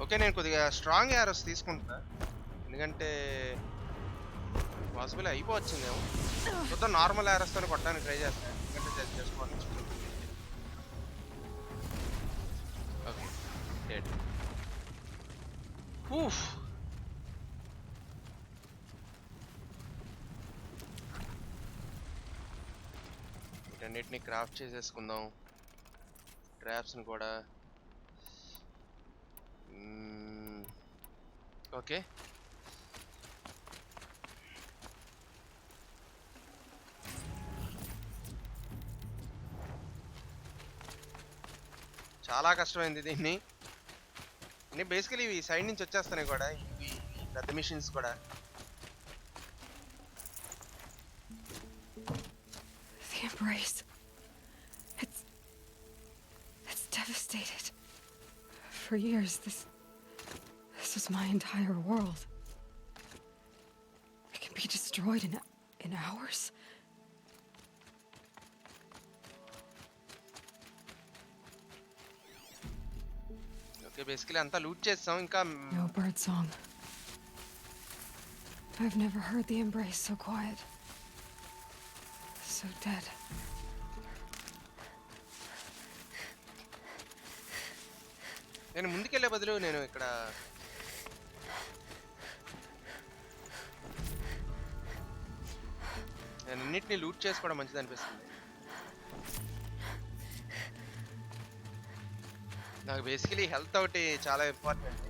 Speaker 1: ఓకే నేను కొద్దిగా స్ట్రాంగ్ యారోస్ తీసుకుంటా, ఎందుకంటే పాసిబుల్ అయిపోవచ్చిందేమో. మొత్తం నార్మల్ యారోస్తో కొట్టడానికి ట్రై చేస్తాను, ఎందుకంటే జస్ట్ ఓకే డెడ్. వీటన్నిటిని క్రాఫ్ట్ చేసేసుకుందాం, ట్రాప్స్ని కూడా. ఓకే చాలా కష్టమైంది దీన్ని. అంటే బేసికలీ ఇవి సైడ్ నుంచి వచ్చేస్తున్నాయి కూడా ఈ పెద్ద మిషన్స్ కూడా.
Speaker 4: The embrace. It's devastated. For years, this was my entire world. It can be destroyed in hours.
Speaker 1: Okay, basically అంతా లూట్ చేస్తాం. ఇంకా
Speaker 4: No bird song. I've never heard the embrace so quiet. So dead.
Speaker 1: నేను ముందుకెళ్లే బదులు నేను ఇక్కడ నేను అన్నిటిని loot చేసుకోవడం మంచిది అనిపిస్తుంది. నాకు బేసికలీ హెల్త్ ఒకటి చాలా important.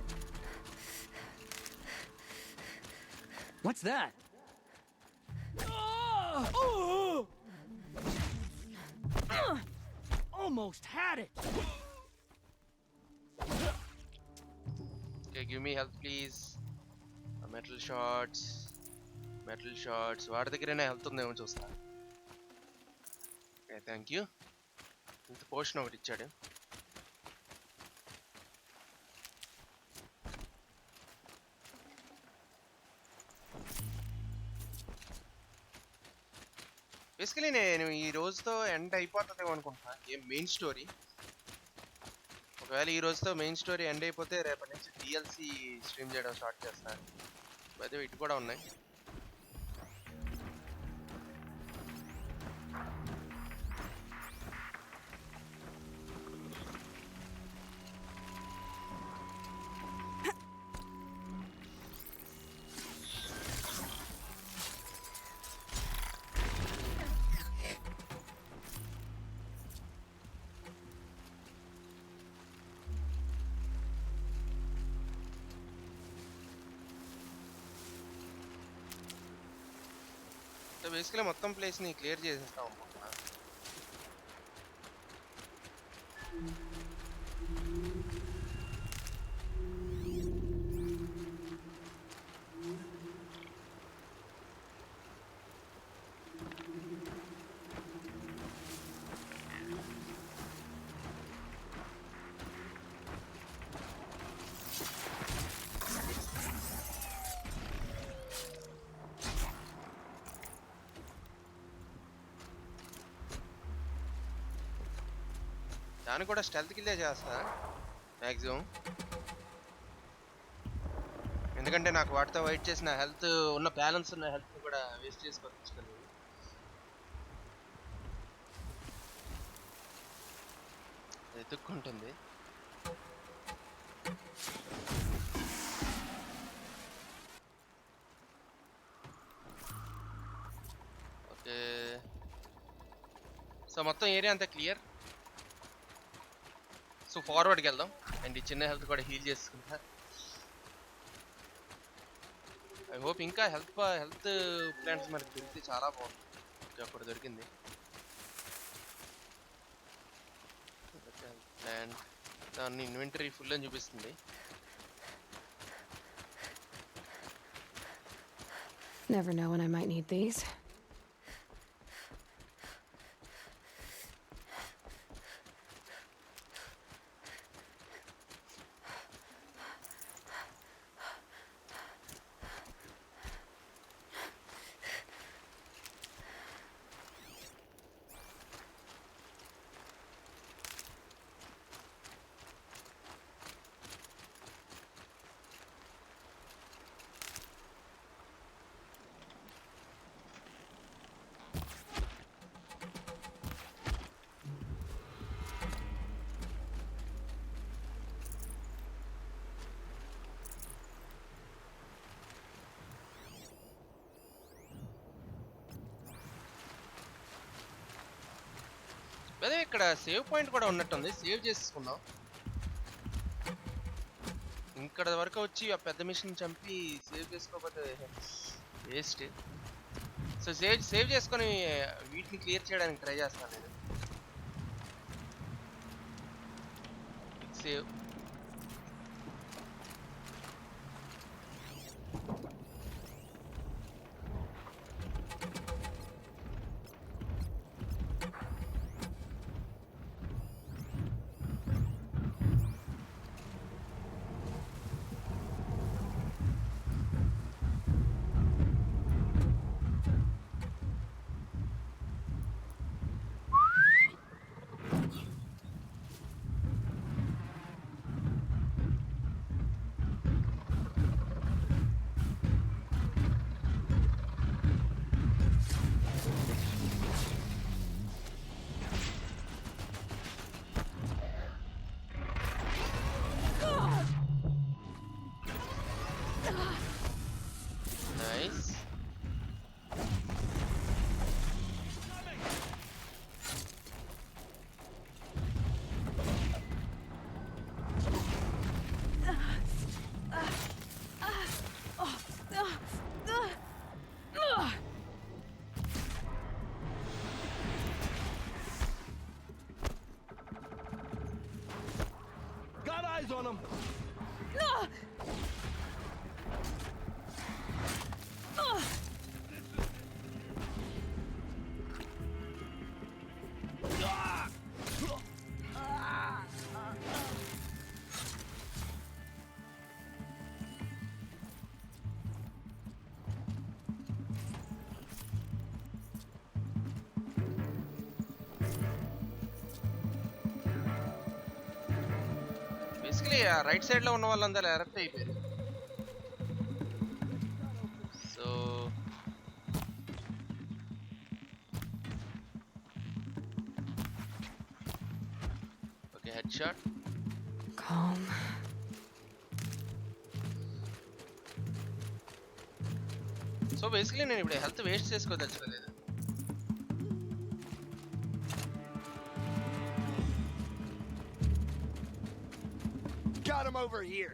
Speaker 2: What's that? Almost had it.
Speaker 1: Okay, give me health please. Metal shots. వాడి దగ్గరైనా హెల్త్ ఉందేమో చూస్తా. Okay, thank you. ఇంత పోషన్ ఒకటి ఇచ్చాడు. బేసికలీ నేను ఈ రోజుతో ఎండ్ అయిపోతుందేమో అనుకుంటున్నా గేమ్ మెయిన్ స్టోరీ. ఒకవేళ ఈ రోజుతో మెయిన్ స్టోరీ ఎండ్ అయిపోతే రేపటి నుంచి డిఎల్సి స్ట్రీమ్ చేయడం స్టార్ట్ చేస్తాను. అయితే ఇటు కూడా ఉన్నాయి. బేసికలీ మొత్తం ప్లేస్ని క్లియర్ చేసేస్తాం అనుకుంటున్నా. దాన్ని కూడా స్టెల్త్ కిల్లే చేస్తా మ్యాక్సిమం. ఎందుకంటే నాకు వాటితో వెయిట్ చేసిన హెల్త్ ఉన్న బ్యాలెన్స్ ఉన్న హెల్త్ కూడా వేస్ట్ చేసుకోవచ్చు. ఎత్తుక్కుంటుంది. ఓకే, సో మొత్తం ఏరియా అంతా క్లియర్. సో ఫార్వర్డ్కి వెళ్దాం అండ్ ఈ చిన్న హెల్త్ కూడా హీల్ చేసుకుంటా. ఐ హోప్ ఇంకా హెల్త్ ప్లాంట్స్ మనకి దొరికితే చాలా బాగుంది. అక్కడ దొరికింది ప్లాంట్. దాన్ని ఇన్వెంటరీ ఫుల్ అని చూపిస్తుంది.
Speaker 4: Never know when I might need these.
Speaker 1: అదే ఇక్కడ సేవ్ పాయింట్ కూడా ఉన్నట్టుంది. సేవ్ చేసుకుందాం. ఇక్కడ వరకు వచ్చి ఆ పెద్ద మిషన్ చంపి సేవ్ చేసుకోకపోతే వేస్ట్. సో సేవ్ చేసుకొని వీటిని క్లియర్ చేయడానికి ట్రై చేస్తాను నేను. save. Nice.
Speaker 14: Got eyes on him.
Speaker 1: Basically ఆ రైట్ సైడ్ లో ఉన్న వాళ్ళందరూ ఎరప్ట్ అయిపోయారు. So okay, headshot.
Speaker 4: Calm.
Speaker 1: So basically నేను ఇప్పుడు హెల్త్ వేస్ట్ చేసుకోదలుచుకోలేదు.
Speaker 14: Got him over here.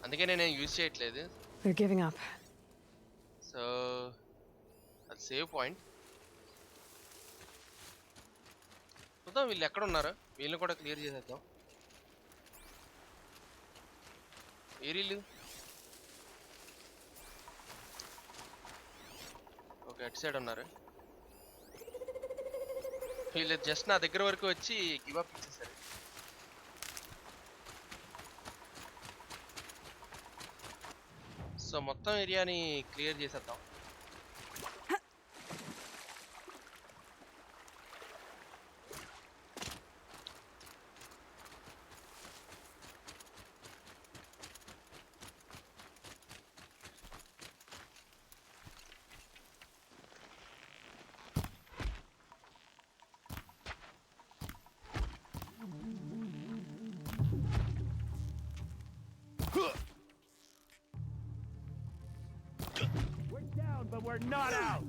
Speaker 1: అందుకే నేను యూజ్ చేయట్లేదు.
Speaker 4: They're giving up.
Speaker 1: సో అది సేవ్ పాయింట్. చూద్దాం వీళ్ళు ఎక్కడ ఉన్నారు, వీళ్ళని కూడా క్లియర్ చేసేద్దాం. ఏరీలు ఓకే, అటు సైడ్ ఉన్నారు. వీళ్ళు జస్ట్ నా దగ్గర వరకు వచ్చి గివ్ అప్ ఇచ్చేసారు. సో మొత్తం ఏరియాని క్లియర్ చేసేద్దాం.
Speaker 14: We're down, but we're not out.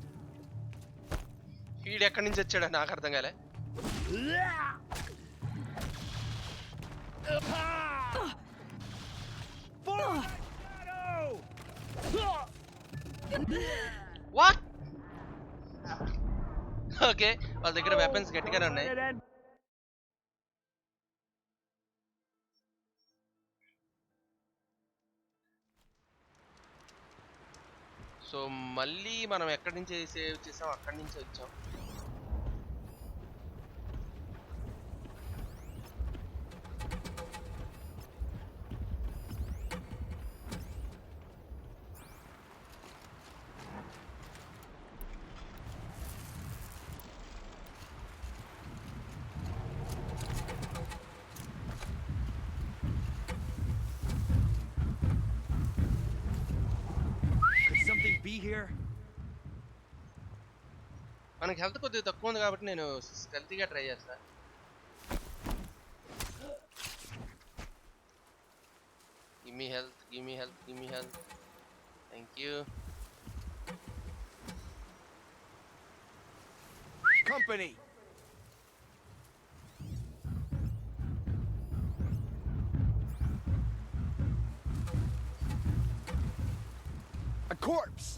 Speaker 1: వీడు ఎక్కడి నుంచి వచ్చాడో నాకు అర్థం కాలే. వాట్? ఓకే, వాళ్ళ దగ్గర వెపన్స్ గట్టిగానే ఉన్నాయి. సో మళ్ళీ మనం ఎక్కడి నుంచి సేవ్ చేసాం అక్కడి నుంచి వచ్చాం.
Speaker 14: Be here.
Speaker 1: మనకి హెల్త్ కొద్దిగా తక్కువ ఉంది కాబట్టి నేను స్టెల్తీగా ట్రై చేస్తా. Give me health, give me health, give me health. Thank you.
Speaker 14: Company. A corpse.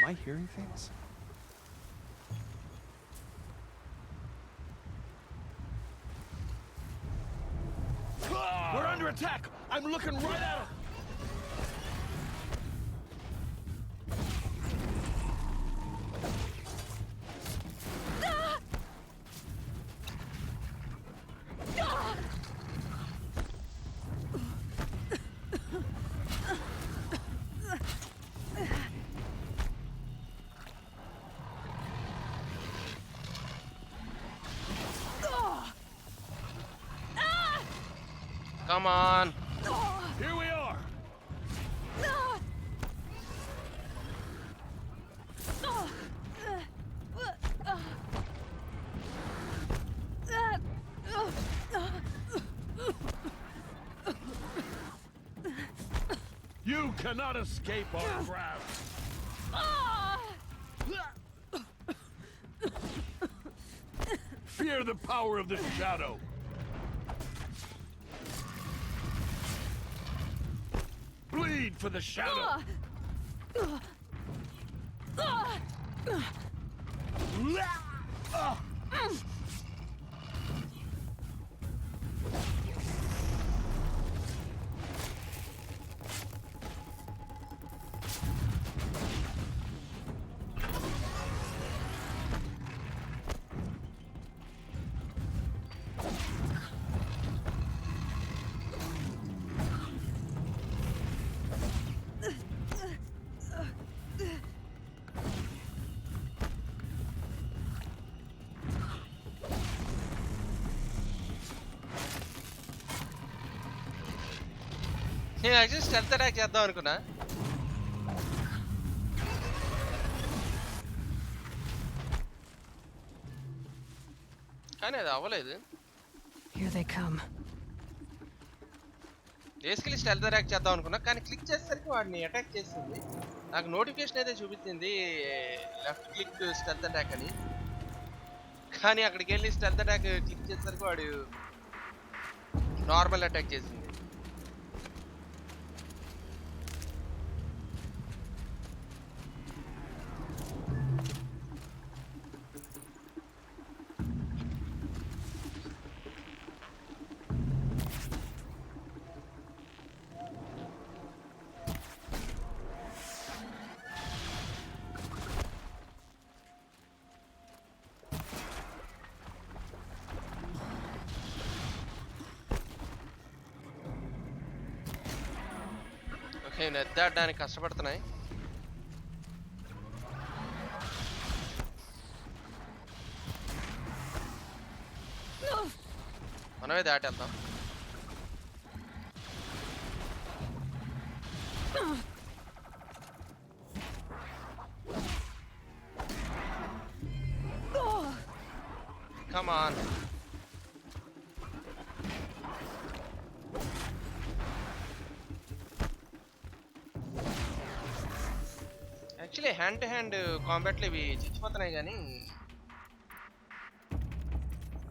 Speaker 3: I hearing things?
Speaker 14: We're under attack! I'm looking right at him!
Speaker 1: Come on.
Speaker 14: Here we are. You cannot escape our grasp. Fear the power of the shadow. Bleed for the shadow.
Speaker 1: నేను actually stealth attack చేద్దాం అనుకున్నా. కానీ అది అవ్వలేదు.
Speaker 4: Here they come.
Speaker 1: Basically stealth attack చేద్దాం అనుకున్నా, కానీ click చేసేసరికి వాడిని అటాక్ చేసింది. నాకు నోటిఫికేషన్ అయితే చూపించింది లెఫ్ట్ క్లిక్ స్టెల్త్ అటాక్ అని, కానీ అక్కడికి వెళ్ళి స్టెల్త్ అటాక్ క్లిక్ చేసేసరికి వాడు నార్మల్ అటాక్ చేసింది. నేను ఎద్దాడడానికి కష్టపడుతున్నాయి. మనమే దాటేద్దాం. Come on. Actually hand to hand కాంబాట్లు ఇవి చచ్చిపోతున్నాయి, కానీ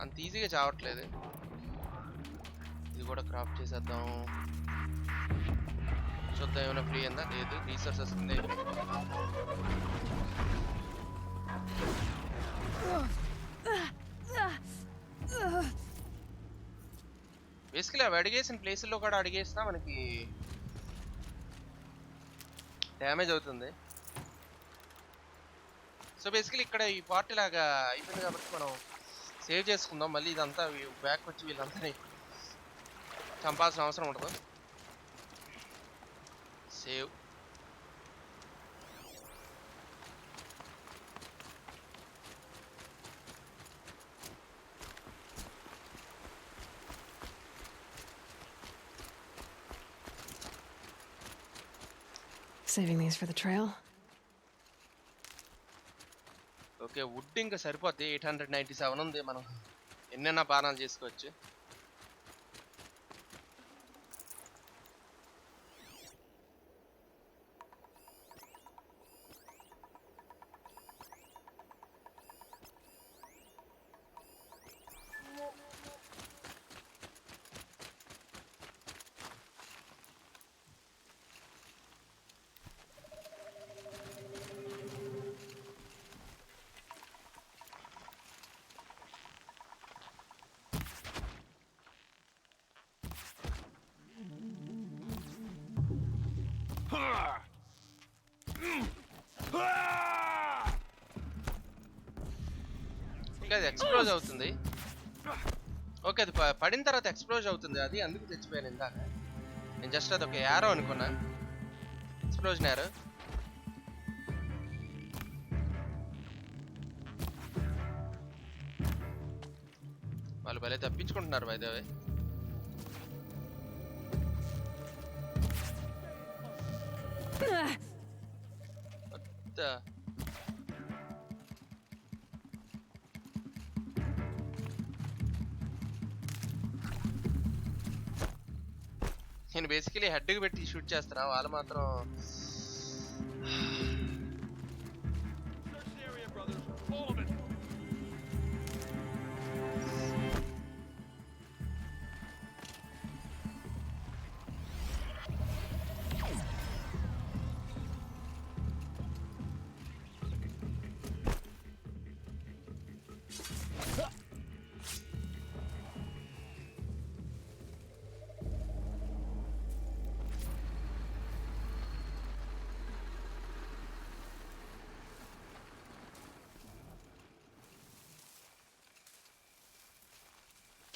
Speaker 1: అంత ఈజీగా చావట్లేదు. ఇది కూడా క్రాఫ్ట్ చేసేద్దాం. చూద్దాం ఏమైనా ఫ్రీ అయిందా, లేదు రీసోర్సెస్ ఉంది. బేసికలీ అవి అడిగేసిన ప్లేసుల్లో కూడా అడిగేసినా మనకి డ్యామేజ్ అవుతుంది. సో బేసికలీ ఇక్కడ ఈ పార్ట్ లాగా అయిపోయింది కాబట్టి మనం సేవ్ చేసుకుందాం. మళ్ళీ ఇదంతా బ్యాక్ వచ్చి వీళ్ళంతా చంపాల్సిన అవసరం ఉండదు. Save.
Speaker 4: Saving these for the trail.
Speaker 1: Okay, wood ఇంకా సరిపోద్ది. 897 ఉంది, మనం ఎన్నైనా బాణాలు చేసుకోవచ్చు. ఇంకా అది ఎక్స్ప్లోజ్ అవుతుంది. ఓకే, అది పడిన తర్వాత ఎక్స్ప్లోజ్ అవుతుంది. అది అందుకు తెచ్చిపోయాను ఇందాక. నేను జస్ట్ అది ఒక యారో అనుకున్నా, ఎక్స్ప్లోజన్ యారో. వాళ్ళు భలే తప్పించుకుంటున్నారు బై ద వే. నేను బేసికలీ హెడ్కి పెట్టి షూట్ చేస్తున్నా, వాళ్ళు మాత్రం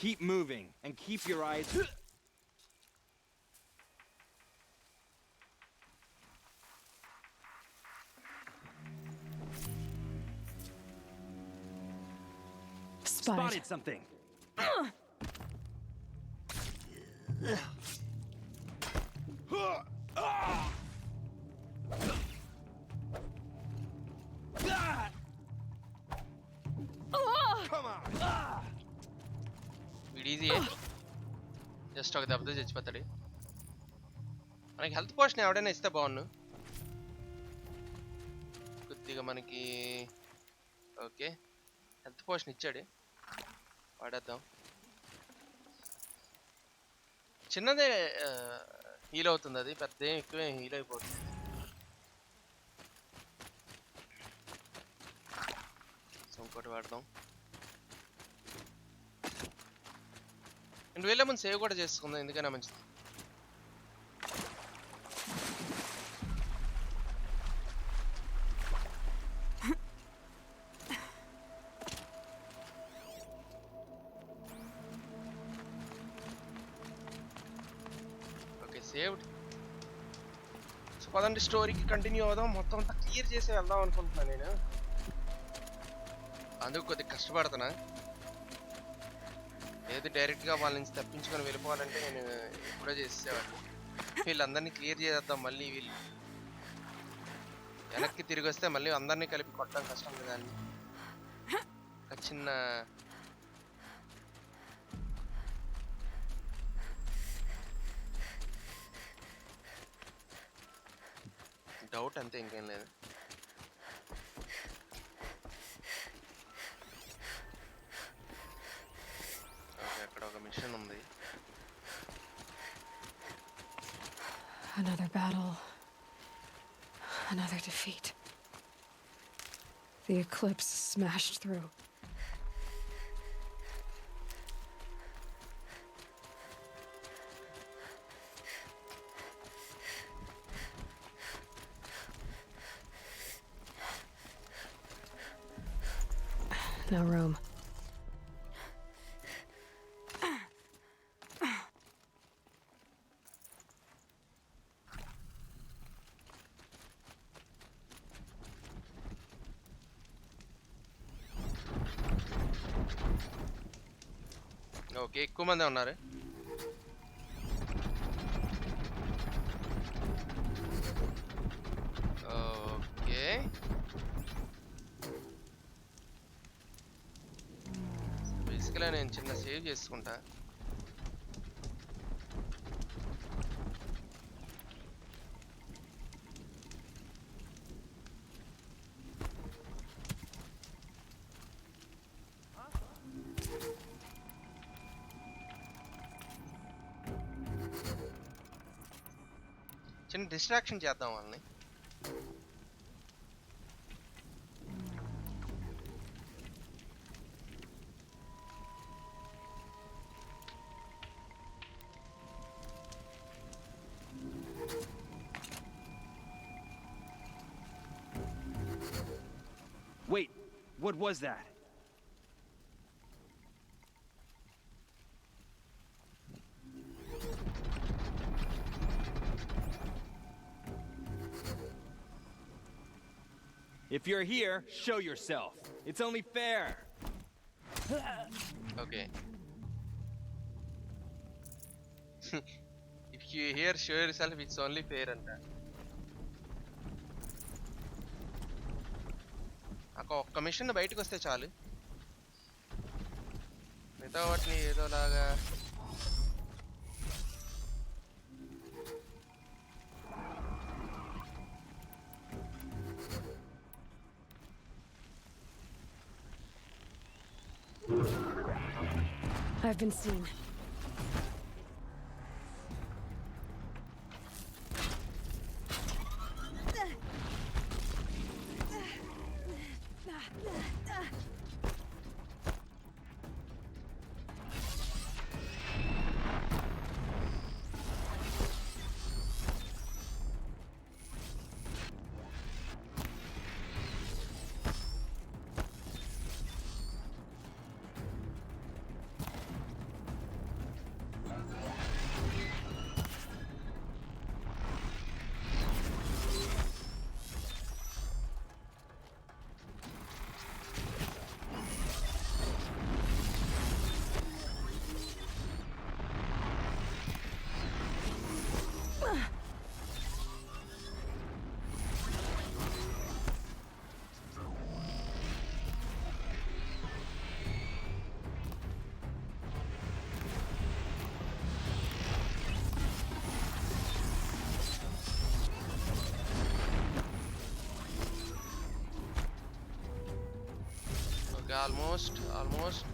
Speaker 3: Keep moving and keep your eyes.
Speaker 2: Spotted something.
Speaker 1: Easy, just ఒక దెబ్బతో చచ్చిపోతాడు. మనకి హెల్త్ పోషన్ ఎవడైనా ఇస్తే బాగుండు కొద్దిగా మనకి. ఓకే, హెల్త్ పోషన్ ఇచ్చాడు, వాడేద్దాం. చిన్నదే హీల్ అవుతుంది, అది పెద్ద ఎక్కువే హీల్ అయిపోతుంది. సో ఇంకోటి వాడదాం. అండ్ వెళ్ళే ముందు సేవ్ కూడా చేసుకుందాం, ఎందుకైనా మంచిది. Okay, saved. సో పదండి స్టోరీకి కంటిన్యూ అవుదాం. మొత్తం అంతా క్లియర్ చేసి వెళ్దాం అనుకుంటున్నాను నేను, అందుకు కొద్దిగా కష్టపడుతున్నా. ఏది డైరెక్ట్గా వాళ్ళ నుంచి తప్పించుకొని వెళ్ళిపోవాలంటే నేను ఎప్పుడో చేసేవాడిని. వీళ్ళందరినీ క్లియర్ చేద్దాం, మళ్ళీ వీళ్ళు వెనక్కి తిరిగి వస్తే మళ్ళీ అందరినీ కలిపి కొట్టడం కష్టం కదా అని ఒక చిన్న డౌట్ అంతే, ఇంకేం లేదు. అక్కడ ఒక మిషన్ ఉంది.
Speaker 4: Another battle. Another defeat. The eclipse smashed through. No room.
Speaker 1: Okay, ఎక్కువ మందే ఉన్నారు. ఓకే, బేసికల్గా నేను చిన్న సేవ్ చేసుకుంటా. చిన్న డిస్ట్రాక్షన్ చేద్దాం వాళ్ళని.
Speaker 3: Wait, what was that?
Speaker 2: If you're here, show yourself. It's only fair.
Speaker 1: Okay. If you here, show yourself. It's only fair anta. ఒక్క మిషన్ బయటకు వస్తే చాలు. మిగతా వాటిని ఏదోలాగా
Speaker 4: I've been seen. Okay, almost.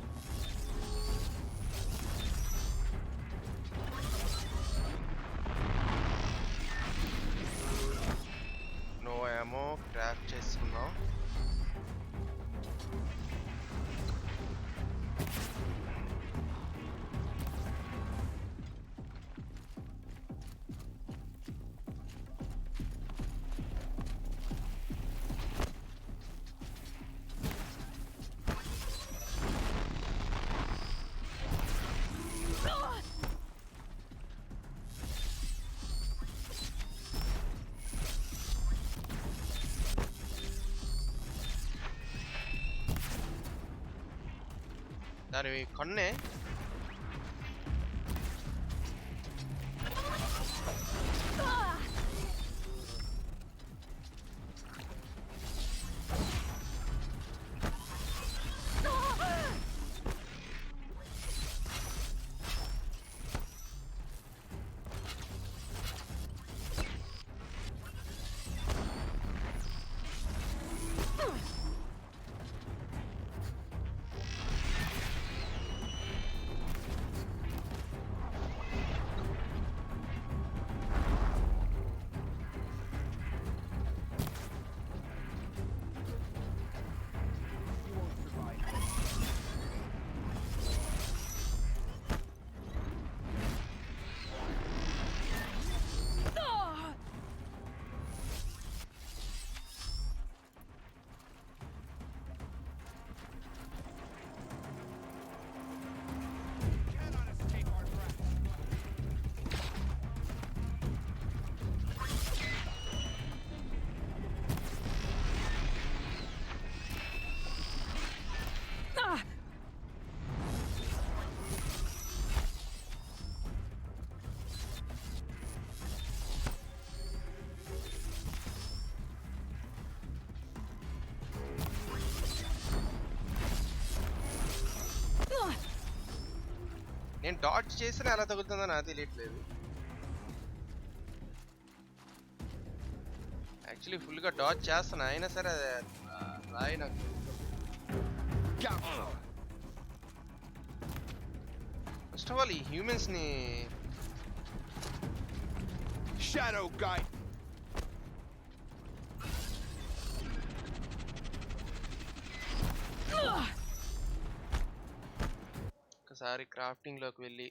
Speaker 4: No ammo. Craft చేసుకుందాం. దాని కన్నే నేను డాడ్జ్ చేసినా ఎలా తగులుతుందో నాకు తెలియట్లేదు. యాక్చువల్లీ ఫుల్గా డాడ్జ్ చేస్తున్నా అయినా సరే రాయి నాకు. ఫస్ట్ ఆఫ్ ఆల్ ఈ హ్యూమన్స్ని
Speaker 14: Shadow guy.
Speaker 1: ఒకసారి క్రాఫ్టింగ్ లోకి వెళ్ళి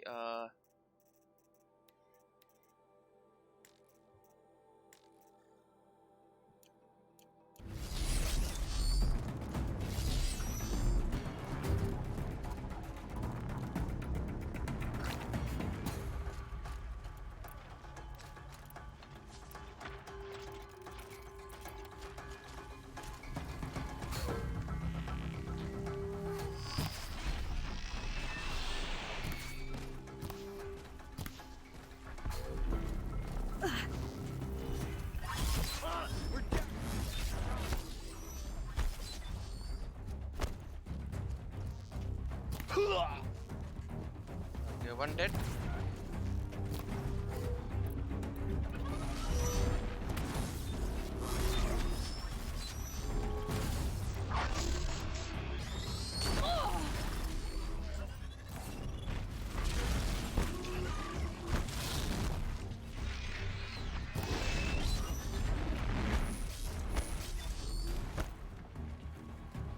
Speaker 1: Okay, one dead.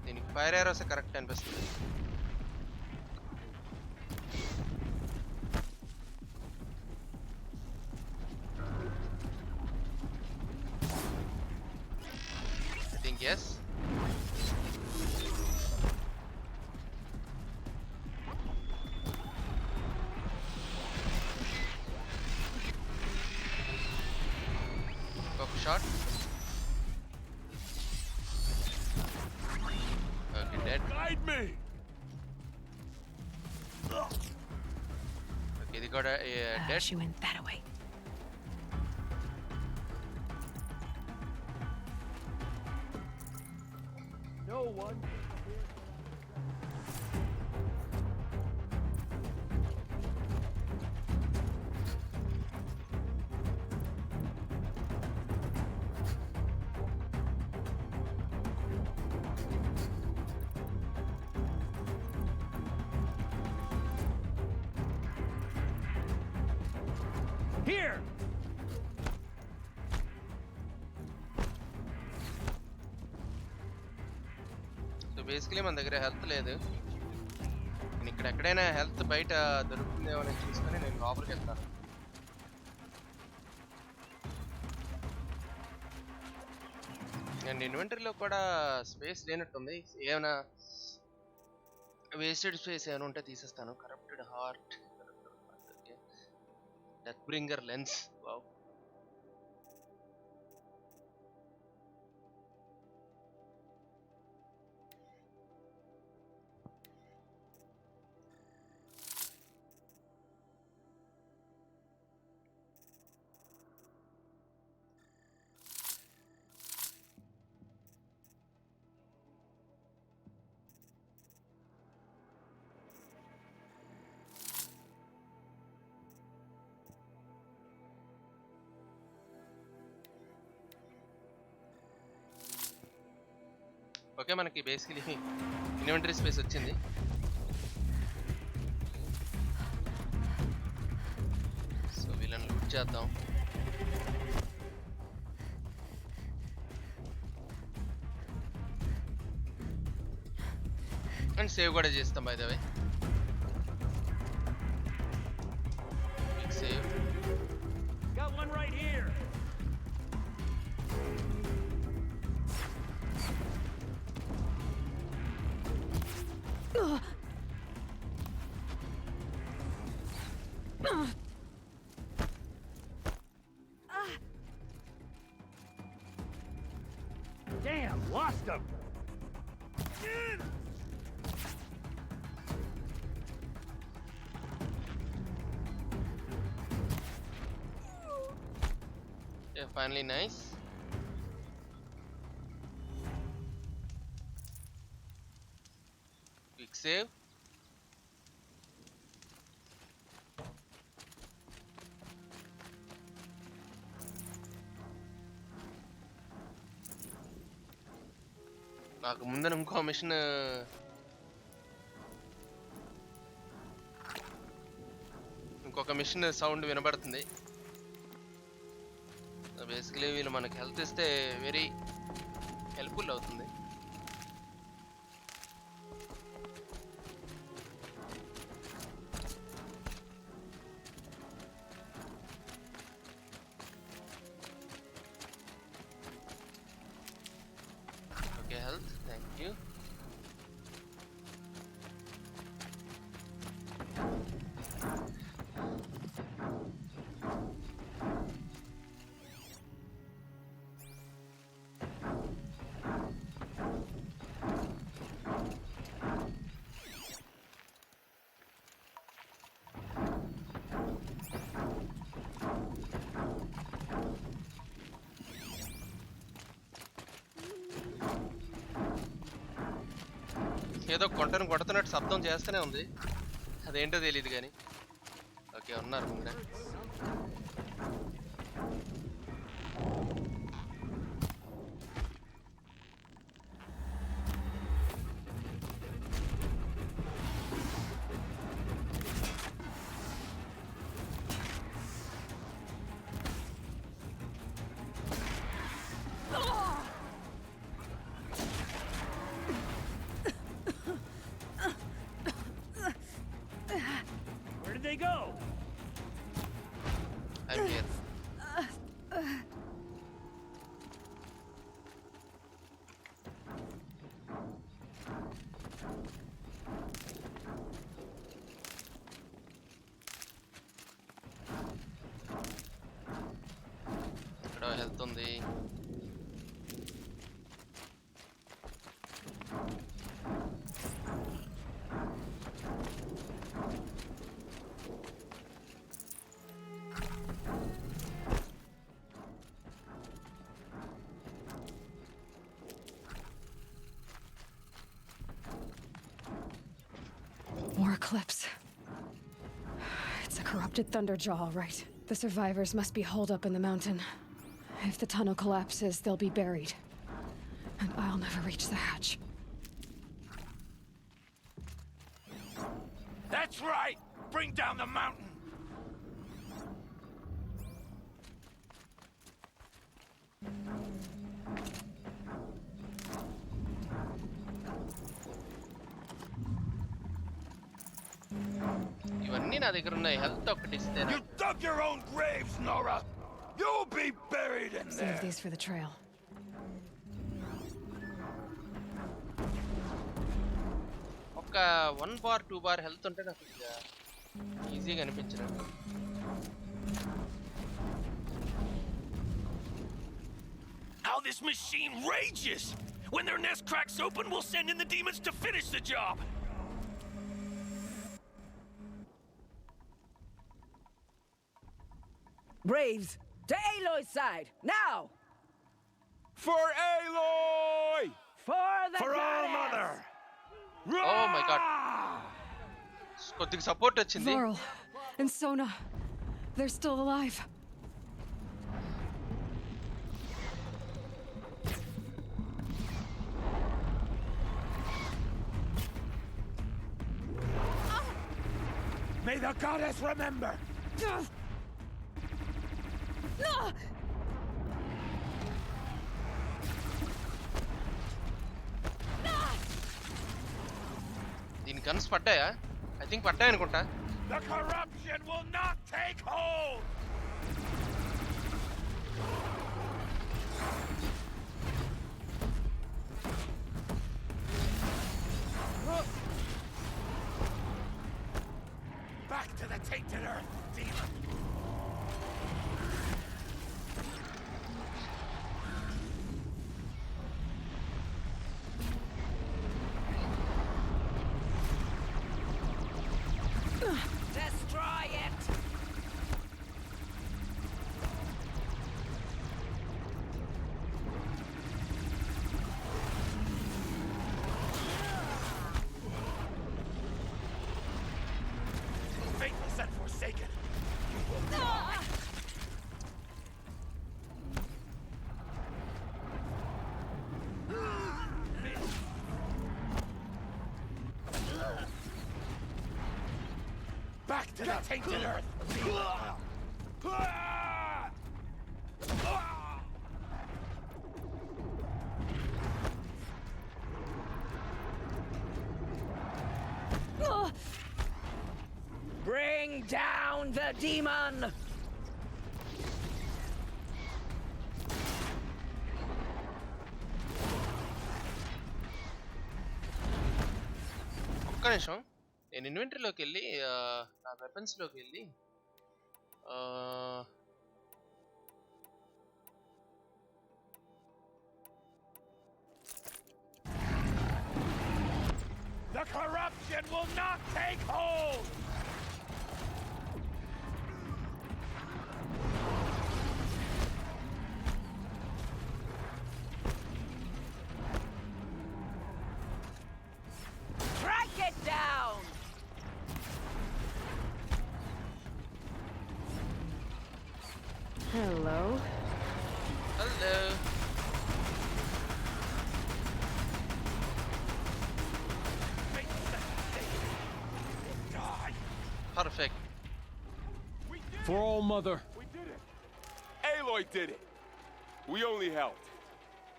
Speaker 1: దీనికి ఫైర్ ఏరోస్ కరెక్ట్ అనిపిస్తుంది. I think yes. Cock shot. Okay, dead.
Speaker 14: Guide me.
Speaker 1: Okay, they got a dead.
Speaker 4: She went that way.
Speaker 14: No one. Here.
Speaker 1: So basically మన దగ్గర health లేదు. నేను ఇక్కడ ఎక్కడైనా హెల్త్ బయట దొరుకుతుందేమో అని చూసుకొని నేను లోపలికి వెళ్తాను. అండ్ ఇన్వెంటరీలో కూడా స్పేస్ లేనట్టుంది. ఏమైనా వేస్టెడ్ స్పేస్ ఏమైనా ఉంటే తీసేస్తాను. Corrupted heart, death bringer lens. Wow. Okay, మనకి బేసికలీ ఇన్వెంటరీ స్పేస్ వచ్చింది. సో వీళ్ళని లూట్ చేద్దాం. అండ్ సేవ్ కూడా చేస్తాం by the way. Save.
Speaker 14: Got one right here. Damn, lost him.
Speaker 1: Yeah, finally nice. Quick save. నాకు ముందర ఇంకో మిషన్ ఇంకొక మిషన్ సౌండ్ వినబడుతుంది. బేసికలీ వీళ్ళు మనకి హెల్త్ ఇస్తే వెరీ హెల్ప్ఫుల్ అవుతుంది. Okay, health, thank you. ఏదో కొంటను కొడుతున్నట్టు శబ్దం చేస్తూనే ఉంది, అదేంటో తెలియదు కానీ. ఓకే, ఉన్నారు ముందే.
Speaker 14: Where did they go?
Speaker 1: I'm here. ఇక్కడ హెల్త్ ఉంది.
Speaker 4: More eclipse. It's a corrupted Thunderjaw, all right. The survivors must be holed up in the mountain. If the tunnel collapses, they'll be buried. And I'll never reach the hatch.
Speaker 14: That's right! Bring down the mountain!
Speaker 1: ఇవన్నీ నా దగ్గర ఉన్నాయి. Health ఒకటి ఇస్తేనా?
Speaker 14: You dug your own graves, Nora! You'll be buried in
Speaker 4: Save
Speaker 14: there!
Speaker 4: these for the trail.
Speaker 1: ఒక 1 bar 2 bar health ఉంటే నాకు ఈజీగా అనిపించలేదు.
Speaker 14: How this machine rages! When their nest cracks open, we'll send in the demons to finish the job!
Speaker 8: Braves, to Aloy's side, now!
Speaker 14: For Aloy!
Speaker 8: For the
Speaker 14: For
Speaker 8: goddess!
Speaker 14: All Mother!
Speaker 1: Oh my god. కొద్దిగా support వచ్చింది.
Speaker 4: Varl and Sona, they're still alive.
Speaker 14: May the goddess remember!
Speaker 1: దీని guns పడ్డాయా? I think పడ్డాయి అనుకుంటా.
Speaker 14: The corruption will not take hold! Back to the tainted earth, demon!
Speaker 8: Destroy it!
Speaker 14: Faithless and forsaken! Back to the tainted earth!
Speaker 8: Bring down the demon!
Speaker 1: ఒక్క నిమిషం, నేను ఇన్వెంటరీలోకి వెళ్ళి నా వెపన్స్లోకి వెళ్ళి
Speaker 14: The corruption will not take hold!
Speaker 4: Hello.
Speaker 1: Hello. Perfect.
Speaker 17: For all mother. We did it. Aloy did it. We only helped.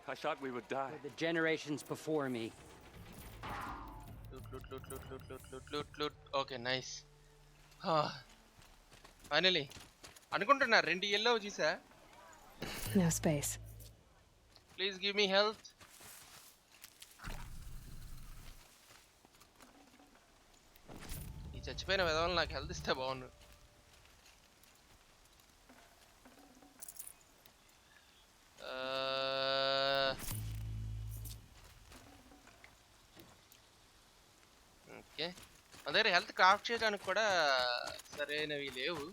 Speaker 17: I thought we would die.
Speaker 22: For the generations before me.
Speaker 1: Loot. Okay, nice. Finally. అనుకుంటున్నా 2 yellow చూసా.
Speaker 4: No space.
Speaker 1: Please give me health. ఈ చచ్చిపోయిన విధవలు నాకు health ఇస్తే బాగుండు. Okay, మన దగ్గర health craft చేయడానికి కూడా సరైనవి లేవు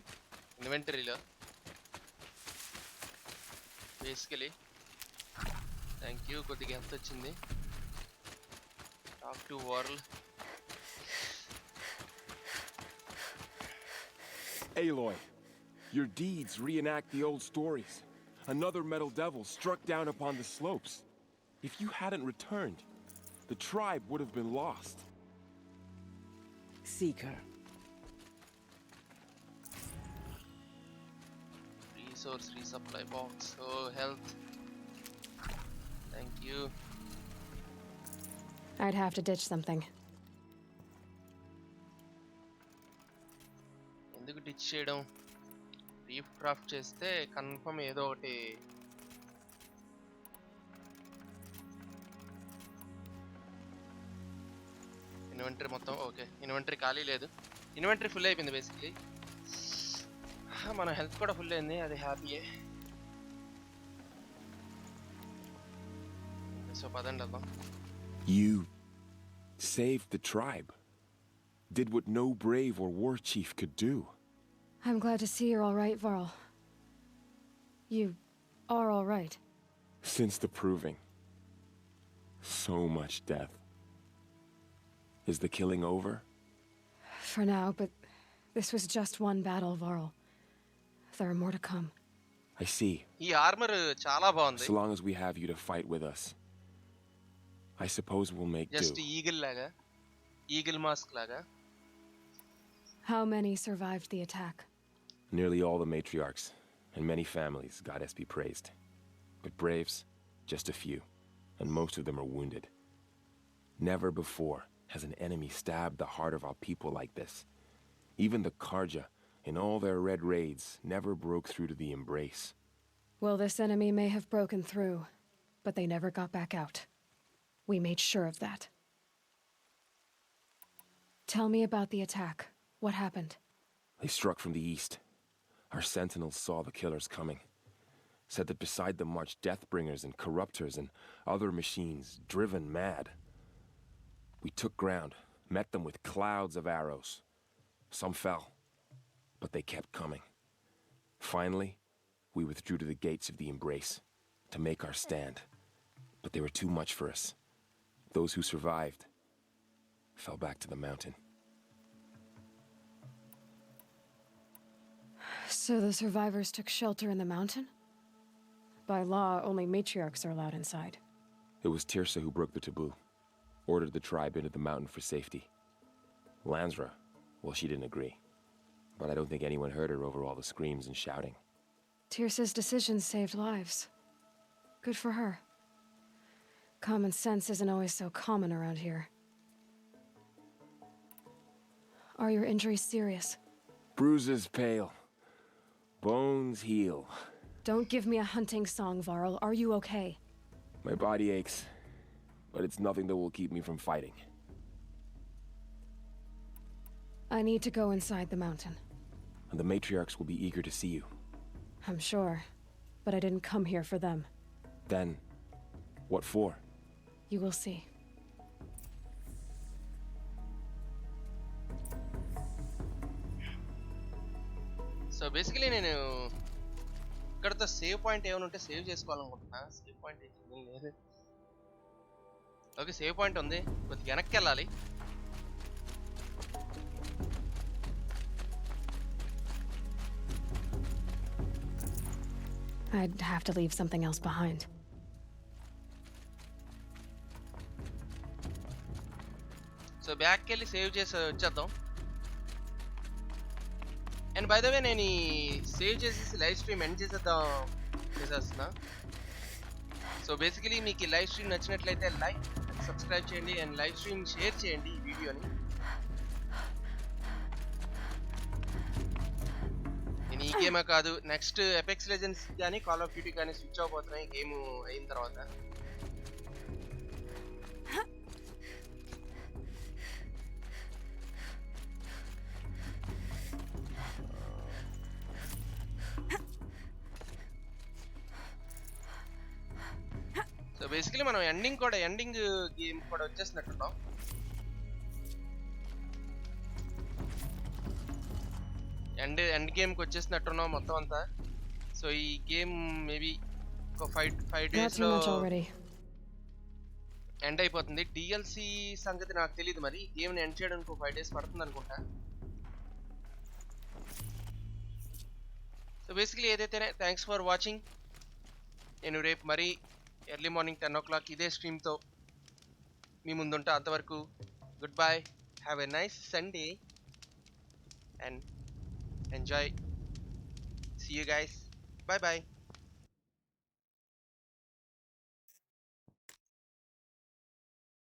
Speaker 1: ఇన్వెంటరీలో బేసికలీ. థ్యాంక్ యూ, కొద్దిగా హెల్త్ వచ్చింది. Talk to world.
Speaker 17: Aloy, your deeds reenact the old stories. Another metal devil struck down upon the slopes. If you hadn't returned, the tribe would have been lost.
Speaker 8: Seeker.
Speaker 1: Resource resupply box. Oh, health. Thank you.
Speaker 4: I'd have to ditch something.
Speaker 1: ఎందుకు ditch చేయడం? Reef craft చేస్తే confirm ఏదో ఒకటి. Inventory మొత్తం okay, inventory ఖాళీ లేదు, inventory full అయిపోయింది basically. మన హెల్త్ కూడా ఫుల్ అయింది, అది హ్యాపీయే. సో పదండి వెళ్దాం.
Speaker 17: You saved the tribe. Did what no brave or war chief could do.
Speaker 4: I'm glad to see you're all right, Varl. You are all right.
Speaker 17: Since the proving. So much death. Is the killing over?
Speaker 4: For now, but this was just one battle, Varl. There are more to come.
Speaker 17: I see.
Speaker 1: ఈ armour చాలా బాగుంది.
Speaker 17: So long as we have you to fight with us, I suppose we'll make do.
Speaker 1: Just eagle laga, eagle mask laga.
Speaker 4: How many survived the attack?
Speaker 17: Nearly all the matriarchs, and many families, goddess be praised. But braves, just a few, and most of them are wounded. Never before has an enemy stabbed the heart of our people like this. Even the Karja, in all their red raids, never broke through to the embrace.
Speaker 4: Well, this enemy may have broken through, but they never got back out. We made sure of that. Tell me about the attack. What happened?
Speaker 17: They struck from the east. Our sentinels saw the killers coming. Said that beside them marched Deathbringers and Corruptors and other machines, driven mad. We took ground, met them with clouds of arrows. Some fell, but they kept coming. Finally, we withdrew to the gates of the embrace to make our stand. But they were too much for us. Those who survived fell back to the mountain.
Speaker 4: So the survivors took shelter in the mountain? By law, only matriarchs are allowed inside.
Speaker 17: It was Tirsa who broke the taboo, ordered the tribe into the mountain for safety. Lansra, well, she didn't agree. But I don't think anyone heard her over all the screams and shouting.
Speaker 4: Tirsa's decisions saved lives. Good for her. Common sense isn't always so common around here. Are your injuries serious?
Speaker 17: Bruises pale. Bones heal.
Speaker 4: Don't give me a hunting song, Varl. Are you okay?
Speaker 17: My body aches, but it's nothing that will keep me from fighting.
Speaker 4: I need to go inside the mountain.
Speaker 17: And the matriarchs will be eager to see you.
Speaker 4: I'm sure, but I didn't come here for them.
Speaker 17: Then, what for?
Speaker 4: You will see.
Speaker 1: So basically నేను ఇక్కడతో save point ఏమైనా ఉంటే save చేసుకోవాలనుకుంటున్నా. Save point ఏం లేదు. Okay, save point ఉంది, కొద్దిగా వెనక్కి వెళ్ళాలి.
Speaker 18: I'd have to leave something else behind.
Speaker 1: So బ్యాక్కి వెళ్ళి సేవ్ చేసి వచ్చేద్దాం. అండ్ బై ద వే నేను సేవ్ చేసేసి లైవ్ స్ట్రీమ్ ఎండ్ చేసేస్తున్నా. సో బేసికలీ మీకు ఈ లైవ్ స్ట్రీమ్ నచ్చినట్లయితే లైక్ సబ్స్క్రైబ్ చేయండి అండ్ లైవ్ స్ట్రీమ్ షేర్ చేయండి ఈ వీడియోని. నేను ఈ గేమే కాదు, నెక్స్ట్ ఎపెక్స్ లెజెండ్స్ కానీ కాల్ ఆఫ్ డ్యూటీ కానీ స్విచ్ అవబోతున్నాయి గేమ్ అయిన తర్వాత. సో బేసికలీ మనం ఎండింగ్ గేమ్ కూడా వచ్చేసినట్టున్నాం. ఎండ్ గేమ్కి వచ్చేసినట్టున్నాం మొత్తం అంతా. సో ఈ గేమ్ మేబీ ఒక 5 డేస్లో ఎండ్ అయిపోతుంది. డిఎల్సి సంగతి నాకు తెలియదు, మరి గేమ్ని ఎండ్ చేయడానికి 5 డేస్ పడుతుంది అనుకుంటా. సో బేసికలీ ఏదైతేనే థ్యాంక్స్ ఫర్ వాచింగ్. నేను రేపు మరీ ఎర్లీ మార్నింగ్ 10 o'clock ఇదే స్ట్రీమ్తో మీ ముందుంటా. అంతవరకు good bye, have a nice Sunday and enjoy. See you guys. Bye bye.